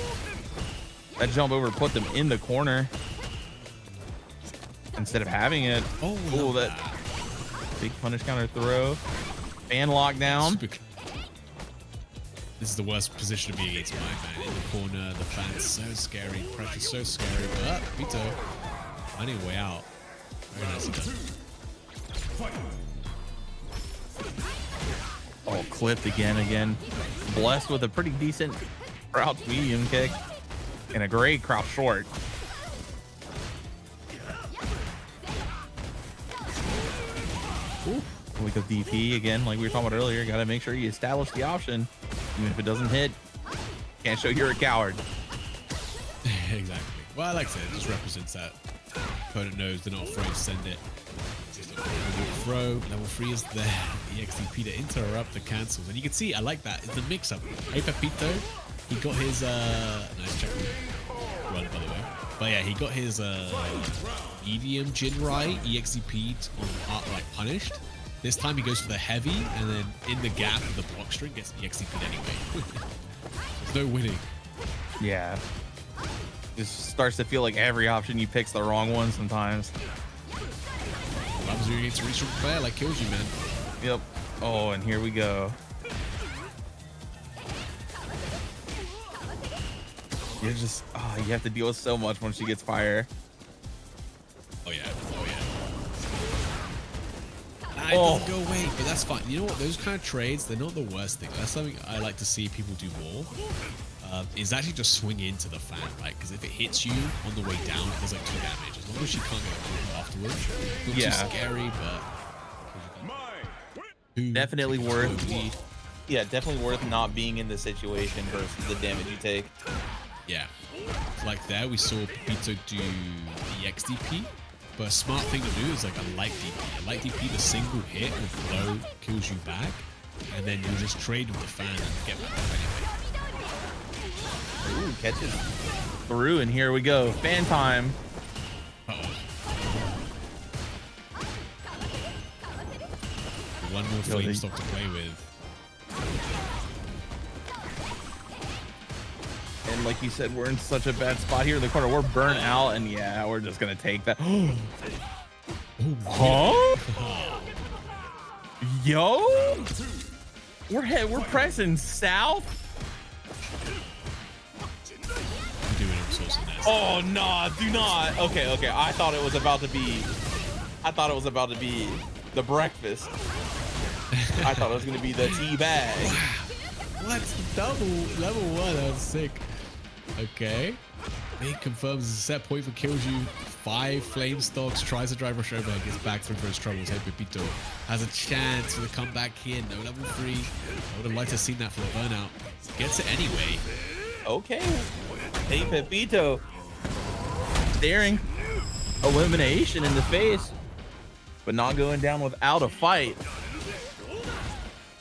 A: That jump over put them in the corner instead of having it. Oh, that big punish counter throw. Fan lockdown.
B: This is the worst position to be against my man. In the corner, the fan's so scary. Pressure's so scary. But Pepito finding a way out. Very nicely done.
A: Oh, clipped again. Blessed with a pretty decent crouch medium kick and a great crouch short. Ooh, Like a DP again, like we were talking about earlier, got to make sure you establish the option. Even if it doesn't hit, can't show you're a coward.
B: Exactly. Well, like I said, it just represents that opponent knows they're not afraid to send it. Throw. Level 3 is there. EXDP to interrupt the cancels. And you can see, I like that. It's a mix-up. Hey, Pepito, he got his, nice check run, by the way. But yeah, he got his, medium Jinrai EXDP'd on like punished. This time he goes for the heavy, and then in the gap of the block string gets EXDP'd anyway. There's no winning.
A: Yeah. Just starts to feel like every option you pick's the wrong one sometimes.
B: What happens when you get to reach from player like kills you, man?
A: Yep. Oh, and here we go. You're just, oh, you have to deal with so much when she gets fire.
B: Oh yeah, oh yeah. It doesn't go away, but that's fine. You know what? Those kind of trades, they're not the worst thing. That's something I like to see people do more. Is actually just swing into the fan, right? Because if it hits you on the way down, it does like 2 damage. As long as she can't get a afterwards. Not too scary, but
A: definitely worth definitely worth not being in the situation versus the damage you take.
B: Yeah. Like there we saw Pepito do the XDP, but a smart thing to do is like a light DP. A light DP, the single hit with low kills you back, and then you just trade with the fan and get back up anyway.
A: Ooh, catches through, and here we go. Fan time.
B: One more flame stock to play with.
A: And like you said, we're in such a bad spot here in the corner. We're burnt out, and yeah, we're just gonna take that. Huh? Yo, we're pressing south. Oh no, do not. Okay, I thought it was about to be the breakfast. I thought it was gonna be the tea bag.
B: What? Double level 1, that was sick. Okay. Big confirms it's a set point for kills you. 5 flame stocks, tries to drive rush over, gets back through for his troubles. Hey, Pepito has a chance for the comeback here. No level 3. I would have liked to have seen that for the burnout. Gets it anyway.
A: Okay. Hey, Pepito. Staring elimination in the face, but not going down without a fight.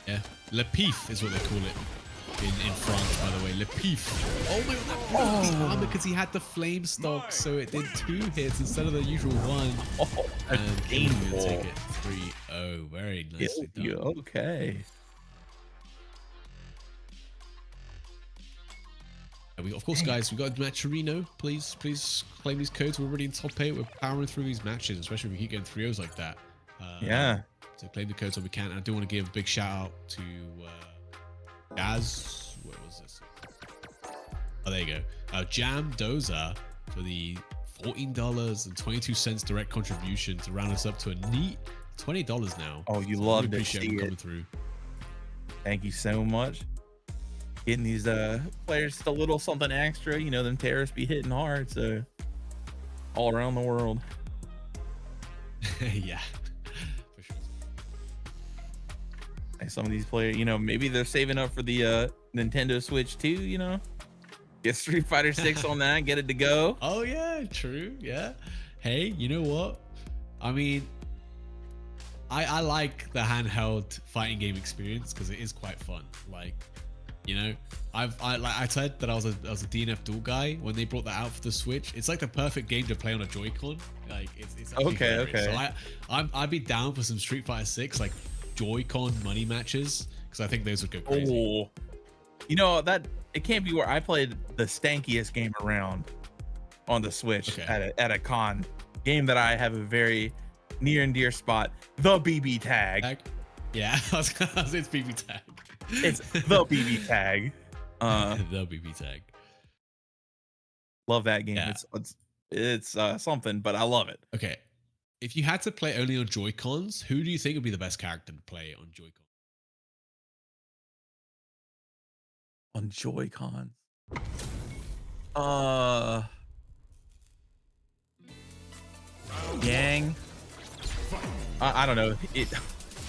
B: Yeah. Le Pif is what they call it in France, by the way. Le Pif. Oh my god, that broke the armor because he had the flame stock, so it did 2 hits instead of the usual 1.
A: Oh,
B: and Kimberly will take it 3-0. Very nicely done.
A: Okay.
B: Of course, guys, we got Maturino. Please claim these codes. We're already in top 8. We're powering through these matches, especially if we keep getting 3-0s like that.
A: Yeah.
B: So claim the codes when we can. And I do want to give a big shout out to Jazz. Where was this? Oh, there you go. Jam Doza for the $14.22 direct contribution to round us up to a neat $20 now.
A: Oh, you
B: so
A: love
B: really
A: to see
B: coming
A: it.
B: Through.
A: Thank you so much. Getting these players just a little something extra. You know, them terrorists be hitting hard, so all around the world.
B: Yeah, for sure.
A: And some of these players, you know, maybe they're saving up for the Nintendo Switch too. You know, get Street Fighter 6 on that, get it to go.
B: Oh yeah, true. Yeah. Hey, you know what? I mean, I like the handheld fighting game experience because it is quite fun. Like, you know, I said that I was a DNF duel guy when they brought that out for the Switch. It's like the perfect game to play on a Joy-Con. Like it's
A: okay.
B: So I'd be down for some Street Fighter 6 like Joy-Con money matches because I think those would go crazy.
A: Oh, you know that it can't be where I played the stankiest game around on the Switch at a con game that I have a very near and dear spot. The BB tag.
B: Yeah, I was gonna say it's BB tag.
A: It's the BB tag.
B: The BB tag.
A: Love that game.
B: Yeah.
A: It's something, but I love it.
B: Okay, if you had to play only on Joy-Cons, who do you think would be the best character to play on Joy-Con?
A: On Joy-Con. Yang. I don't know.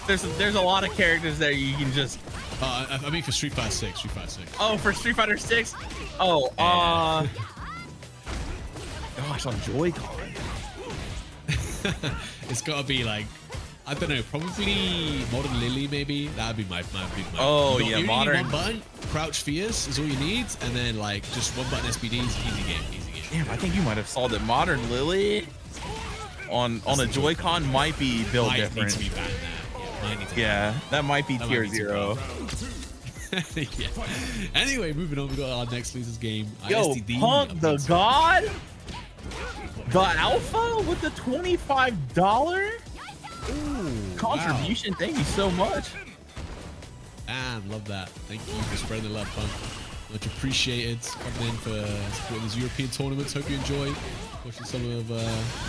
A: there's a lot of characters there you can just.
B: I mean for Street Fighter 6. Street Fighter 6.
A: Oh, for Street Fighter 6. Oh, gosh, on Joy-Con.
B: It's got to be like, I don't know, probably Modern Lily maybe. That would be my big.
A: Oh
B: you
A: yeah,
B: need
A: modern.
B: one button, crouch fierce is all you need, and then like just one button SPDs, easy game, easy game.
A: Damn, I think you might have solved it. Modern Lily on a Joy-Con might be built
B: Might
A: different.
B: need to be banned now. Yeah, might need to be
A: Yeah, that might be
B: That
A: tier
B: might be too
A: 0.
B: yeah. Anyway, moving on, we got our next losers game.
A: Yo,
B: ISTD
A: Punk
B: up
A: the
B: against-
A: God, the Alpha with the $25 contribution.
B: Wow.
A: Thank you so much.
B: Man, love that. Thank you for spreading the love, Punk. Much appreciated. Coming in for supporting these European tournaments. Hope you enjoy watching some of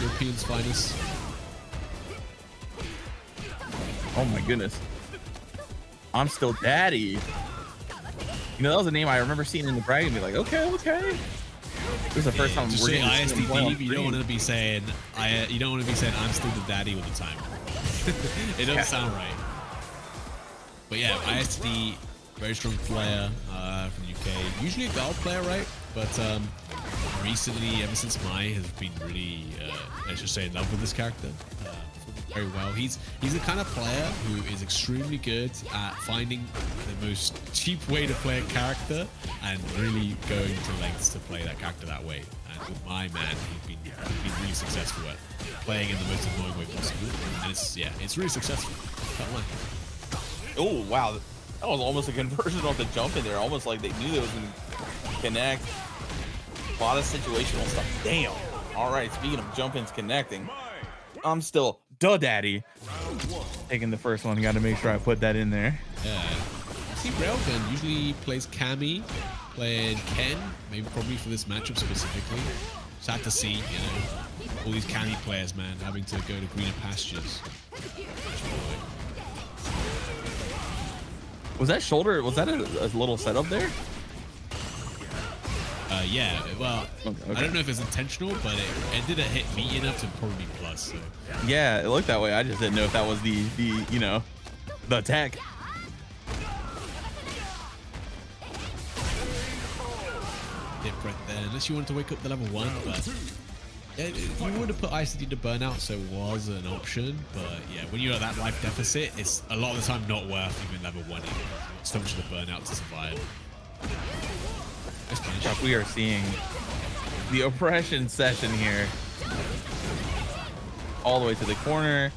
B: Europeans' finest.
A: Oh my goodness, I'm still daddy. You know, that was a name I remember seeing in the brag and be like, okay. It was the first time
B: Just
A: we're
B: say
A: getting to see him play on
B: ISTD. You don't
A: screen.
B: want to be saying you don't want to be saying I'm still the daddy all the time. It doesn't sound right. But yeah, ISTD, very strong player from the UK. Usually a girl player, right? But recently, ever since Mai has been really, let's just say, in love with this character. Very well. He's the kind of player who is extremely good at finding the most cheap way to play a character and really going to lengths to play that character that way. And with my man, he's been really successful at playing in the most annoying way possible. And it's really successful. Can't lie.
A: Oh wow, that was almost a conversion on the jump in there. Almost like they knew they was gonna connect. A lot of situational stuff. Damn. All right. Speaking of jump-ins connecting, I'm still daddy. Taking the first one. Got to make sure I put that in there.
B: Yeah. See, Railgun usually plays Cammy, played Ken, maybe probably for this matchup specifically. Sad to see, all these Cammy players, man, having to go to greener pastures.
A: Was that shoulder? Was that a little setup there?
B: Yeah, well,
A: Okay.
B: I don't know if it's intentional, but it didn't hit me enough to probably be plus. So.
A: Yeah, it looked that way. I just didn't know if that was the attack.
B: Dip right there, unless you wanted to wake up the level 1, but yeah, you would have put ICD to burnout, so it was an option. But yeah, when you're at that life deficit, it's a lot of the time not worth even level 1. So much of the burnout to survive.
A: Gosh, we are seeing the oppression session here. All the way to the corner.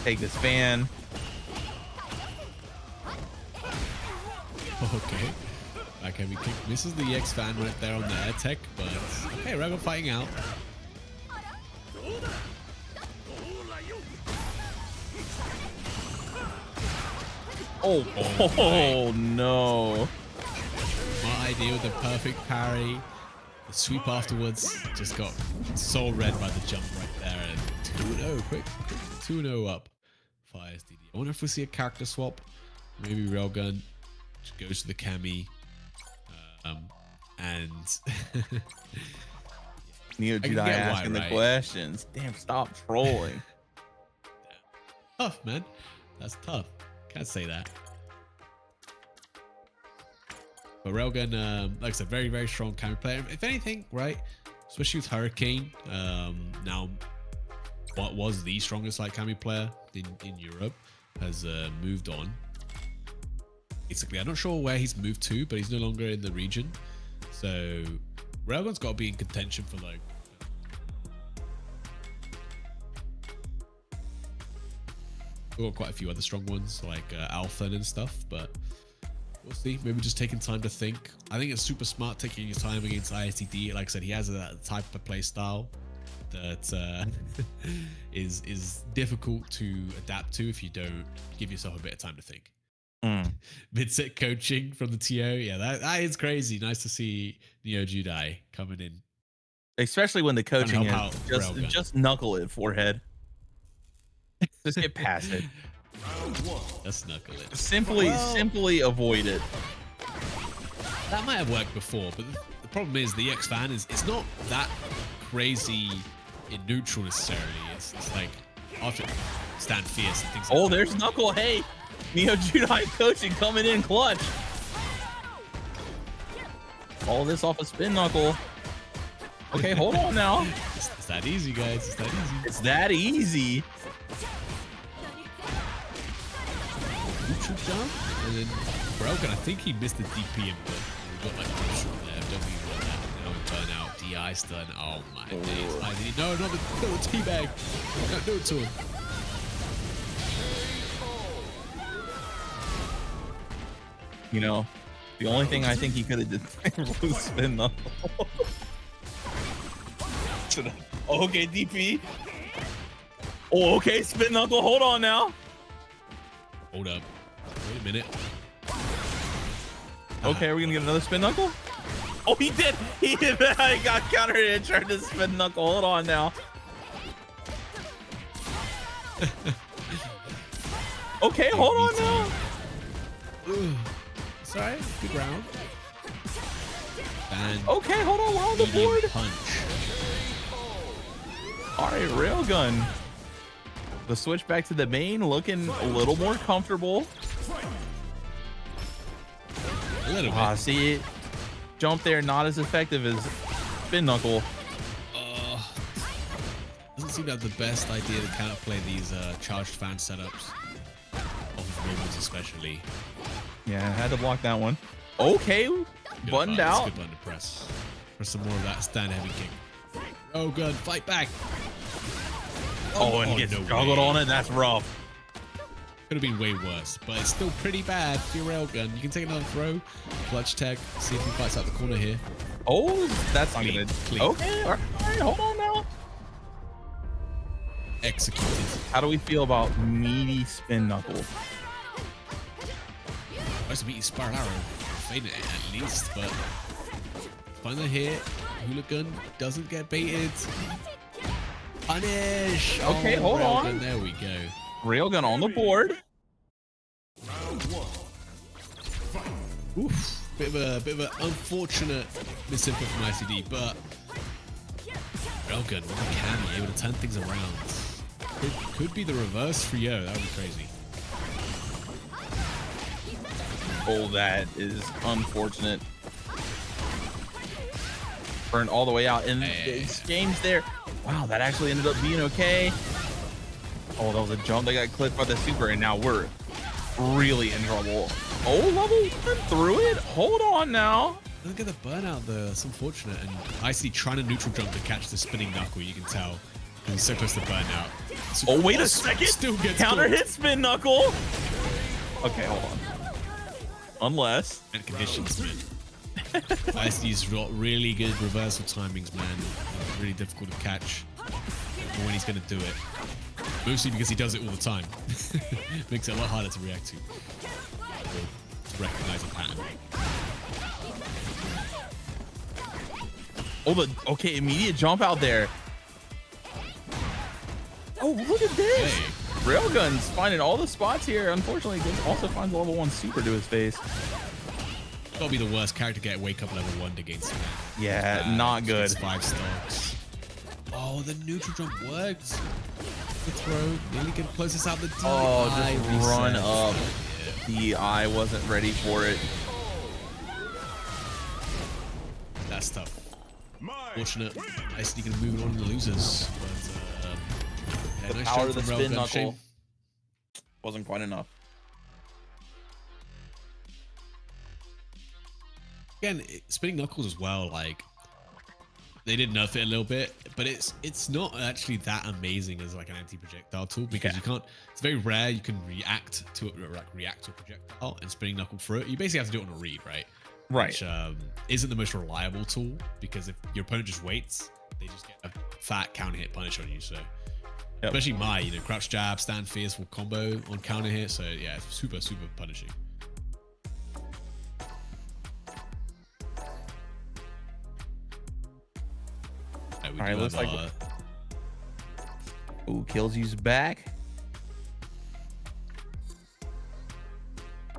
A: Take this fan.
B: Okay. Back heavy kick. Misses the EX fan right there on the air tech, but okay, Ragon fighting out.
A: Oh no.
B: My idea with the perfect parry. The sweep afterwards just got so red by the jump right there. And 2-0, quick 2-0 up for ISTD. I wonder if we see a character swap. Maybe Railgun just goes to the Cammy. And
A: Neo
B: can
A: Jedi
B: get why,
A: asking the
B: right?
A: questions. Damn, stop trolling.
B: tough, man. That's tough. Can't say that. But Railgun, like I said, very, very strong Cammy player. If anything, right, especially with Hurricane, now what was the strongest like Cammy player in Europe has moved on. Basically, I'm not sure where he's moved to, but he's no longer in the region. So Railgun's got to be in contention for like. We've got quite a few other strong ones like Alpha and stuff, but we'll see. Maybe just taking time to think. I think it's super smart taking your time against ISTD. Like I said, he has that type of play style that is difficult to adapt to if you don't give yourself a bit of time to think. Mid-set coaching from the TO. Yeah, that is crazy. Nice to see Neo Jedi coming in.
A: Especially when the coaching
B: help
A: is
B: out Railgun.
A: just knuckle it, forehead. Just get past it.
B: Let's knuckle it.
A: Simply avoid it.
B: That might have worked before, but the problem is the X fan it's not that crazy in neutral necessarily. It's like after stand fierce and things
A: Oh,
B: like that.
A: there's Knuckle. Hey, Neo Judai coaching coming in clutch. All this off a spin knuckle. Okay, hold on now.
B: It's that easy, guys. It's that easy.
A: It's that easy.
B: Neutral jump, and then Broken. I think he missed the DP input. We got like neutral there. Don't we want that? Now we burn out. DI stun. Oh my days. No, not the teabag. No, do it to him.
A: You know, the only thing I think he could have did was spin knuckle. Okay, DP. Oh, okay, spin knuckle. Hold on now.
B: Hold up. Wait a minute.
A: Okay, are we gonna get another spin knuckle? Oh, he did. He did. I got countered and tried to spin knuckle. Hold on now. Okay, hold on now.
B: Sorry, good round. And
A: Okay, hold on. We're on the board.
B: punch.
A: All right, railgun. The switch back to the main, looking a little more comfortable.
B: A little bit.
A: See it. Jump there, not as effective as spin knuckle.
B: Doesn't seem to have the best idea to counterplay these charged fan setups. Off movements especially.
A: Yeah, I had to block that one. Okay,
B: Good
A: buttoned
B: button. It's a
A: out.
B: good button to press. Press some more of that stand heavy kick. Oh, good. Fight back.
A: Oh, and he gets juggled on it. That's rough.
B: Could have been way worse, but it's still pretty bad for your railgun. You can take another throw. Clutch tech. See if he fights out the corner here.
A: Oh, that's not
B: Clean,
A: good.
B: clean.
A: Okay, all right, hold on now.
B: Executed.
A: How do we feel about meaty spin knuckle?
B: Tries to beat his spiral arrow. Fading it at least, but final hit. Hooligan doesn't get baited. Punish.
A: Okay,
B: Oh,
A: hold
B: railgun.
A: on.
B: There we go.
A: Railgun on the board.
B: Oof. Bit of an unfortunate misinput from ICD, but railgun with a Cammy able to turn things around. Could be the reverse for Yo. That would be crazy.
A: Oh, that is unfortunate. Burned all the way out, and it's James there. Wow, that actually ended up being okay. Oh, that was a jump that got clipped by the super, and now we're really in trouble. Oh, level 1 through it. Hold on now.
B: Look at the burnout though. That's unfortunate. And ICD trying to neutral jump to catch the spinning knuckle. You can tell. And he's so close to burnout.
A: Oh, wait a second.
B: Still gets
A: counter
B: caught.
A: hit spin knuckle. Okay, hold on. Unless.
B: And conditions, man. ICD's got really good reversal timings, man. Really difficult to catch. But when he's going to do it. Mostly because he does it all the time. Makes it a lot harder to react to. Or to recognize a pattern.
A: Oh, okay, immediate jump out there. Oh, look at this.
B: Hey.
A: Railgun's finding all the spots here. Unfortunately, he also finds a level 1 super to his face.
B: Gotta be the worst character to get wake up level 1 against him.
A: Yeah, not good.
B: It's 5 stocks. Oh, the neutral jump worked. The throw. Nearly get closest out the D.
A: Oh, just run
B: reset.
A: up. The eye wasn't ready for it.
B: That's tough. Fortunate. ICD can move on to the losers. But, yeah,
A: The
B: nice
A: power
B: jump
A: of the
B: from
A: spin
B: Railgun.
A: knuckle
B: Shame.
A: wasn't quite enough.
B: Again, spinning knuckles as well, like they did nerf it a little bit, but it's not actually that amazing as like an anti-projectile tool because you can't. It's very rare you can react to a projectile and spinning knuckle through it. You basically have to do it on a read, right?
A: Right.
B: Which isn't the most reliable tool because if your opponent just waits, they just get a fat counter hit punish on you. So especially crouch jab, stand fierce will combo on counter hit. So yeah, it's super punishing.
A: All right, looks like. Ooh, kills you's back.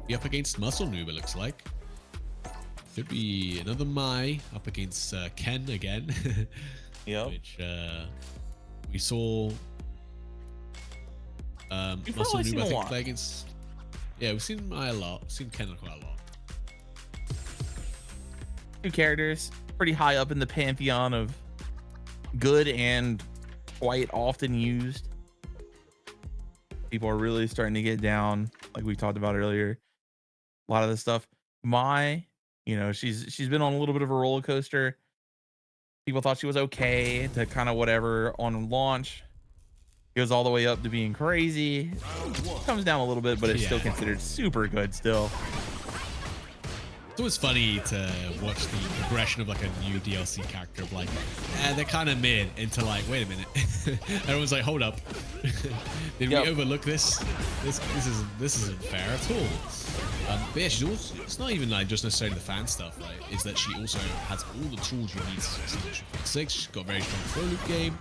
B: Be up against Muscle Noob, it looks like. Could be another Mai up against Ken again.
A: Yep.
B: Which we saw
A: We've
B: Muscle
A: probably
B: Noob,
A: seen
B: I
A: a
B: think,
A: lot.
B: play against. Yeah, we've seen Maya a lot. We've seen Kendall quite a lot.
A: Two characters pretty high up in the pantheon of good and quite often used. People are really starting to get down, like we talked about earlier. A lot of this stuff. She's been on a little bit of a roller coaster. People thought she was okay to kind of whatever on launch. Goes all the way up to being crazy. Comes down a little bit, but it's still considered super good still.
B: It's always funny to watch the progression of like a new DLC character of like, they're kind of mid into like, wait a minute. Everyone's like, hold up. Did we overlook this? This isn't fair at all. But yeah, she's also, it's not even like just necessarily the fan stuff, right? Is that she also has all the tools you need to succeed in Street Fighter 6. She's got a very strong throw loop game,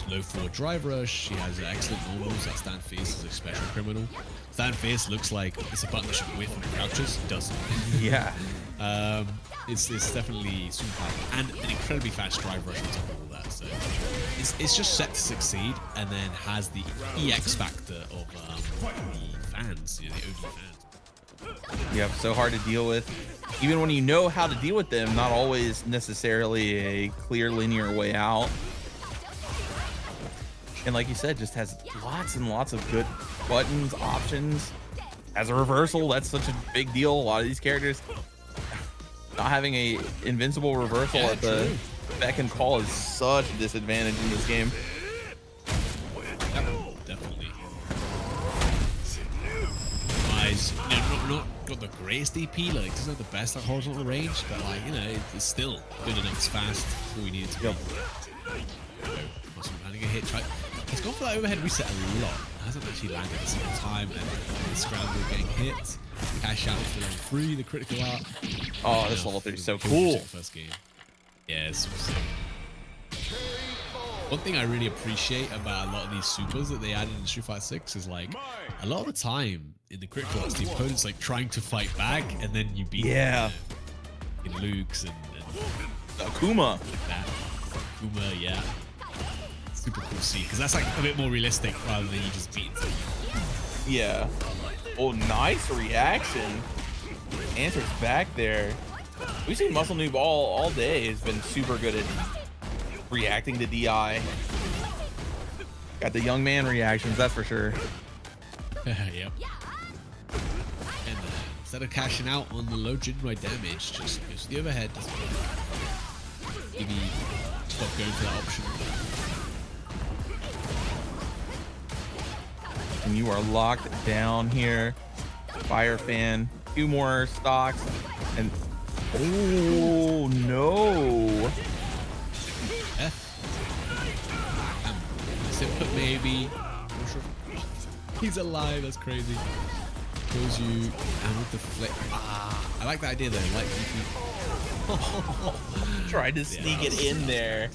B: low forward drive rush. She has excellent normals. That stand fierce is a special criminal. Stand fierce looks like it's a button that should whiff and crouches. It doesn't.
A: Yeah.
B: It's definitely super powerful and an incredibly fast drive rush on top of all that. So it's just set to succeed, and then has the EX factor of the fans, the OG fans.
A: Yep, so hard to deal with. Even when you know how to deal with them, not always necessarily a clear linear way out. And like you said, just has lots and lots of good buttons, options. As a reversal, that's such a big deal. A lot of these characters not having a invincible reversal at the beck and call is such a disadvantage in this game.
B: Definitely. Eyes, not got the greatest DP, like doesn't have the best like horizontal range, but like it's still good enough. It's fast. It's all we need to be. Muscle landing a hit. It's gone for that overhead reset a lot. It hasn't actually landed a single time, and the scramble getting hit. Cash out for level 3, the critical art.
A: Oh, this level 3 is so cool.
B: First game. Yeah, it's sick. One thing I really appreciate about a lot of these supers that they added in Street Fighter 6 is like a lot of the time in the critical arts, the opponent's like trying to fight back, and then you beat them, in Luke's and
A: Akuma.
B: That. Akuma, yeah. Super cool to see, because that's like a bit more realistic rather than you just beat them.
A: Yeah. Oh, nice reaction. Answers back there. We've seen Muscle Noob all day. Has been super good at reacting to DI. Got the young man reactions, that's for sure.
B: Yep. And instead of cashing out on the low Jinrai damage, just goes to the overhead. Maybe stop going for that option.
A: And you are locked down here. Fire fan. 2 more stocks. And oh no.
B: But maybe. He's alive. That's crazy. Kills you. And with the flick. I like the idea though. Like
A: Tried to sneak it in there.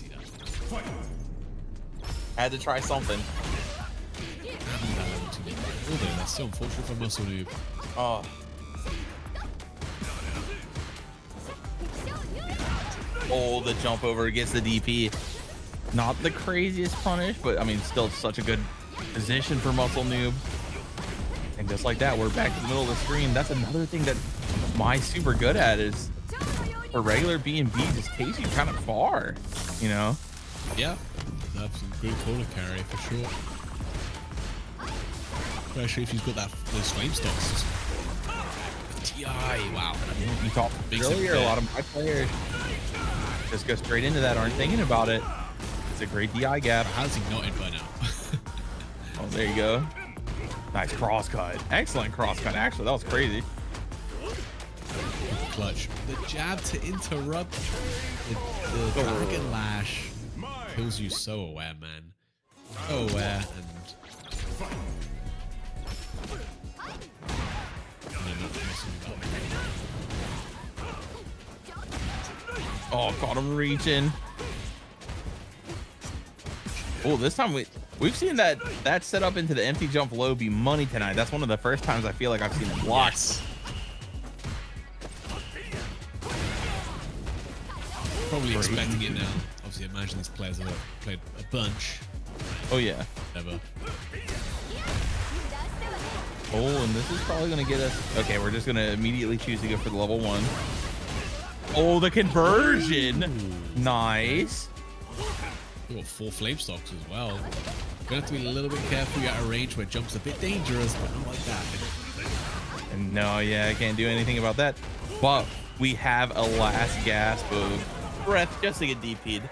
A: Had to try something.
B: Although that's so unfortunate for Muscle Noob.
A: Oh. Oh, the jump over gets the DP. Not the craziest punish, but I mean, still such a good position for Muscle Noob. And just like that, we're back to the middle of the screen. That's another thing that my super good at is for regular B&B just takes you kind of far, you know?
B: Yeah, that's some good corner carry for sure. Especially if you've got those flame stocks. TI, wow.
A: You talked earlier, a lot of my players just go straight into that, aren't thinking about it. It's a great DI gap.
B: How's he not in by now?
A: Oh, there you go. Nice cross cut. Excellent cross cut, actually. That was crazy.
B: Clutch. The jab to interrupt. The Dragon Lash kills you so aware, man. So aware and
A: oh, caught him reaching. Oh, this time we've seen that set up into the empty jump low be money tonight. That's one of the first times I feel like I've seen it blocked.
B: Yes. Probably expecting it now. Obviously, I imagine these players have played a bunch.
A: Oh yeah.
B: Ever.
A: Oh, and this is probably gonna get us. Okay, we're just gonna immediately choose to go for the level 1. Oh, the conversion.
B: Ooh.
A: Nice.
B: We got 4 flame stocks as well. Gonna have to be a little bit careful. You're at a range where jump's a bit dangerous, but not like that.
A: And no, yeah, I can't do anything about that. But we have a last gasp of breath just to get DP'd.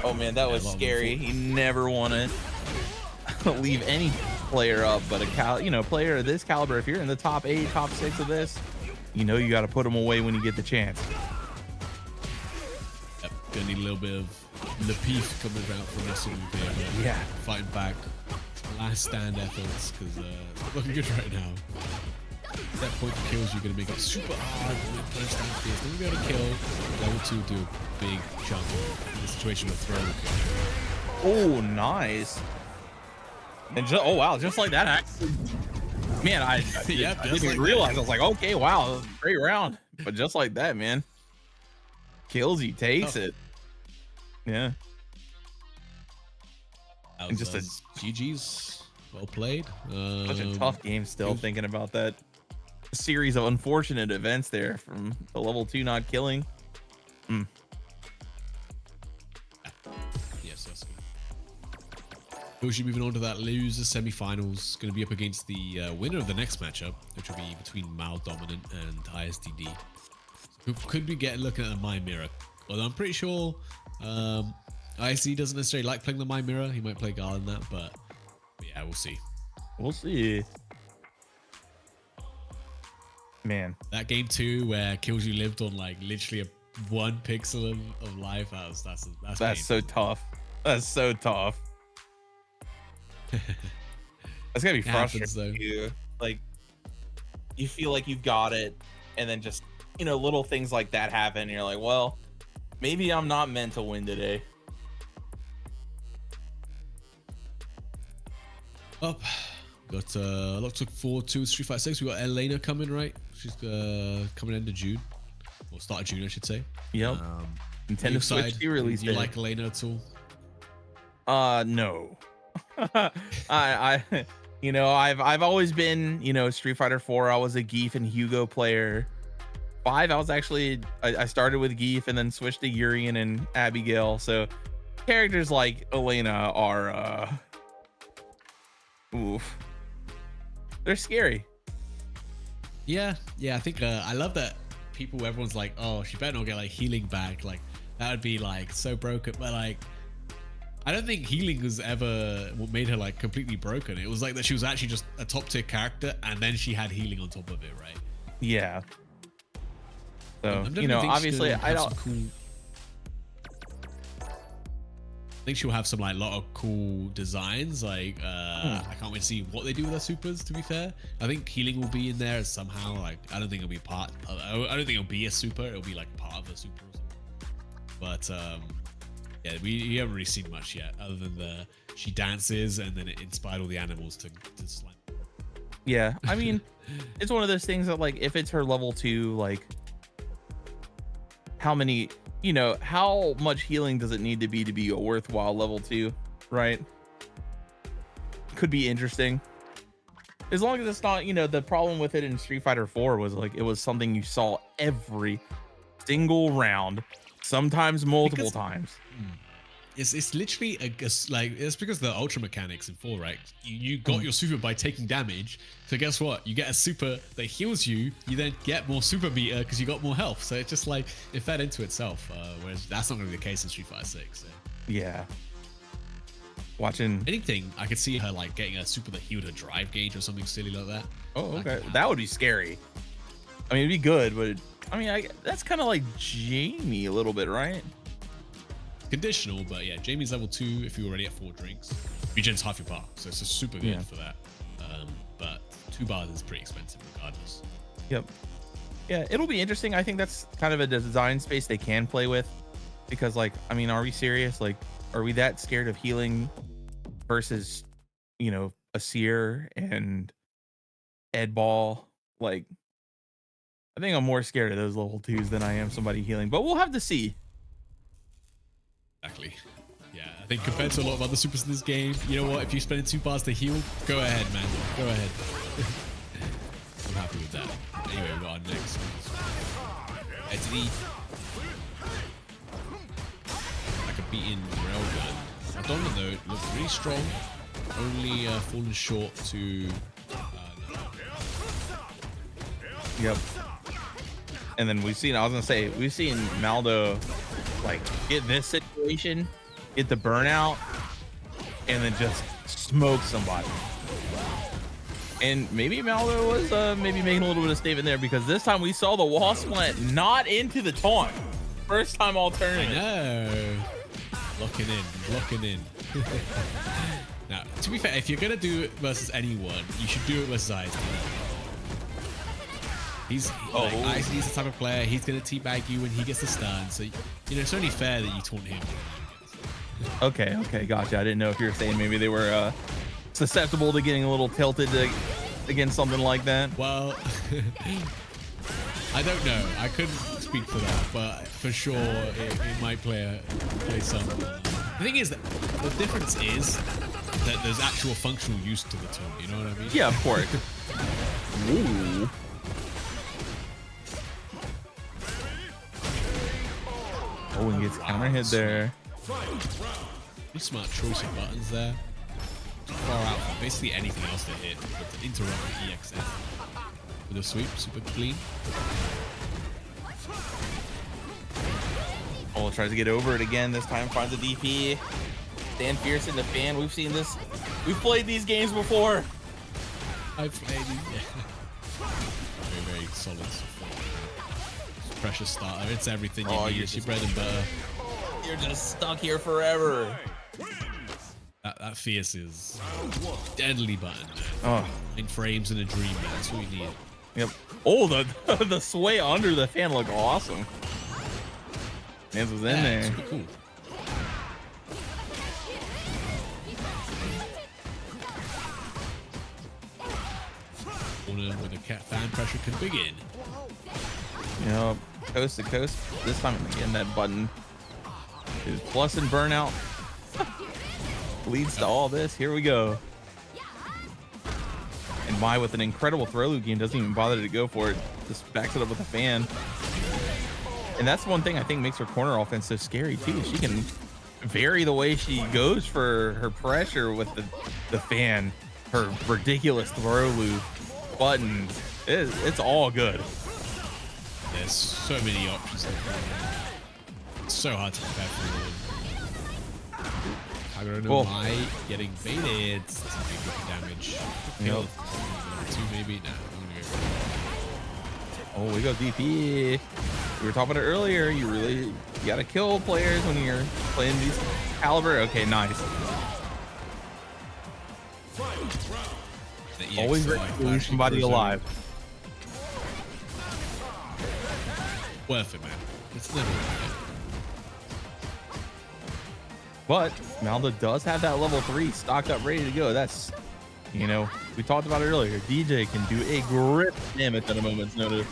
A: Oh man, that was scary. You never want to leave any player up, but a player of this caliber. If you're in the top 8, top 6 of this, you know you got to put them away when you get the chance.
B: Yep, gonna need a little bit of the peef coming out from this one here.
A: Yeah,
B: fighting back. Last stand efforts, because it's looking good right now. That point of kills, you're gonna make it super hard. Punch down fierce. Then you're gonna kill. Level 2 do a big chunk in the situation with throw.
A: Oh, nice. And just, oh wow, just like that. Actually, man, I
B: Yep,
A: didn't even
B: like
A: realize. I was like, okay, wow, great round. But just like that, man, kills you, takes it. Yeah.
B: And
A: just a
B: GG's. Well played.
A: such a tough game still, thinking about that series of unfortunate events there from the level 2 not killing.
B: Yes, that's good. We'll be moving on to that loser semifinals. Going to be up against the winner of the next matchup, which will be between Mal Dominant and ISDD. Who could be looking at the My Mirror. Although I'm pretty sure ISD doesn't necessarily like playing the My Mirror. He might play Gala in that, but yeah, we'll see.
A: We'll see. Man,
B: That game 2 where Kills You lived on like literally 1 pixel of life. That's
A: so tough. That's so tough. That's gotta be frustrating. You like, you feel like you've got it, and then just little things like that happen. And you're like, well, maybe I'm not meant to win today.
B: Up. Got lots to look forward to. Street Fighter 6. We got Elena coming, right? She's coming end of June, or start of June, I should say.
A: Yep. Nintendo Switch 2 release.
B: You like Elena at all?
A: No. I've always been, Street Fighter 4. I was a Geef and Hugo player. 5, I was actually I started with Geef and then switched to Urian and Abigail. So characters like Elena are oof. They're scary.
B: Yeah. I think I love that everyone's like, oh, she better not get like healing back. Like that would be like so broken. But like, I don't think healing was ever what made her like completely broken. It was like that she was actually just a top tier character, and then she had healing on top of it, right?
A: Yeah. So obviously I don't.
B: I think she'll have some like lot of cool designs. Like I can't wait to see what they do with her supers. To be fair, I think healing will be in there somehow. Like I don't think it'll be part. I don't think it'll be a super. It'll be like part of a super. But yeah, we haven't really seen much yet, other than she dances and then it inspired all the animals to slam.
A: Yeah, I mean, it's one of those things that like if it's her level 2, like how much healing does it need to be a worthwhile level 2, right? Could be interesting. As long as it's not, the problem with it in Street Fighter 4 was like it was something you saw every single round, sometimes multiple times.
B: It's literally it's because of the ultra mechanics in 4, right? You got your super by taking damage, so guess what? You get a super that heals you. You then get more super meter because you got more health. So it's just like it fed into itself. Whereas that's not going to be the case in Street Fighter 6. So.
A: Yeah. Watching
B: anything, I could see her like getting a super that healed her drive gauge or something silly like that.
A: Oh, okay, that would be scary. I mean, it'd be good, but I mean, that's kind of like Jamie a little bit, right?
B: Conditional, but yeah, Jamie's level 2 if you're already at 4 drinks. Regen's half your bar, so it's just super good for that. But 2 bars is pretty expensive regardless.
A: Yep. Yeah, it'll be interesting. I think that's kind of a design space they can play with, because like, I mean, are we serious? Like, are we that scared of healing versus, a Seer and Ed Ball? Like, I think I'm more scared of those level 2s than I am somebody healing, but we'll have to see.
B: Exactly. Yeah, I think compared to a lot of other supers in this game, you know what? If you're spending 2 bars to heal, go ahead, man. Go ahead. I'm happy with that. Anyway, we got our next Eddie. Like a beaten railgun. Madonna though looked really strong. Only fallen short to.
A: Yep. And then we've seen, I was gonna say, we've seen Maldo like get this situation, get the burnout, and then just smoke somebody. And maybe Maldo was maybe making a little bit of statement there, because this time we saw the wall split not into the taunt. First time alternative.
B: No. Locking in. Now, to be fair, if you're gonna do it versus anyone, you should do it versus ISD. He's the type of player, he's gonna teabag you when he gets the stun. So, you know, it's only fair that you taunt him.
A: Okay, gotcha. I didn't know if you were saying maybe they were susceptible to getting a little tilted against something like that.
B: Well, I don't know. I couldn't speak for that, but for sure it might play some. The thing is that the difference is that there's actual functional use to the taunt. You know what I mean?
A: Yeah, of course. Ooh. Oh, and gets counter hit there.
B: Pretty smart choice of buttons there. Far out from basically anything else to hit, but to interrupt the EXF with a sweep, super clean.
A: Oh, tries to get over it again. This time finds a DP. Stand fierce in the fan. We've seen this. We've played these games before.
B: I've played it. Yeah. Very, very solid support. Precious starter. It's everything you need. It's your bread and butter.
A: You're just stuck here forever.
B: That fierce is deadly button.
A: Oh,
B: In frames in a dream, man. That's what you need.
A: yep. Oh, the sway under the fan looked awesome. Nance was in there.
B: Super cool. Corner with a cat fan pressure can begin.
A: Yep. Coast to coast. This time again, that button is plus and burnout. Leads to all this. Here we go. And Mai with an incredible throw loop game doesn't even bother to go for it. Just backs it up with a fan. And that's one thing I think makes her corner offense so scary too. She can vary the way she goes for her pressure with the fan, her ridiculous throw loop, buttons. It's all good.
B: There's so many options. It's so hard to prepare for them. I don't know why getting baited. It's big damage.
A: Nope.
B: Two maybe. Nah, I'm gonna go for it.
A: Oh, we go DP. We were talking about it earlier. You gotta kill players when you're playing these caliber. Okay, nice. Always ready to leave somebody alive.
B: Worth it, man. It's never worth it.
A: But Maldo does have that level 3 stocked up, ready to go. That's, you know, we talked about it earlier. DJ can do a grip damage at a moment's notice.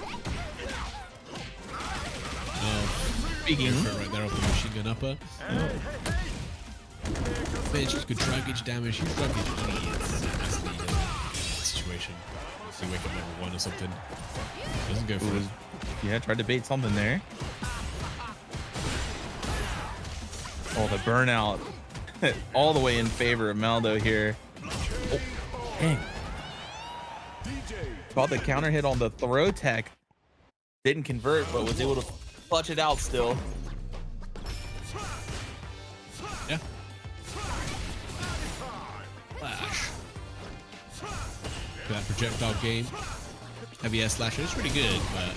A: Speaking
B: right there off the machine gun upper. Man, she's good drag gauge damage. She's drag gauge situation. See, wake up level 1 or something. Doesn't go for it.
A: Yeah, tried to bait something there. Oh, the burnout. All the way in favor of Maldo here. Oh, dang. Caught the counter hit on the throw tech. Didn't convert, but was able to clutch it out still.
B: Yeah. Flash. That projectile game. Heavy air slasher. It's really good, but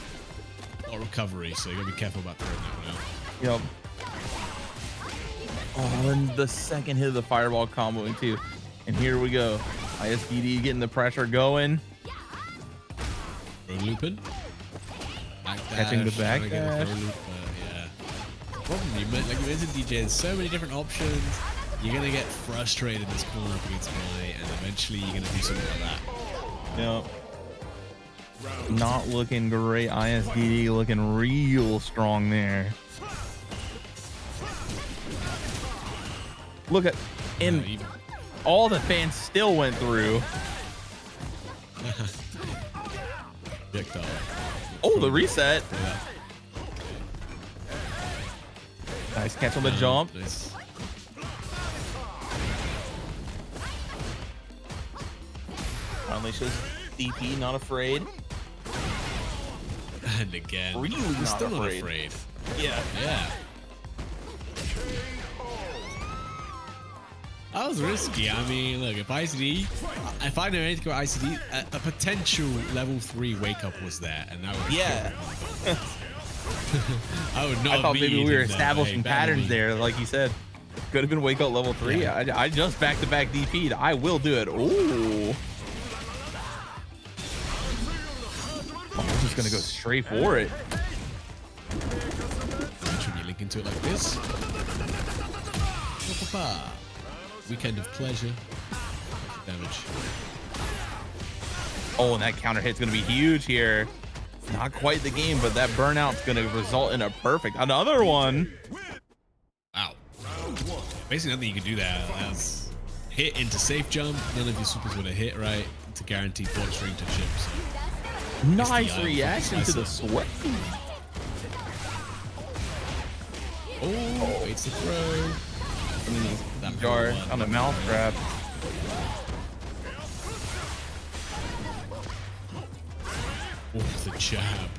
B: a lot of recovery, so you gotta be careful about throwing that one out.
A: Yep. Oh, and the second hit of the fireball comboing too. And here we go. ISDD getting the pressure going.
B: Throw looping.
A: Catching the back dash.
B: Yeah. Problem you mentioned, DJ, there's so many different options. You're gonna get frustrated in this corner up against Mai, and eventually you're gonna do something like that.
A: Yep. Not looking great. ISDD looking real strong there. Look at, and
B: Even-
A: all the fans still went through.
B: Projectile.
A: Oh, the reset.
B: Yeah.
A: Nice catch on the jump.
B: Nice.
A: Finally shows DP not afraid.
B: And again,
A: Really
B: he's
A: not
B: still not
A: afraid.
B: afraid.
A: Yeah.
B: Yeah. That was risky. I mean, look, if I know anything about ICD, a potential level 3 wake up was there, and that would
A: Yeah.
B: I would not.
A: I thought
B: be
A: maybe we were
B: in there,
A: establishing
B: but hey,
A: patterns
B: better
A: there, like you said. Could have been wake up level 3.
B: Yeah.
A: I just back-to-back DP'd. I will do it. Ooh. Oh, I'm just gonna go straight for it.
B: When you link into it like this. Pa-pa-pa. Weekend of pleasure. Damage.
A: Oh, and that counter hit's gonna be huge here. Not quite the game, but that burnout's gonna result in a perfect. Another one.
B: Wow. Basically, nothing you can do there. That's hit into safe jump. None of your supers would have hit right to guarantee block string to chips.
A: Nice
B: the
A: reaction to the
B: Isaac.
A: sweat.
B: Oh, waits to throw. That
A: Jar
B: one.
A: on the mouth grab.
B: Oh, the jab.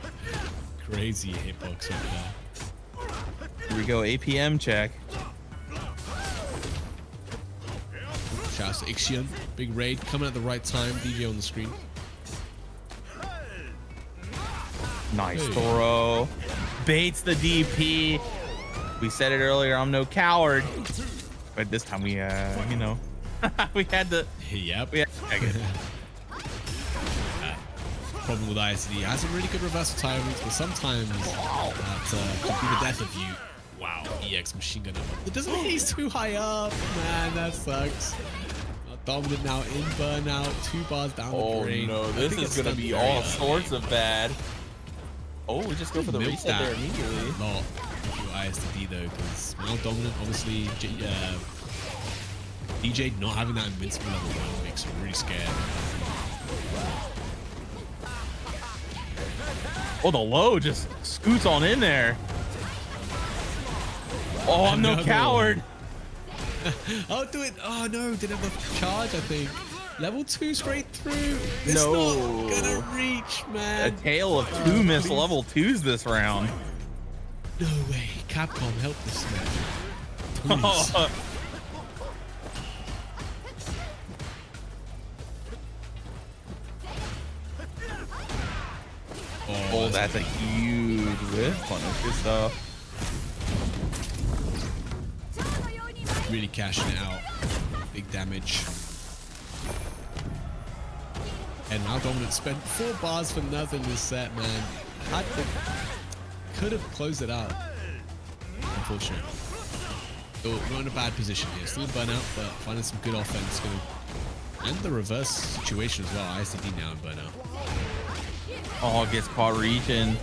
B: Crazy hitbox right there.
A: Here we go, APM check.
B: Shout out to Ixion. Big raid coming at the right time. DJ on the screen.
A: Nice
B: Hey.
A: throw. Baits the DP. We said it earlier, I'm no coward. But this time we, you know, we had to,
B: Yep.
A: we had to check it.
B: Problem with ISD. It has a really good reversal time, but sometimes that could be the death of you. Wow. EX machine gun. It doesn't mean he's too high up. Man, that sucks. Dominant now in burnout. 2 bars down the drain. I
A: this
B: think
A: is
B: it's
A: gonna be
B: done very
A: all
B: early.
A: sorts of bad. Oh, we just go for the
B: Milk
A: reset
B: that
A: there immediately.
B: Not if you're ISD though, because now dominant, obviously, DJ not having that invincible level 1 makes him really scared.
A: Oh, the low just scoots on in there. Oh, I'm no
B: Another
A: coward.
B: Oh, do it. Oh no, didn't have the charge, I think. Level 2 straight through. It's
A: No.
B: not gonna reach,
A: A
B: man.
A: tale of 2 missed
B: please.
A: level 2s this round.
B: No way. Capcom, help this man. Please.
A: Oh,
B: Oh,
A: that's a huge whiff punish. Good stuff.
B: really cashing it out. Big damage. And now Dominant spent 4 bars for nothing this set, man. Could have closed it out. Unfortunate. So not in a bad position here. Still in burnout, but finding some good offense. And the reverse situation as well. ICD now in burnout.
A: Oh, gets caught reaching.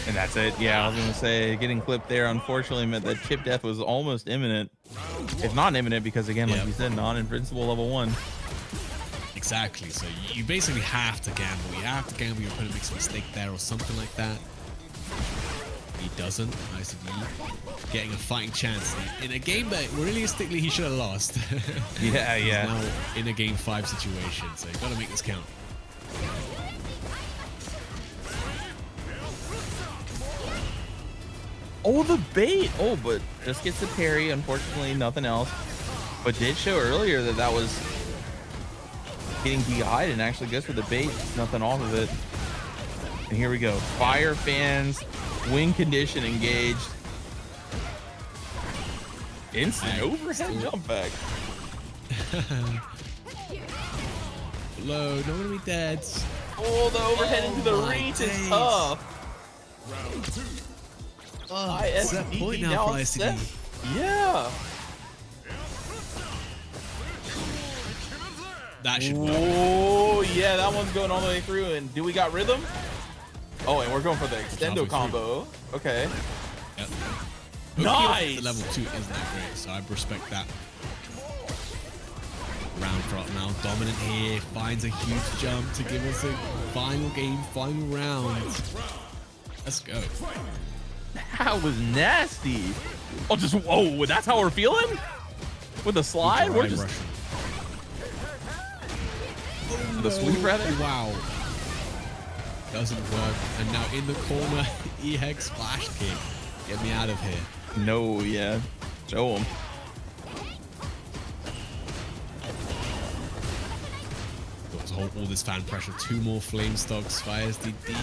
A: And that's it. Yeah, I was gonna say getting clipped there unfortunately meant that chip death was almost imminent. If not imminent, because again, like you said, non-invincible level 1.
B: Exactly. So you basically have to gamble. You have to gamble. Your opponent makes a mistake there or something like that. He doesn't. ICD getting a fighting chance in a game that realistically he should have lost.
A: Yeah, yeah.
B: Now in a game 5 situation, so you gotta make this count.
A: Oh, the bait. Oh, but just gets the parry. Unfortunately, nothing else. But did show earlier that that was getting DI'd and actually goes for the bait. Nothing off of it. And here we go. Fire fans, win condition engaged. Instant overhead jump back.
B: Low, not gonna be dead.
A: Oh, the overhead into the
B: my
A: reach
B: days.
A: is tough.
B: Oh, it's that point now for ICD.
A: Yeah.
B: That should work.
A: Oh, yeah, that one's going all the way through. And do we got rhythm? Oh, and we're going for the extendo
B: halfway
A: combo. Okay.
B: Yep.
A: Nice.
B: Level 2 isn't that great, so I respect that. Round drop now, dominant here, finds a huge jump to give us a final game, final round. Let's go.
A: That was nasty. Oh, just whoa! That's how we're feeling with the slide. We're just the sweep rather.
B: Wow. Doesn't work. And now in the corner, E-Hex splash kick. Get me out of here.
A: No, yeah. Show him.
B: Got to hold all this fan pressure. 2 more flame stocks. Fires DD.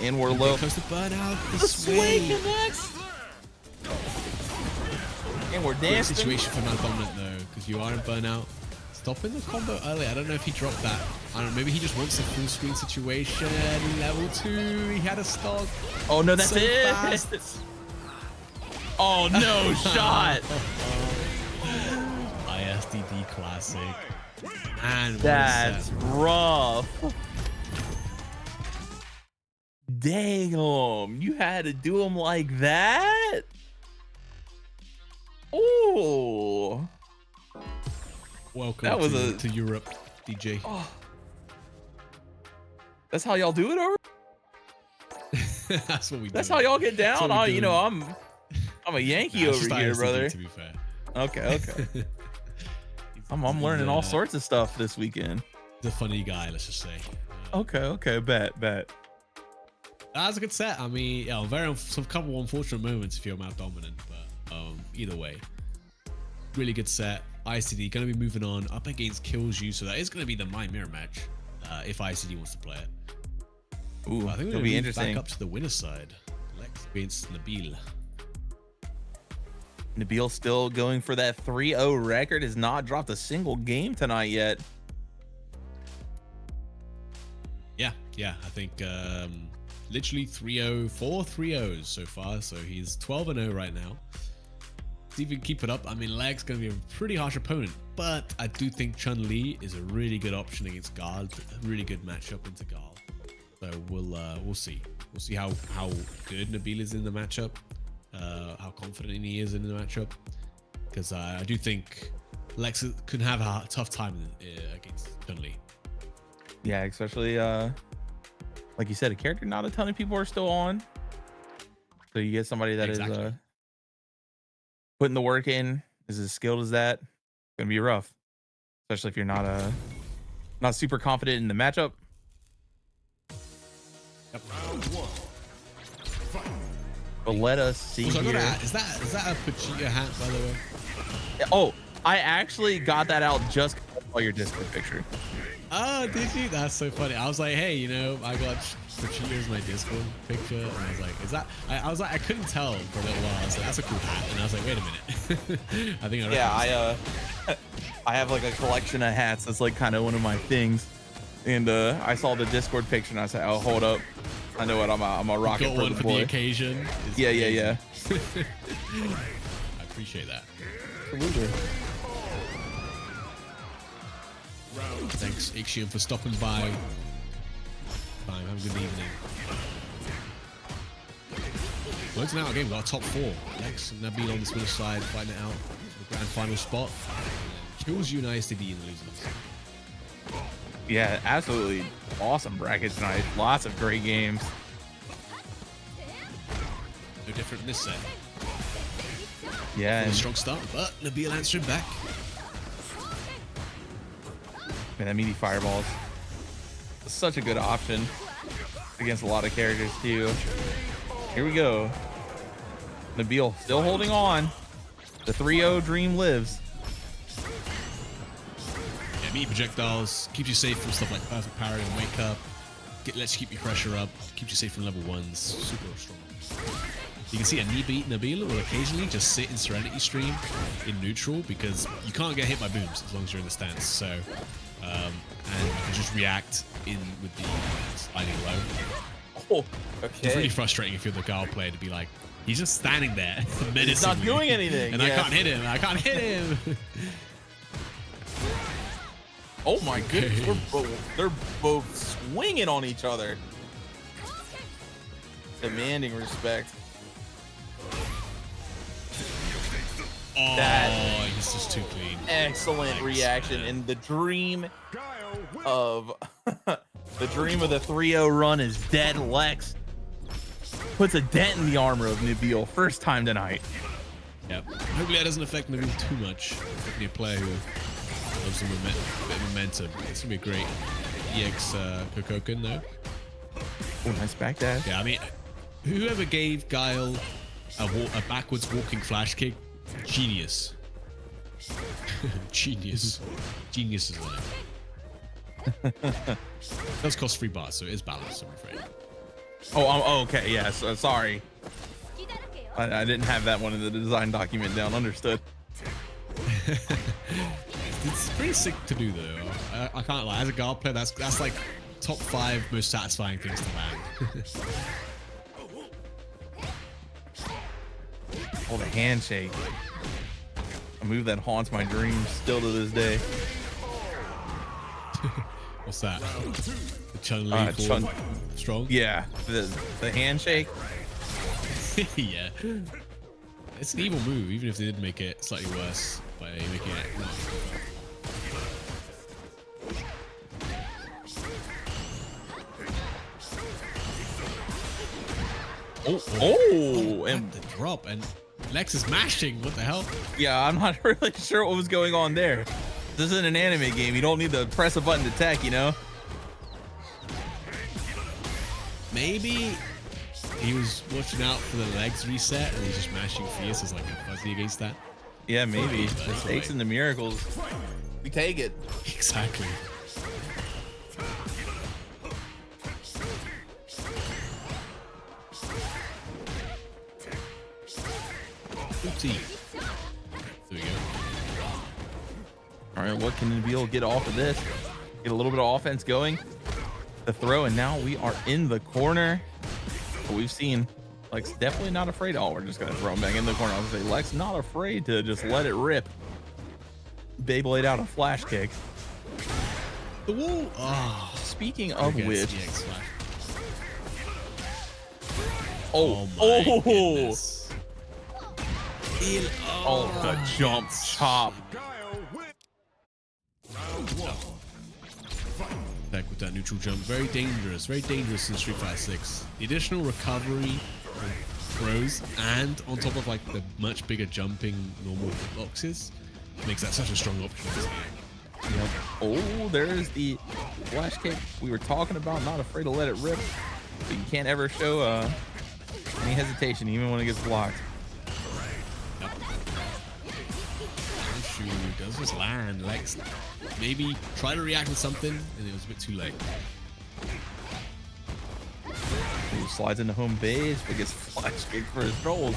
A: And we're low.
B: Close to burnout.
A: The swing next. And we're
B: Great
A: dancing.
B: situation for Mount Dominant though, because you are in burnout. Stopping the combo early. I don't know if he dropped that. I don't know. Maybe he just wants a full screen situation. Level 2. He had a stock.
A: Oh no, that's
B: So
A: it.
B: fast.
A: Oh no, shot.
B: ISDD classic. And what a
A: That's
B: set.
A: rough. Damn, you had to do him like that? Oh.
B: Welcome
A: That was
B: to Europe, DJ.
A: Oh. That's how y'all do it over?
B: That's what we do.
A: That's how y'all get down?
B: what we
A: You
B: do.
A: know, I'm a Yankee
B: Nah, it's
A: over
B: just
A: here,
B: ISDD,
A: brother.
B: to be fair.
A: Okay. I'm learning all sorts of stuff this weekend.
B: The funny guy, let's just say.
A: Okay, bet.
B: That was a good set. I mean, yeah, some couple unfortunate moments if you're Mount Dominant, but either way, really good set. ICD going to be moving on up against Kills You, so that is going to be the My Mirror match if ICD wants to play it.
A: Ooh,
B: But I think
A: it'll
B: we're
A: be
B: move
A: interesting.
B: back up to the winner's side. Lex against Nabil.
A: Nabil still going for that 3-0 record. Has not dropped a single game tonight yet.
B: Yeah. I think literally 3-0, 4 3-0s so far. So he's 12-0 right now. To even keep it up, I mean, Leg's going to be a pretty harsh opponent, but I do think Chun-Li is a really good option against Gal. A really good matchup into Gal. So we'll see. We'll see how good Nabil is in the matchup, how confident he is in the matchup, because I do think Lex could have a tough time against Chun-Li.
A: Yeah, especially like you said, a character not a ton of people are still on. So you get somebody that is putting the work in, is as skilled as that. It's gonna be rough, especially if you're not super confident in the matchup.
B: Yep.
A: But let us see
B: Also, I
A: here.
B: gotta ask, is that a Pachita hat, by the way?
A: Oh, I actually got that out just for your Discord picture.
B: Oh, did you? That's so funny. I was like, hey, you know, I got Pachita as my Discord picture, and I was like, is that? I was like, I couldn't tell for a little while. I was like, that's a cool hat, and I was like, wait a minute. I think I
A: I have like a collection of hats. That's like kind of one of my things. And I saw the Discord picture and I said, "Oh, hold up! I know what I'm a rocket
B: got
A: for
B: one
A: the
B: for
A: boy."
B: the occasion. It's
A: Yeah.
B: I appreciate that.
A: Absolutely.
B: Thanks, Ixion, for stopping by. Bye, have a good evening. Well, it's an out game. We've got a top 4. Lex and Nabil on the winner's side, fighting it out for the grand final spot. Kills you and ISTD in the losers.
A: Yeah, absolutely awesome bracket tonight. Lots of great games.
B: No different in this set.
A: Yeah,
B: A
A: and
B: strong start, but Nabil answering back.
A: man, that meaty fireballs. It's such a good option against a lot of characters too. Here we go. Nabil still holding on. The 3-0 dream lives.
B: Yeah, meaty projectiles keeps you safe from stuff like perfect parry and wake up. Lets you keep your pressure up, keeps you safe from level 1s. Super strong. You can see a Nabil will occasionally just sit in Serenity Stream in neutral because you can't get hit by booms as long as you're in the stance. So, and you can just react in with the sliding low.
A: Oh,
B: It's really frustrating if you're the Gal player to be like, he's just standing there, menacingly.
A: He's not doing anything.
B: And I can't hit him. I can't hit him.
A: Oh my goodness, they're both swinging on each other. Demanding respect.
B: Oh, he's just too clean.
A: Excellent
B: Thanks,
A: reaction.
B: man.
A: And the dream
C: Guile wins.
A: of the dream of the 3-0 run is dead. Lex puts a dent in the armor of Nabil first time tonight.
B: Yep. Hopefully that doesn't affect Nabil too much. Definitely a player who loves some bit of momentum. It's gonna be a great EX Kokoken though.
A: Oh, nice back dash.
B: Yeah, I mean, whoever gave Guile a backwards walking flash kick, genius. Genius. Genius is it. Does cost 3 bars, so it is balanced, I'm afraid.
A: Oh, okay. Yes. Sorry. I didn't have that one in the design document down. Understood.
B: It's pretty sick to do though. I can't lie. As a guard player, that's like top 5 most satisfying things to land.
A: Oh, the handshake. A move that haunts my dreams still to this day.
B: What's that? The Chun-Li
A: Chun
B: strong?
A: Yeah, the handshake.
B: Yeah. It's an evil move, even if they did make it slightly worse by making it.
A: And
B: the drop, and Lex is mashing. What the hell?
A: yeah, I'm not really sure what was going on there. This isn't an anime game. You don't need to press a button to attack, you know?
B: Maybe he was watching out for the legs reset and he's just mashing fierce as like a fuzzy against that.
A: Yeah, maybe. Mistakes and the miracles. We take it.
B: Exactly. Oopsie. There we go.
A: All right, what can Nabil get off of this? Get a little bit of offense going. The throw, and now we are in the corner. We've seen Lex definitely not afraid. Oh, we're just gonna throw him back in the corner. I was gonna say Lex not afraid to just let it rip. Beyblade out a flash kick.
B: The wall. Oh,
A: Speaking of which,
B: oh,
A: the jump chop.
C: Guile wins. Round 1.
B: Back with that neutral jump, very dangerous in Street Fighter 6. The additional recovery throws, and on top of like the much bigger jumping normal boxes, makes that such a strong option.
A: Yep. Oh, there's the flash kick we were talking about. Not afraid to let it rip, but you can't ever show any hesitation, even when it gets blocked.
B: Yep. Shoot, does just land. Lex maybe try to react with something, and it was a bit too late.
A: He slides into home base, but gets flash kick for his trolls.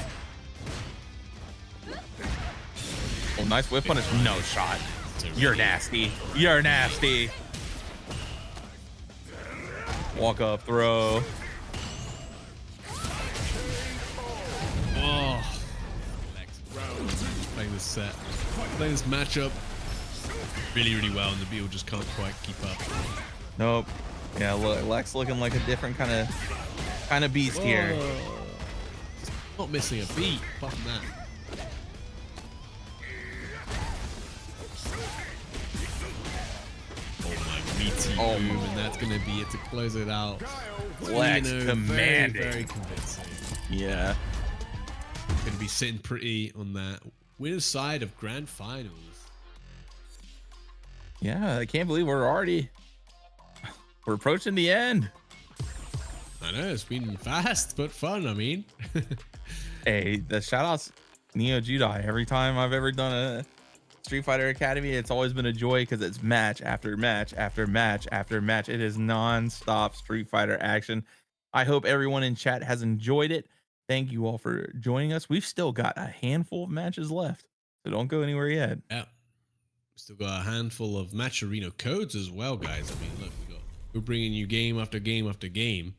A: Oh, nice whip punish. No shot. You're nasty. You're nasty. Walk up, throw.
B: Oh, Lex playing this set, playing this matchup really, really well, and the Beal just can't quite keep up.
A: Nope. Yeah, look, Lex looking like a different kind of beast here.
B: Not missing a beat, apart from that. Oh my meaty boom, and that's gonna be it to close it out.
A: Lex commanding.
B: Very convincing.
A: Yeah.
B: Gonna be sitting pretty on that winner's side of grand finals.
A: Yeah, I can't believe we're approaching the end.
B: I know, it's been fast but fun. I mean,
A: Hey, the shout outs Neo Judai. Every time I've ever done a Street Fighter Academy, it's always been a joy because it's match after match after match after match. It is non-stop Street Fighter action. I hope everyone in chat has enjoyed it. Thank you all for joining us. We've still got a handful of matches left, so don't go anywhere yet.
B: yeah, still got a handful of match arena codes as well, guys. I mean, look, we're bringing you game after game after game.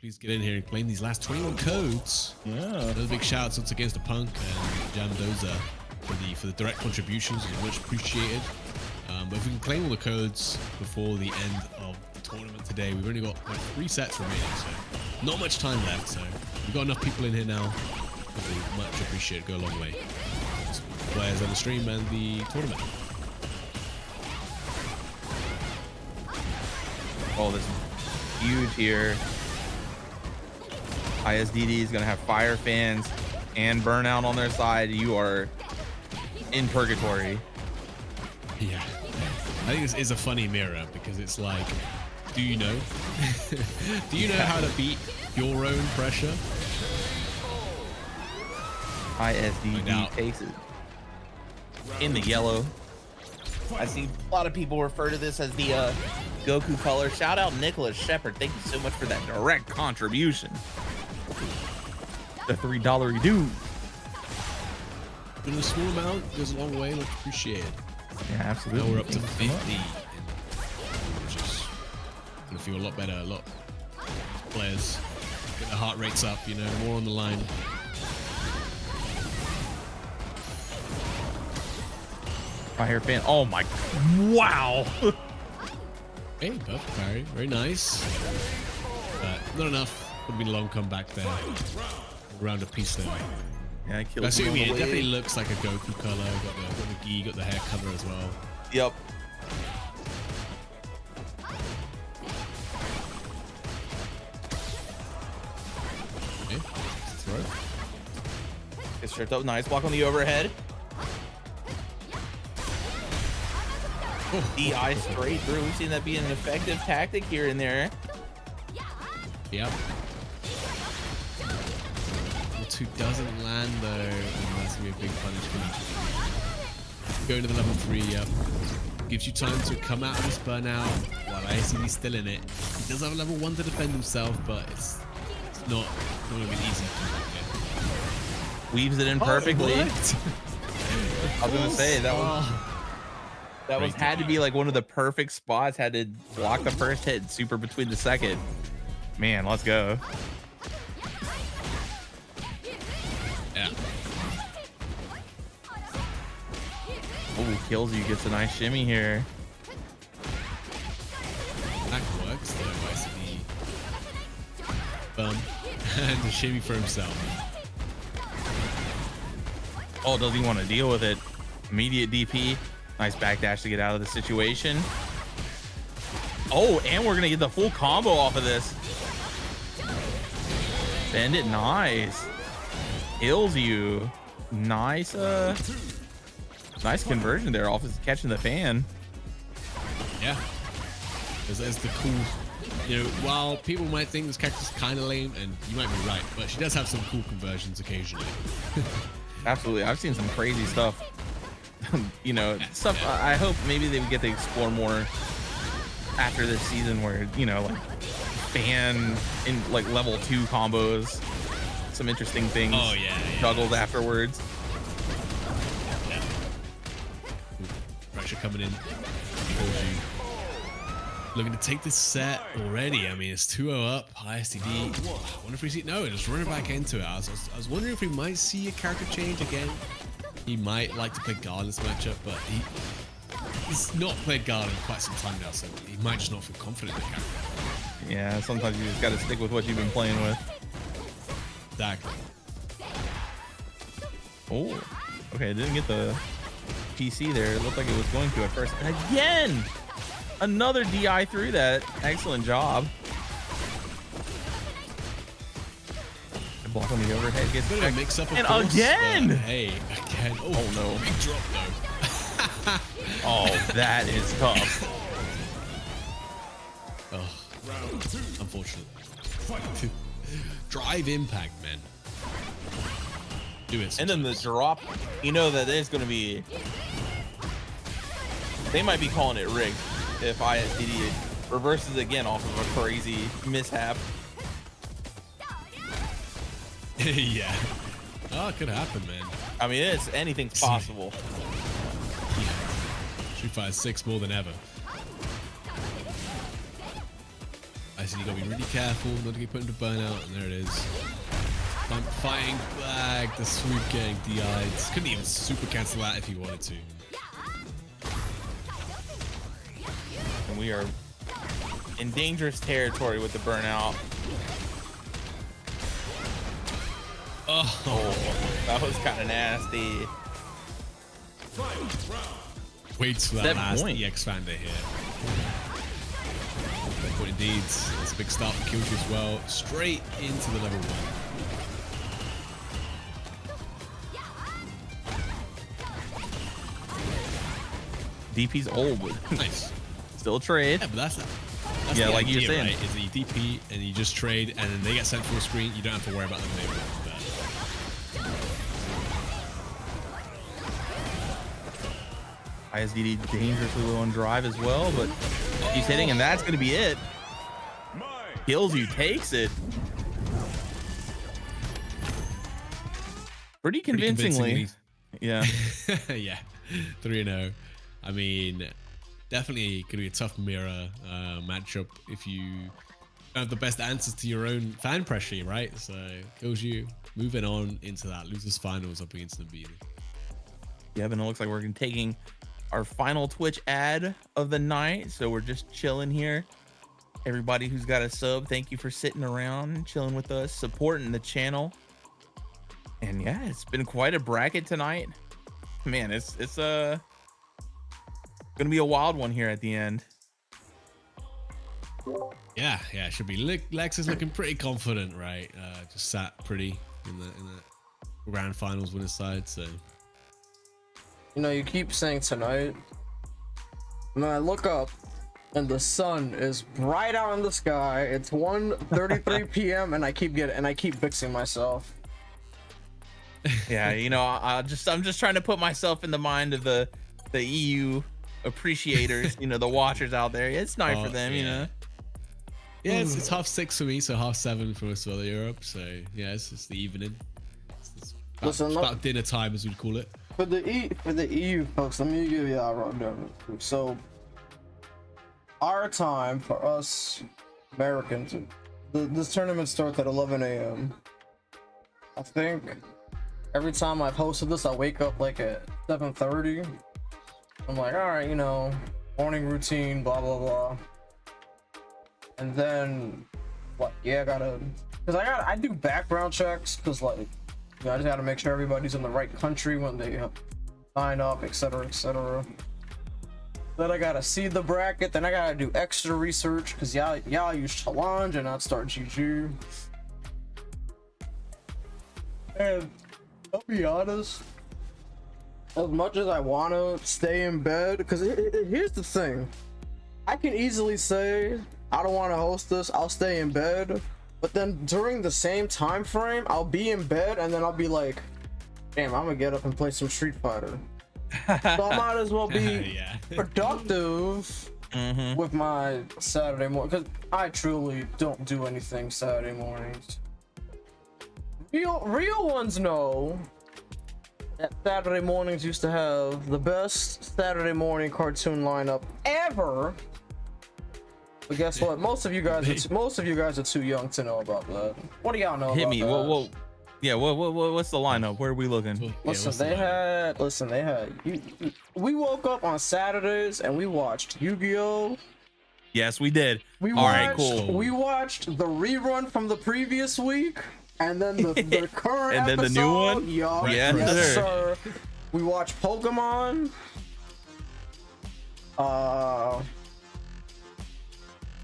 B: Please get in here and claim these last 21 codes.
A: Yeah.
B: Another big shout outs once again to Punk and Jamdoza for the direct contributions, is much appreciated. But if we can claim all the codes before the end of the tournament today, we've only got like 3 sets remaining, so not much time left. So we've got enough people in here now. Much appreciated. Go a long way. players on the stream and the tournament.
A: Oh, this is huge here. ISDD is going to have fire fans and burnout on their side. You are in purgatory.
B: Yeah. I think this is a funny mirror because it's like, do you know? Do you know how to beat your own pressure?
A: ISDD takes it in the yellow. I see a lot of people refer to this as the Goku color. Shout out Nicholas Shepard. Thank you so much for that direct contribution. The $3 dude.
B: But in a small amount goes a long way. Much appreciated.
A: Yeah, absolutely.
B: Now we're up to 50, which is gonna feel a lot better. A lot players get their heart rates up. You know, more on the line.
A: Fire fan. Oh my! Wow.
B: Hey, perfect parry. Very nice. But not enough. Would have been a long comeback there. Round a piece there.
A: Yeah, I killed
B: I see
A: him
B: what you
A: on
B: mean.
A: the
B: It definitely
A: way.
B: looks like a Goku color. Got the gi, got the hair color as well.
A: Yep.
B: Okay. Throw.
A: Gets stripped up. Nice block on the overhead. DI straight through. We've seen that be an effective tactic here and there.
B: Yep. Two doesn't land though, and that's gonna be a big punishment. Going to the level 3, yep. Gives you time to come out of this burnout while ISD's still in it. He does have a level 1 to defend himself, but it's not gonna be easy to come back in.
A: Weaves it in perfectly.
B: Oh,
A: I was gonna say that was had to be like one of the perfect spots. Had to block the first hit, super between the second. Man, let's go.
B: Yeah.
A: Oh, kills you. Gets a nice shimmy here.
B: That works though, ISD. Bum. And a shimmy for himself.
A: Oh, does he want to deal with it? Immediate DP. Nice backdash to get out of the situation. Oh, and we're gonna get the full combo off of this. Bend it, nice. Kills you. Nice, nice conversion there off of catching the fan.
B: Yeah. There's the cool, you know, while people might think this character's kind of lame, and you might be right, but she does have some cool conversions occasionally.
A: Absolutely, I've seen some crazy stuff. You know, stuff I hope maybe they would get to explore more after this season where, you know, like fan in like level 2 combos, some interesting things juggled afterwards.
B: Yeah. Ooh, pressure coming in. Looking to take this set already. I mean, it's 2-0 up. ISTD. I wonder if we see. No, just running back into it. I was wondering if we might see a character change again. He might like to play guard in this matchup, but he's not played guard in quite some time now, so he might just not feel confident in the character.
A: Yeah, sometimes you just got to stick with what you've been playing with.
B: Exactly.
A: Oh, okay, didn't get the PC there. It looked like it was going to at first. Again, another DI through that. Excellent job. Block on the overhead. Gets
B: Bit of a mix up, of
A: and
B: course,
A: again.
B: Hey, again. Oh
A: no.
B: Big drop though.
A: Oh, that is tough.
B: Oh, unfortunate. Drive impact, man. Do it.
A: And then the drop, you know that there's going to be, they might be calling it rigged if ISDD reverses again off of a crazy mishap.
B: Yeah. Oh, it could happen, man.
A: I mean, anything's possible.
B: Yeah. Street Fighter 6 more than ever. I said you gotta be really careful not to get put into burnout, and there it is. I'm fighting back, the swoop getting DI'd. Couldn't even super cancel that if he wanted to.
A: And we are in dangerous territory with the burnout.
B: Oh,
A: that was kind of nasty.
B: Waits for that
A: That
B: last
A: point.
B: expander here. But indeed, it's a big start for Killjoy as well. Straight into the level 1.
A: DP's old.
B: Nice.
A: Still trade.
B: Yeah, but that's
A: Yeah,
B: the
A: like you're
B: idea,
A: saying.
B: right? Is that you DP and you just trade, and then they get sent full screen. You don't have to worry about them later.
A: ISDD dangerously low on drive as well, but he's hitting, and that's going to be it. Kills you, takes it. Pretty convincingly. Yeah.
B: Yeah, 3-0. I mean, definitely going to be a tough mirror matchup if you don't have the best answers to your own fan pressure, right? So kills you moving on into that losers finals up against the beat.
A: Yeah, but it looks like we're taking our final Twitch ad of the night. So we're just chilling here. Everybody who's got a sub, thank you for sitting around and chilling with us, supporting the channel. And yeah, it's been quite a bracket tonight. Man, it's gonna be a wild one here at the end.
B: Yeah, it should be. Lex is looking pretty confident, right? Just sat pretty in the grand finals winner side. So
D: You know, you keep saying tonight, and then I look up, and the sun is bright out in the sky. It's 1:33 p.m. and I keep fixing myself.
A: Yeah, you know, I'm just trying to put myself in the mind of the EU appreciators, you know, the watchers out there. It's nice for them,
B: yeah.
A: you know.
B: Yeah, it's 6:30 for me, so 7:30 for us other Europe. So yeah, it's just the evening. It's about dinner time, as we'd call it.
D: For the EU folks, let me give you a rundown. So our time for us Americans, this tournament starts at 11 a.m. I think every time I've hosted this, I wake up like at 7:30. I'm like, all right, you know, morning routine, blah blah blah. And then what? Yeah, I do background checks because like, you know, I just gotta make sure everybody's in the right country when they sign up, etc., etc. Then I gotta see the bracket. Then I gotta do extra research because y'all use challenge and not start GG. And I'll be honest, as much as I wanna stay in bed, because here's the thing, I can easily say I don't want to host this, I'll stay in bed, but then during the same time frame, I'll be in bed and then I'll be like, damn, I'm gonna get up and play some Street Fighter. So I might as well be productive with my Saturday morning, because I truly don't do anything Saturday mornings. Real ones know that Saturday mornings used to have the best Saturday morning cartoon lineup ever. But guess what? Most of you guys are too young to know about that. What do y'all know
A: Hit
D: about
A: me.
D: that?
A: Whoa. Yeah, what's the lineup? Where are we looking?
D: We woke up on Saturdays and we watched Yu-Gi-Oh!
A: Yes, we did.
D: We watched the rerun from the previous week, and then the current
A: and then
D: episode.
A: the new one.
D: Yes, sir. We watched Pokemon.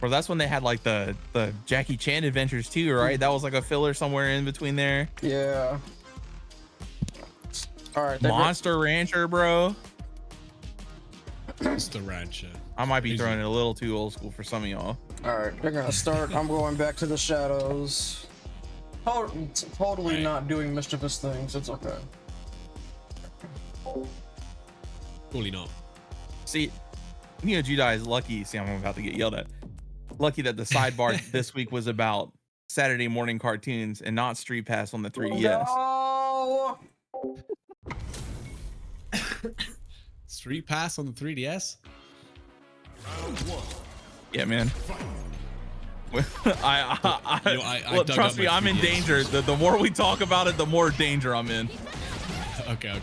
A: Well, that's when they had like the Jackie Chan adventures too, right? That was like a filler somewhere in between there.
D: Yeah. All right.
A: Monster Rancher, bro.
B: Monster Rancher.
A: I might be throwing it a little too old school for some of y'all.
D: All right, they're gonna start. I'm going back to the shadows. Totally not doing mischievous things. It's okay.
B: Surely not.
A: See, you know, Jedi is lucky. See, I'm about to get yelled at. Lucky that the sidebar this week was about Saturday morning cartoons and not Street Pass on the 3DS.
D: No!
B: Street Pass on the 3DS?
A: Yeah, man.
B: I
A: trust me, I'm in danger. The more we talk about it, the more danger I'm in.
B: Okay.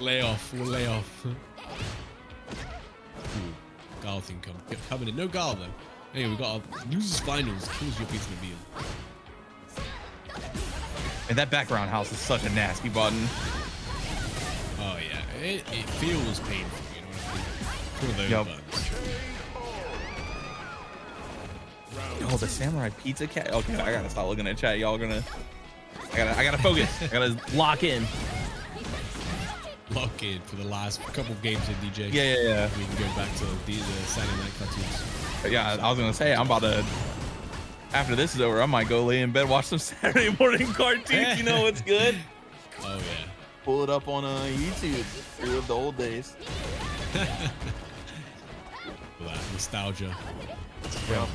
B: We'll lay off. Gal thing coming in. No Gal though. Hey, we got our losers finals. Kills your pizza to be in.
A: And that background house is such a nasty button.
B: Oh yeah, It feels painful, you know what I mean? It's one of those
A: Yup.
B: buttons.
A: Oh, the samurai pizza cat. Okay, I gotta stop looking at chat. Y'all gonna. I gotta focus. I gotta lock in.
B: Lock in for the last couple of games in DJ.
A: Yeah.
B: We can go back to the Saturday night cartoons.
A: Yeah, I was gonna say I'm about to. After this is over, I might go lay in bed, watch some Saturday morning cartoons. You know what's good?
B: Oh yeah.
A: Pull it up on YouTube. Relive the old days.
B: That nostalgia.
A: Yeah.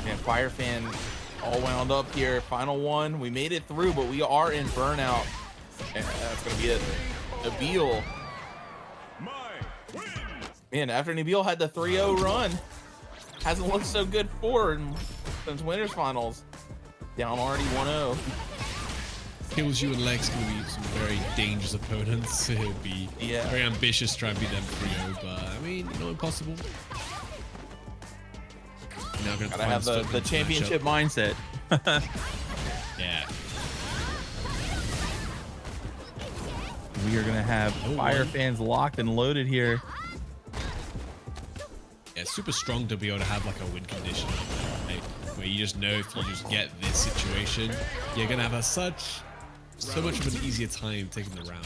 A: Man, Fire Fan all wound up here. Final one. We made it through, but we are in burnout. And that's gonna be it. Nabil. Man, after Nabil had the 3-0 run, hasn't looked so good forward since winners finals. Down already 1-0.
B: Kills you and Lex gonna be some very dangerous opponents. It'll be very ambitious to try and beat them 3-0, but I mean, not impossible. Now gonna
A: Gotta have the championship mindset.
B: Yeah.
A: We are gonna have Fire Fans locked and loaded here.
B: Yeah, it's super strong to be able to have like a win condition, right? Where you just know if you just get this situation, you're gonna have so much of an easier time taking the round.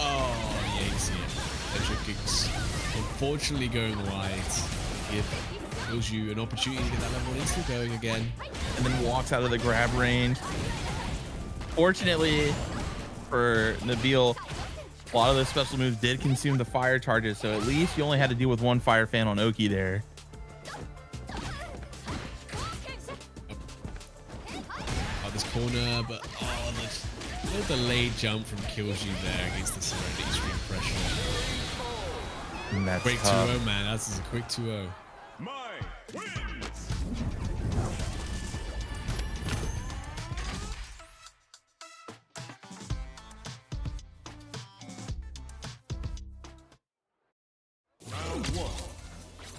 B: Oh, yeah, you see it. Extra kicks. Unfortunately going wide. It gives you an opportunity to get that level 1 still going again.
A: And then walks out of the grab range. Fortunately for Nabil, a lot of those special moves did consume the fire charges, so at least you only had to deal with one Fire Fan on Oki there.
B: This corner, but the little delayed jump from Killju there against the Serenity Stream pressure.
A: And that's
B: Quick
A: tough.
B: 2-0, man. That's a quick 2-0.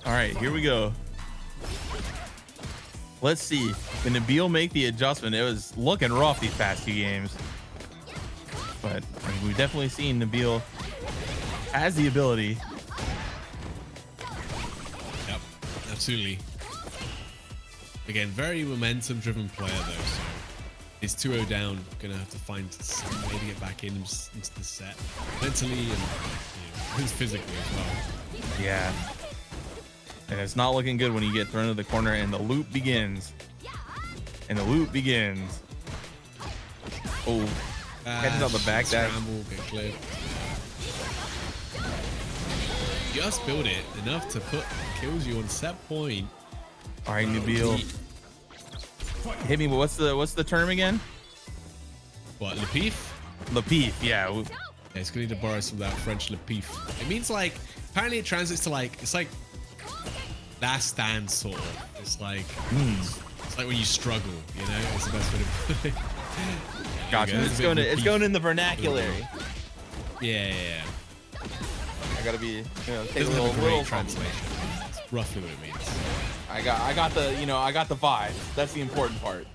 A: All right, here we go. Let's see. Can Nabil make the adjustment? It was looking rough these past 2 games. But I mean, we've definitely seen Nabil has the ability.
B: Yep, absolutely. Again, very momentum-driven player, though, so he's 2-0 down. Gonna have to find some way to get back into the set. Mentally and physically as well.
A: Yeah. And it's not looking good when you get thrown to the corner and the loop begins. And the loop begins. Oh, catches out the back dash.
B: Scramble, get clipped. Just build it enough to kills you on set point.
A: All right, Nabil. Hit me. What's the term again?
B: What, Le Pif?
A: Le Pif, yeah.
B: Yeah, it's gonna need to borrow some of that French Le Pif. It means like, apparently it translates to like, it's like last stand sort of. It's like, it's like when you struggle, you know? It's the best way to put it.
A: Gotcha. It's going in the vernacularly.
B: Yeah.
A: I gotta be, take a
B: Doesn't have a
A: little
B: great translation. That's roughly what it means.
A: I got the vibe. That's the important part.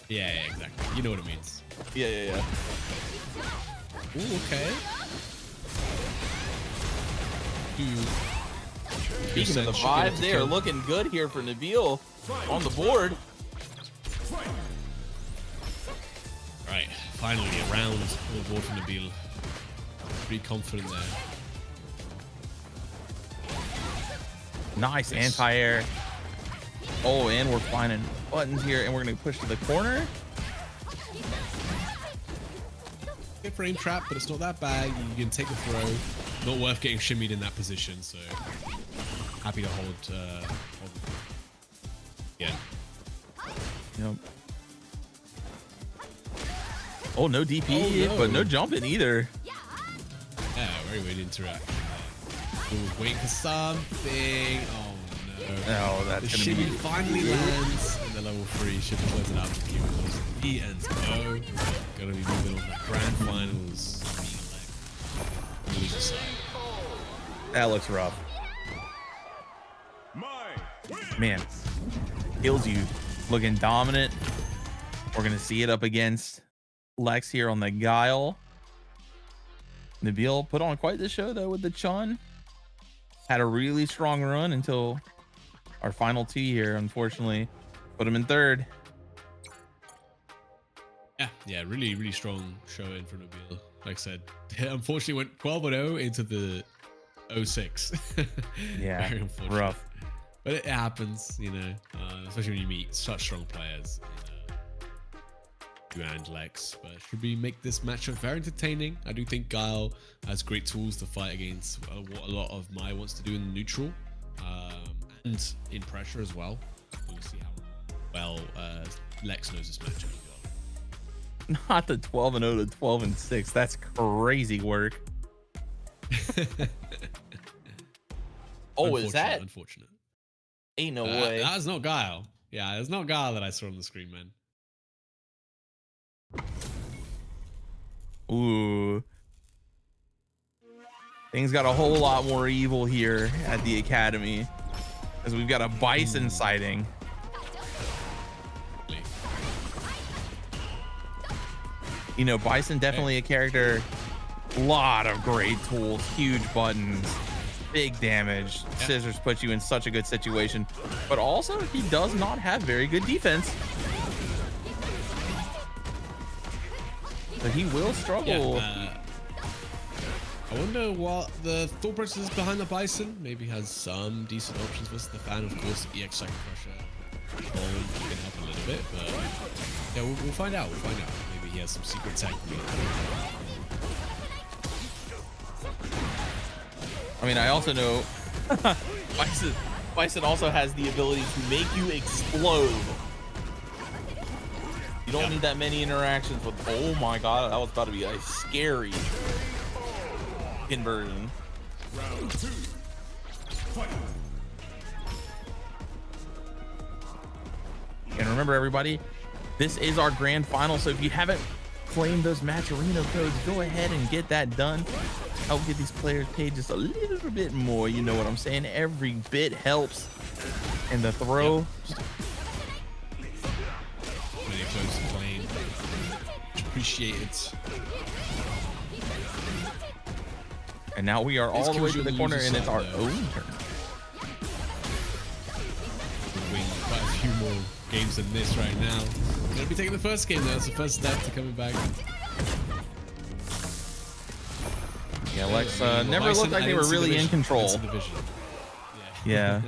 B: Yeah, exactly. You know what it means.
A: Yeah.
B: Ooh, okay.
A: Speaking of the vibes, they are looking good here for Nabil on the board.
B: Right, finally a round on the board for Nabil. Pretty confident there.
A: Nice anti-air. Oh, and we're finding buttons here, and we're gonna push to the corner.
B: Good frame trap, but it's not that bad. You can take the throw. Not worth getting shimmied in that position, so happy to hold. Yeah.
A: Yep. Oh, no DP,
B: no.
A: but no jumping either.
B: Yeah, very weird interact. Ooh, waiting for something. Oh no.
A: No, that's
B: the
A: gonna
B: shimmy
A: be.
B: finally lands in the level 3. Should have closed it out to Q. E and O. Gonna be moving on to the grand finals. Loser side.
A: That looks rough. Man, kills you. Looking dominant. We're going to see it up against Lex here on the Guile. Nabil put on quite the show, though, with the Chun. Had a really strong run until our final T here, unfortunately. Put him in third.
B: Yeah, really strong showing for Nabil. Like I said, unfortunately went 12-0 into the 06.
A: Yeah,
B: very unfortunate.
A: rough.
B: But it happens, you know, especially when you meet such strong players. You and Lex, but should we make this matchup very entertaining? I do think Guile has great tools to fight against what a lot of Mai wants to do in neutral and in pressure as well. We'll see how well Lex knows this matchup.
A: Not the 12-0 to 12-6. That's crazy work. Oh, is that?
B: Unfortunate.
A: Ain't no way.
B: That's not Guile. Yeah, it's not Guile that I saw on the screen, man.
A: Ooh. Things got a whole lot more evil here at the Academy. As we've got a Bison sighting. You know, Bison definitely a character. Lot of great tools, huge buttons, big damage. Scissors put you in such a good situation. But also, he does not have very good defense. But he will struggle.
B: Yeah, I wonder what the thought process is behind the Bison. Maybe has some decent options versus the fan. Of course, EX Cycle Crusher can help a little bit, but yeah, we'll find out. We'll find out. Maybe he has some secret tech.
A: I mean, I also know Bison also has the ability to make you explode. You don't need that many interactions with. Oh my god, that was about to be a scary conversion.
C: Round 2. Fight.
A: And remember, everybody, this is our grand final. So if you haven't claimed those Match Arena codes, go ahead and get that done. Help get these players paid just a little bit more. You know what I'm saying? Every bit helps. And the throw.
B: Really close to playing. Appreciate it.
A: And now we are all the way to the corner, and it's our own turn.
B: We'll win quite a few more games than this right now. We're gonna be taking the first game now. It's the first step to coming back.
A: Yeah, Lex never looked like they were really in control. Yeah.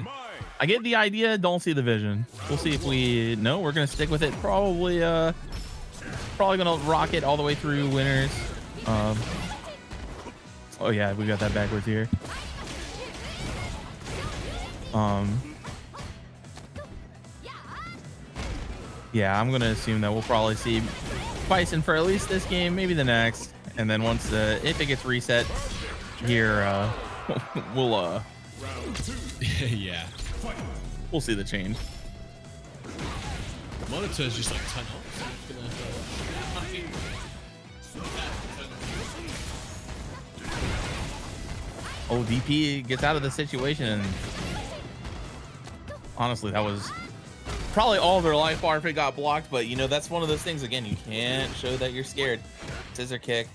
A: I get the idea, don't see the vision. We'll see if we no, we're gonna stick with it. Probably gonna rock it all the way through winners. Oh yeah, we got that backwards here. Yeah, I'm gonna assume that we'll probably see Bison for at least this game, maybe the next, and then once if it gets reset here, we'll
B: yeah,
A: we'll see the change.
B: The monitor is just like turn off.
A: Oh, DP gets out of the situation, and honestly, that was probably all their life bar if it got blocked. But you know, that's one of those things. Again, you can't show that you're scared. Scissor kick.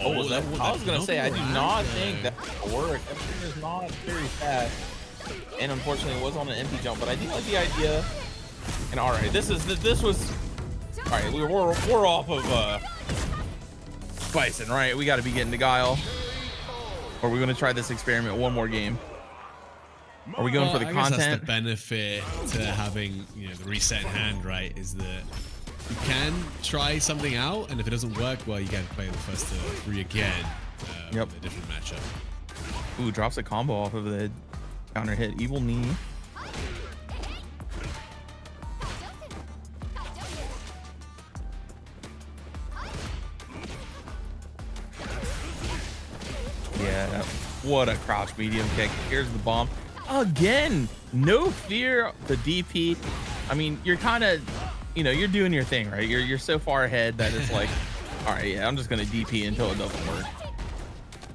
A: Oh, was that? I was gonna say, I do not think that will work. That thing is not very fast, and unfortunately, it was on an empty jump. But I do like the idea. And all right, this was all right. We're off of Bison, right? We got to be getting to Guile. Or are we going to try this experiment one more game? Are we going for the
B: I guess
A: content?
B: that's the benefit to having, you know, the reset in hand, right? Is that you can try something out, and if it doesn't work, well, you got to play the first 3 again.
A: Yep.
B: With a different matchup.
A: Ooh, drops a combo off of the counter hit. Evil knee. Yeah, what a crouch medium kick. Here's the bomb. Again, no fear, the DP. I mean, you're kind of, you know, you're doing your thing, right? You're so far ahead that it's like, all right, yeah, I'm just going to DP until it doesn't work.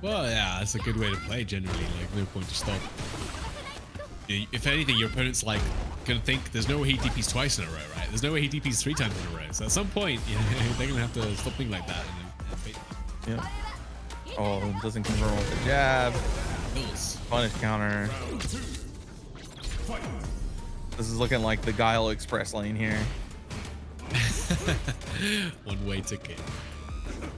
B: Well, yeah, that's a good way to play generally. Like, no point to stop. If anything, your opponent's like gonna think there's no way he DPs twice in a row, right? There's no way he DPs 3 times in a row. So at some point, you know, they're gonna have to stop thinking like that.
A: Yeah. Oh, doesn't confirm with the jab.
B: Bills.
A: Punish counter. This is looking like the Guile Express lane here.
B: One-way ticket.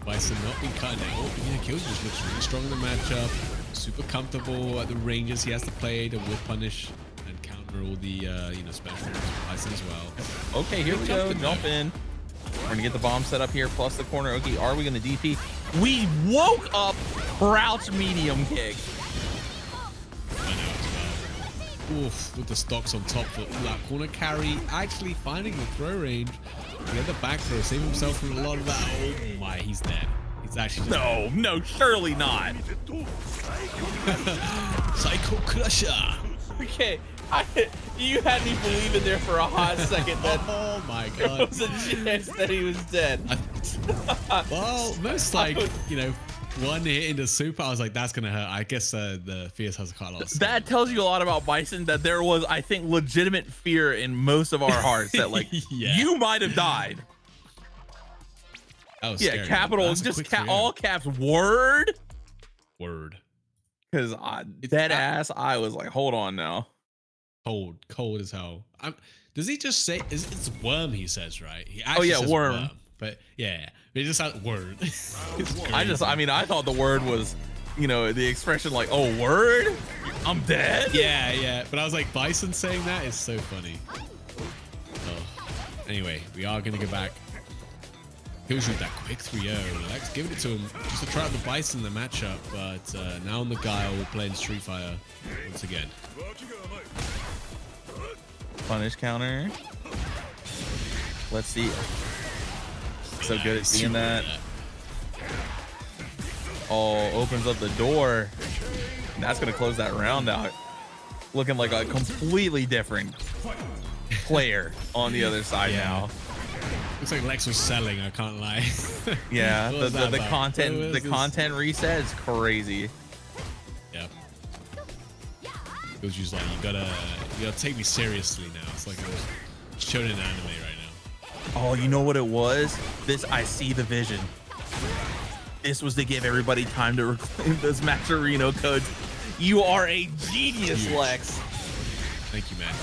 B: Bison not being cut now. Yeah, Killjoy just looks really strong in the matchup. Super comfortable at the ranges he has to play to whip punish and counter all the you know, special moves for Bison as well.
A: Okay, here we go. Jump in. We're gonna get the bomb set up here, plus the corner. Okay, are we gonna DP? We woke up crouch medium kick.
B: I know as well. Oof, with the stocks on top for that corner carry, actually finding the throw range. Get the back throw, save himself from a lot of that. Oh my, he's dead. He's actually
A: no, no, surely not.
B: Psycho Crusher.
A: Okay, you had me believing there for a hot second that
B: oh my
A: there
B: god,
A: was a chance that he was dead.
B: Well, most like, you know, one hit into super, I was like, that's gonna hurt. I guess the Fierce has quite a lot of stuff.
A: That tells you a lot about Bison, that there was, I think, legitimate fear in most of our hearts that like
B: yeah.
A: you might have died.
B: That was
A: Yeah,
B: scary.
A: capital, just all caps, word. Because dead ass, I was like, hold on now.
B: Cold as hell. Does he just say it's worm? He says, right? He
A: Oh yeah,
B: says
A: worm.
B: But yeah, he just had word.
A: I mean, I thought the word was, you know, the expression like, oh, word, I'm dead.
B: Yeah. But I was like, Bison saying that is so funny. Oh. Anyway, we are gonna go back. He'll shoot that quick 3-0. Lex giving it to him just to try out the Bison in the matchup, but now on the Guile, we're playing Street Fighter once again.
A: Punish counter. Let's see. So good at seeing that. Oh, opens up the door. And that's gonna close that round out. Looking like a completely different player on the other side now.
B: Looks like Lex was selling, I can't lie.
A: Yeah, the content reset is crazy.
B: Yep. It was just like, you gotta take me seriously now. It's like I was shonen anime right now.
A: Oh, you know what it was? I see the vision. This was to give everybody time to reclaim those Maxarino codes. You are a genius,
B: Huge.
A: Lex.
B: Thank you, man.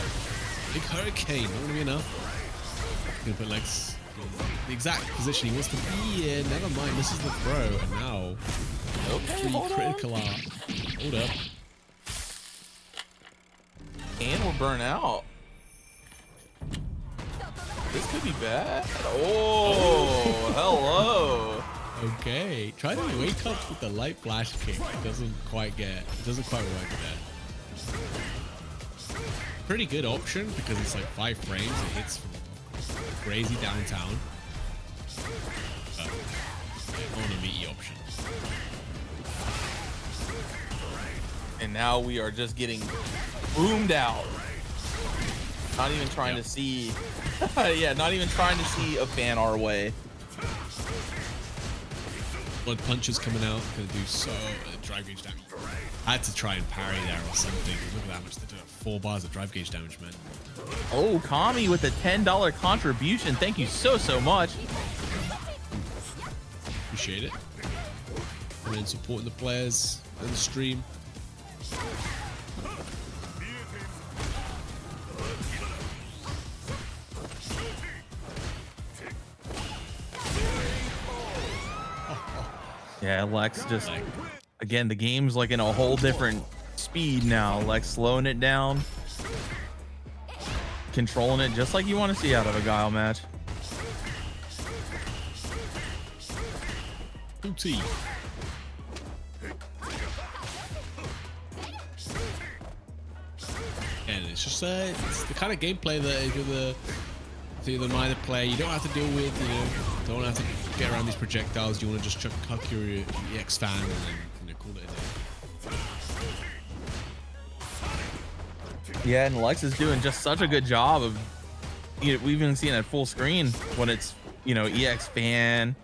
B: Big hurricane, not gonna be enough. Gonna put Lex in the exact position he wants to be in. Never mind, this is the throw, and now
A: Okay,
B: critical art. Hold up.
A: And we're burnt out. This could be bad. Oh, hello.
B: Okay, try to wake up with the light flash kick. It doesn't quite work there. Pretty good option because it's like 5 frames. It hits from crazy downtown. But on a meaty option.
A: And now we are just getting boomed out. Not even trying to see. Yeah, not even trying to see a fan our way.
B: Blood punches coming out, gonna do so drive gauge damage. I had to try and parry there or something. Look at that much they do. 4 bars of drive gauge damage, man.
A: Oh, Cammy with a $10 contribution. Thank you so much.
B: Appreciate it. Coming in supporting the players in the stream.
A: Yeah, Lex just, again, the game's like in a whole different speed now. Lex slowing it down, controlling it just like you want to see out of a Guile match.
B: Booty. And it's just it's the kind of gameplay that if you're the minor player, you don't have to deal with, you know, don't have to get around these projectiles. You want to just chuck your EX fan and then call it a day.
A: Yeah, and Lex is doing just such a good job of, you know, we've even seen it full screen when it's, you know, EX fan,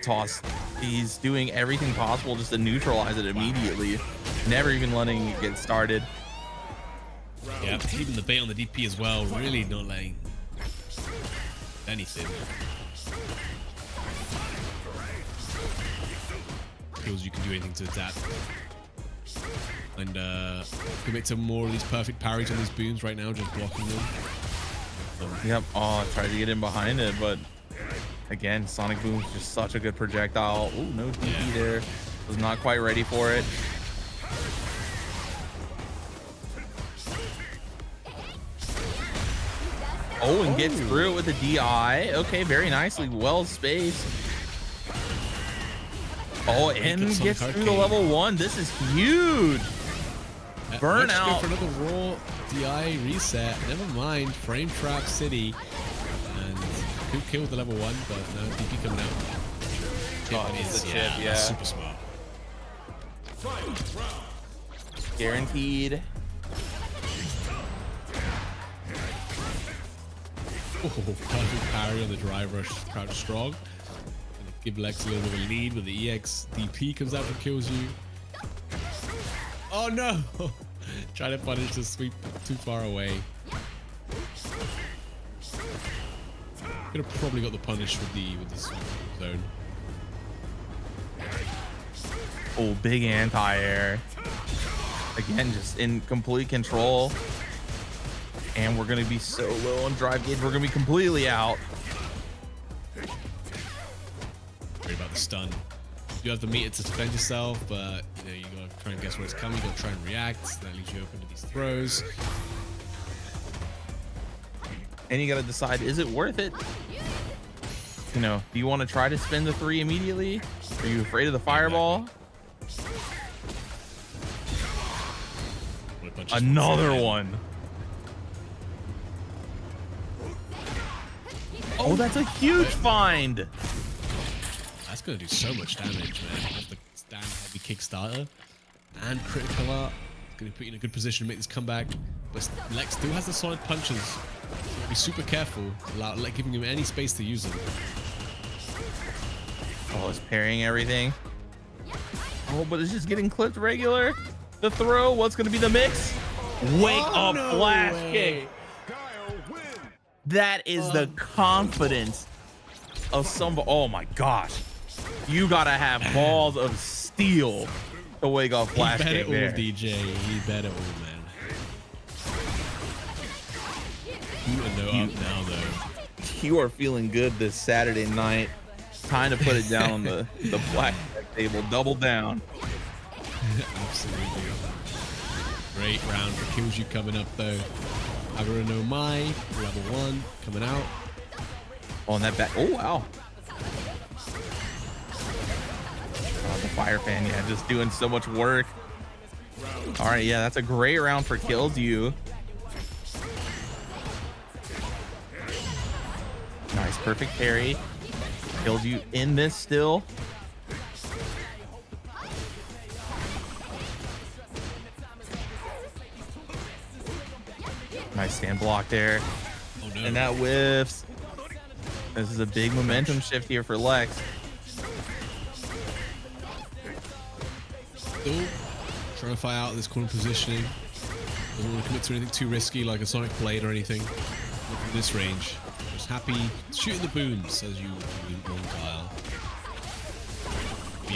A: toss He's doing everything possible just to neutralize it immediately, never even letting it get started.
B: Yeah, even the bait on the DP as well, really not letting anything. Feels you can do anything to adapt. And commit to more of these perfect parries on these booms right now, just blocking them.
A: Yep. Oh, tried to get in behind it, but again, Sonic Boom's just such a good projectile. Oh, no DP there. Was not quite ready for it. Oh, and gets through it with the DI. Okay, very nicely. Well spaced. Oh, and gets through the level 1. This is huge. Burnout.
B: For another raw DI reset. Never mind. Frame Trap City. And could kill the level 1, but no DP coming out. Chip is, yeah, super smart.
A: Guaranteed.
B: Oh, perfect parry on the drive rush. Crouch strong. Give Lex a little bit of a lead with the EX. DP comes out and kills you. Oh no! Try to punish the sweep too far away. Could have probably got the punish with the sweep zone.
A: Oh, big anti-air. Again, just in complete control. And we're going to be so low on drive gauge. We're going to be completely out.
B: Worry about the stun. You have the meter to defend yourself, but you know, you got to try and guess where it's coming. You got to try and react. That leaves you open to these throws.
A: And you got to decide, is it worth it? You know, do you want to try to spin the 3 immediately? Are you afraid of the fireball? Another one. Oh, that's a huge find.
B: That's going to do so much damage, man. Off the stand heavy Kickstarter and critical art. It's going to put you in a good position to make this comeback. But Lex still has the solid punches. So be super careful, giving him any space to use them.
A: Oh, it's parrying everything. Oh, but it's just getting clipped regular. The throw, what's going to be the mix? Wake up flash kick. That is the confidence of somebody. Oh my gosh. You got to have balls of steel to wake up flash kick there.
B: DJ. He bet it all, man. You up now, though.
A: You are feeling good this Saturday night. Time to put it down on the black table. Double down.
B: Absolutely. Great round for kills you coming up, though. Agura no Mai, level 1, coming out.
A: On that back. Oh, wow. Oh, the fire fan, yeah, just doing so much work. All right, yeah, that's a great round for kills you. Nice, perfect parry. Kills you in this still. Nice stand block there.
B: Oh, no.
A: And that whiffs. This is a big momentum shift here for Lex.
B: Still trying to fight out this corner positioning. Doesn't want to commit to anything too risky like a Sonic Blade or anything. Not from this range. Just happy shooting the booms as you long Kyle.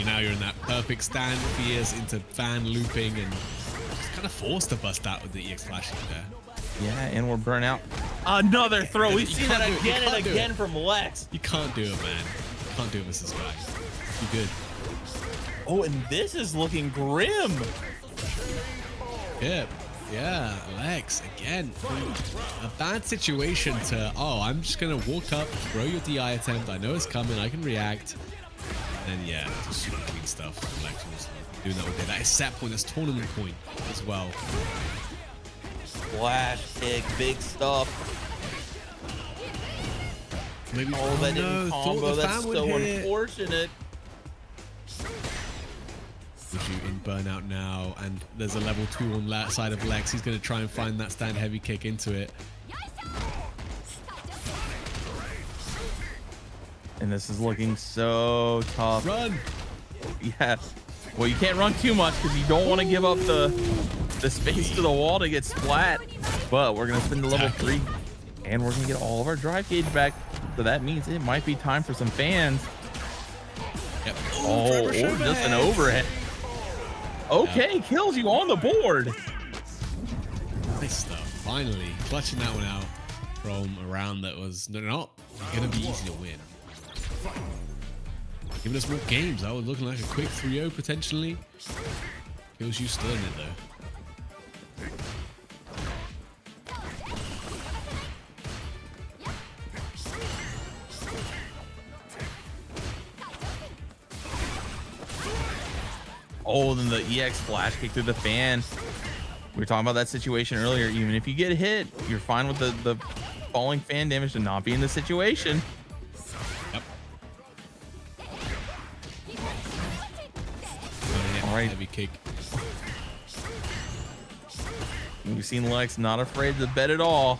B: Now you're in that perfect stand fierce into fan looping and just kind of forced to bust out with the EX flashing there.
A: Yeah, and we're burnt out. Another throw. We've seen that again and again from Lex.
B: You can't do it, man. You can't do it, Mrs. Guy. You good.
A: Oh, and this is looking grim.
B: Yeah, Lex, again. A bad situation to, oh, I'm just going to walk up, throw your DI attempt. I know it's coming. I can react. And then, yeah, just super clean stuff. Lex was doing that all day. That is set point. That's tournament point as well.
A: Flash kick, big stuff.
B: Maybe
A: that didn't combo. That's so unfortunate.
B: With you in burnout now, and there's a level 2 on that side of Lex. He's going to try and find that stand heavy kick into it.
A: And this is looking so tough.
B: Run.
A: Yeah. Well, you can't run too much because you don't want to give up the space to the wall to get splat. But we're going to spend the level 3 and we're going to get all of our drive gauge back. So that means it might be time for some fans.
B: Yep.
A: Oh, or just an overhead. Okay, kills you on the board.
B: Nice stuff. Finally, clutching that one out from a round that was not going to be easy to win. Giving us more games. That was looking like a quick 3-0 potentially. Feels you still in it though.
A: Oh, then the EX flash kick through the fan. We were talking about that situation earlier. Even if you get hit, you're fine with the falling fan damage to not be in the situation.
B: Yep.
A: All right.
B: Heavy kick.
A: We've seen Lex not afraid to bet at all.
B: All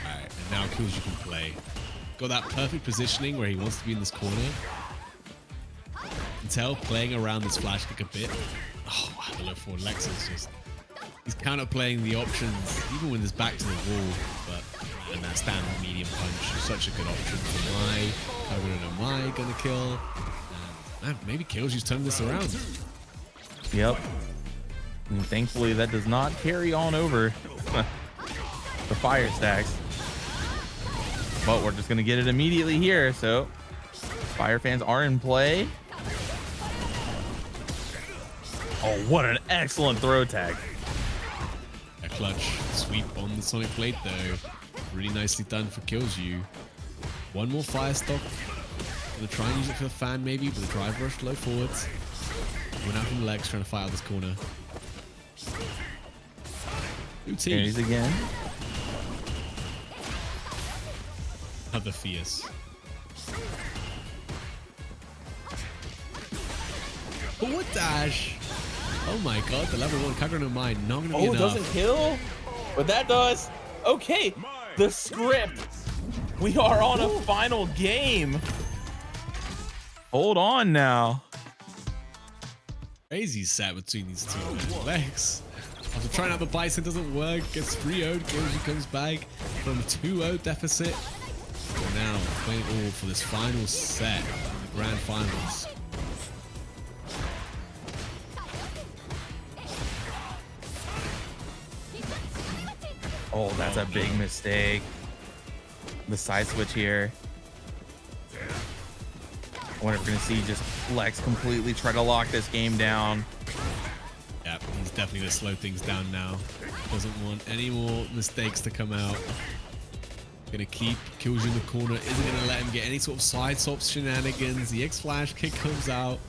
B: right, and now Kills you can play. Got that perfect positioning where he wants to be in this corner. You can tell playing around this flash kick a bit. Oh, wow, the low forward Lex is just... He's kind of playing the options, even with his back to the wall, but and that standard medium punch is such a good option for my. I don't know, am I gonna kill? And maybe Kills you's turned this around.
A: Yep. And thankfully that does not carry on over the fire stacks. But we're just gonna get it immediately here. So fire fans are in play. Oh, what an excellent throw tag.
B: A clutch sweep on the Sonic Blade though. Really nicely done for Kills you. One more fire stock. Gonna try and use it for the fan maybe, but the drive rush low forwards. Went out from the legs trying to fight out this corner.
A: There he's again.
B: Another fierce. Forward dash. Oh my god, the level 1 Kagura no Mai not gonna be enough.
A: Oh, it doesn't kill? But that does. Okay, the script. We are on a final game. Hold on now.
B: Crazy set between these two legs. After trying out the Bison, doesn't work. Gets 3-0'd. Kimberly comes back from a 2-0 deficit. And now playing all for this final set, the grand finals.
A: Oh, that's a big mistake. The side switch here. I wonder if we're gonna see just Lex completely try to lock this game down.
B: Yeah, he's definitely gonna slow things down now. Doesn't want any more mistakes to come out. Gonna keep Kills you in the corner. Isn't gonna let him get any sort of side swaps shenanigans. The X flash kick comes out.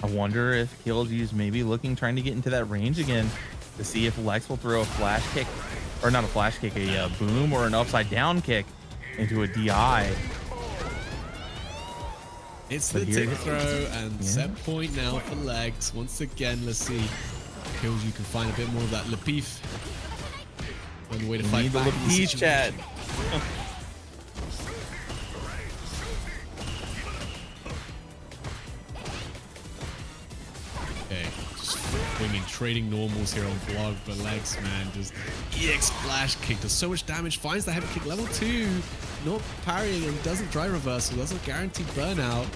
A: I wonder if Kills maybe trying to get into that range again to see if Lex will throw a flash kick, or not a flash kick, a boom or an upside down kick into a DI.
B: It's the tick throw and set point now for Legs. Once again, let's see. Kills you can find a bit more of that Lepif. One way to fight back.
A: Lepif chat.
B: Okay, just bringing trading normals here on vlog, but Legs, man, just EX splash kick does so much damage. Finds the heavy kick level 2, not parrying and doesn't dry reversal. That's a guaranteed burnout.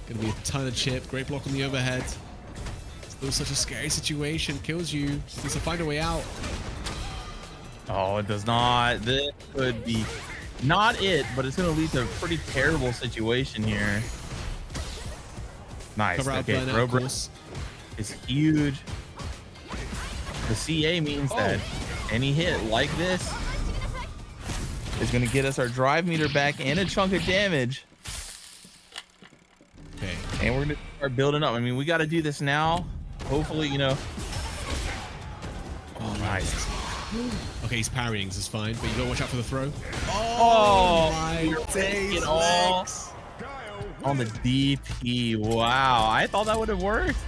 B: Gonna be a ton of chip. Great block on the overhead. Still such a scary situation. Kills you. Needs to find a way out.
A: Oh, it does not. This could be not it, but it's going to lead to a pretty terrible situation here. Nice.
B: Cover out
A: Okay,
B: burnout,
A: throw
B: of course.
A: is huge. The CA means that any hit like this is going to get us our drive meter back and a chunk of damage.
B: Okay.
A: And we're going to start building up. I mean, we got to do this now. Hopefully, you know.
B: Oh,
A: Nice.
B: Okay, he's parrying, so it's fine, but you gotta watch out for the throw.
A: Oh,
B: my days,
A: it all
B: Legs.
A: on the DP. Wow, I thought that would have worked.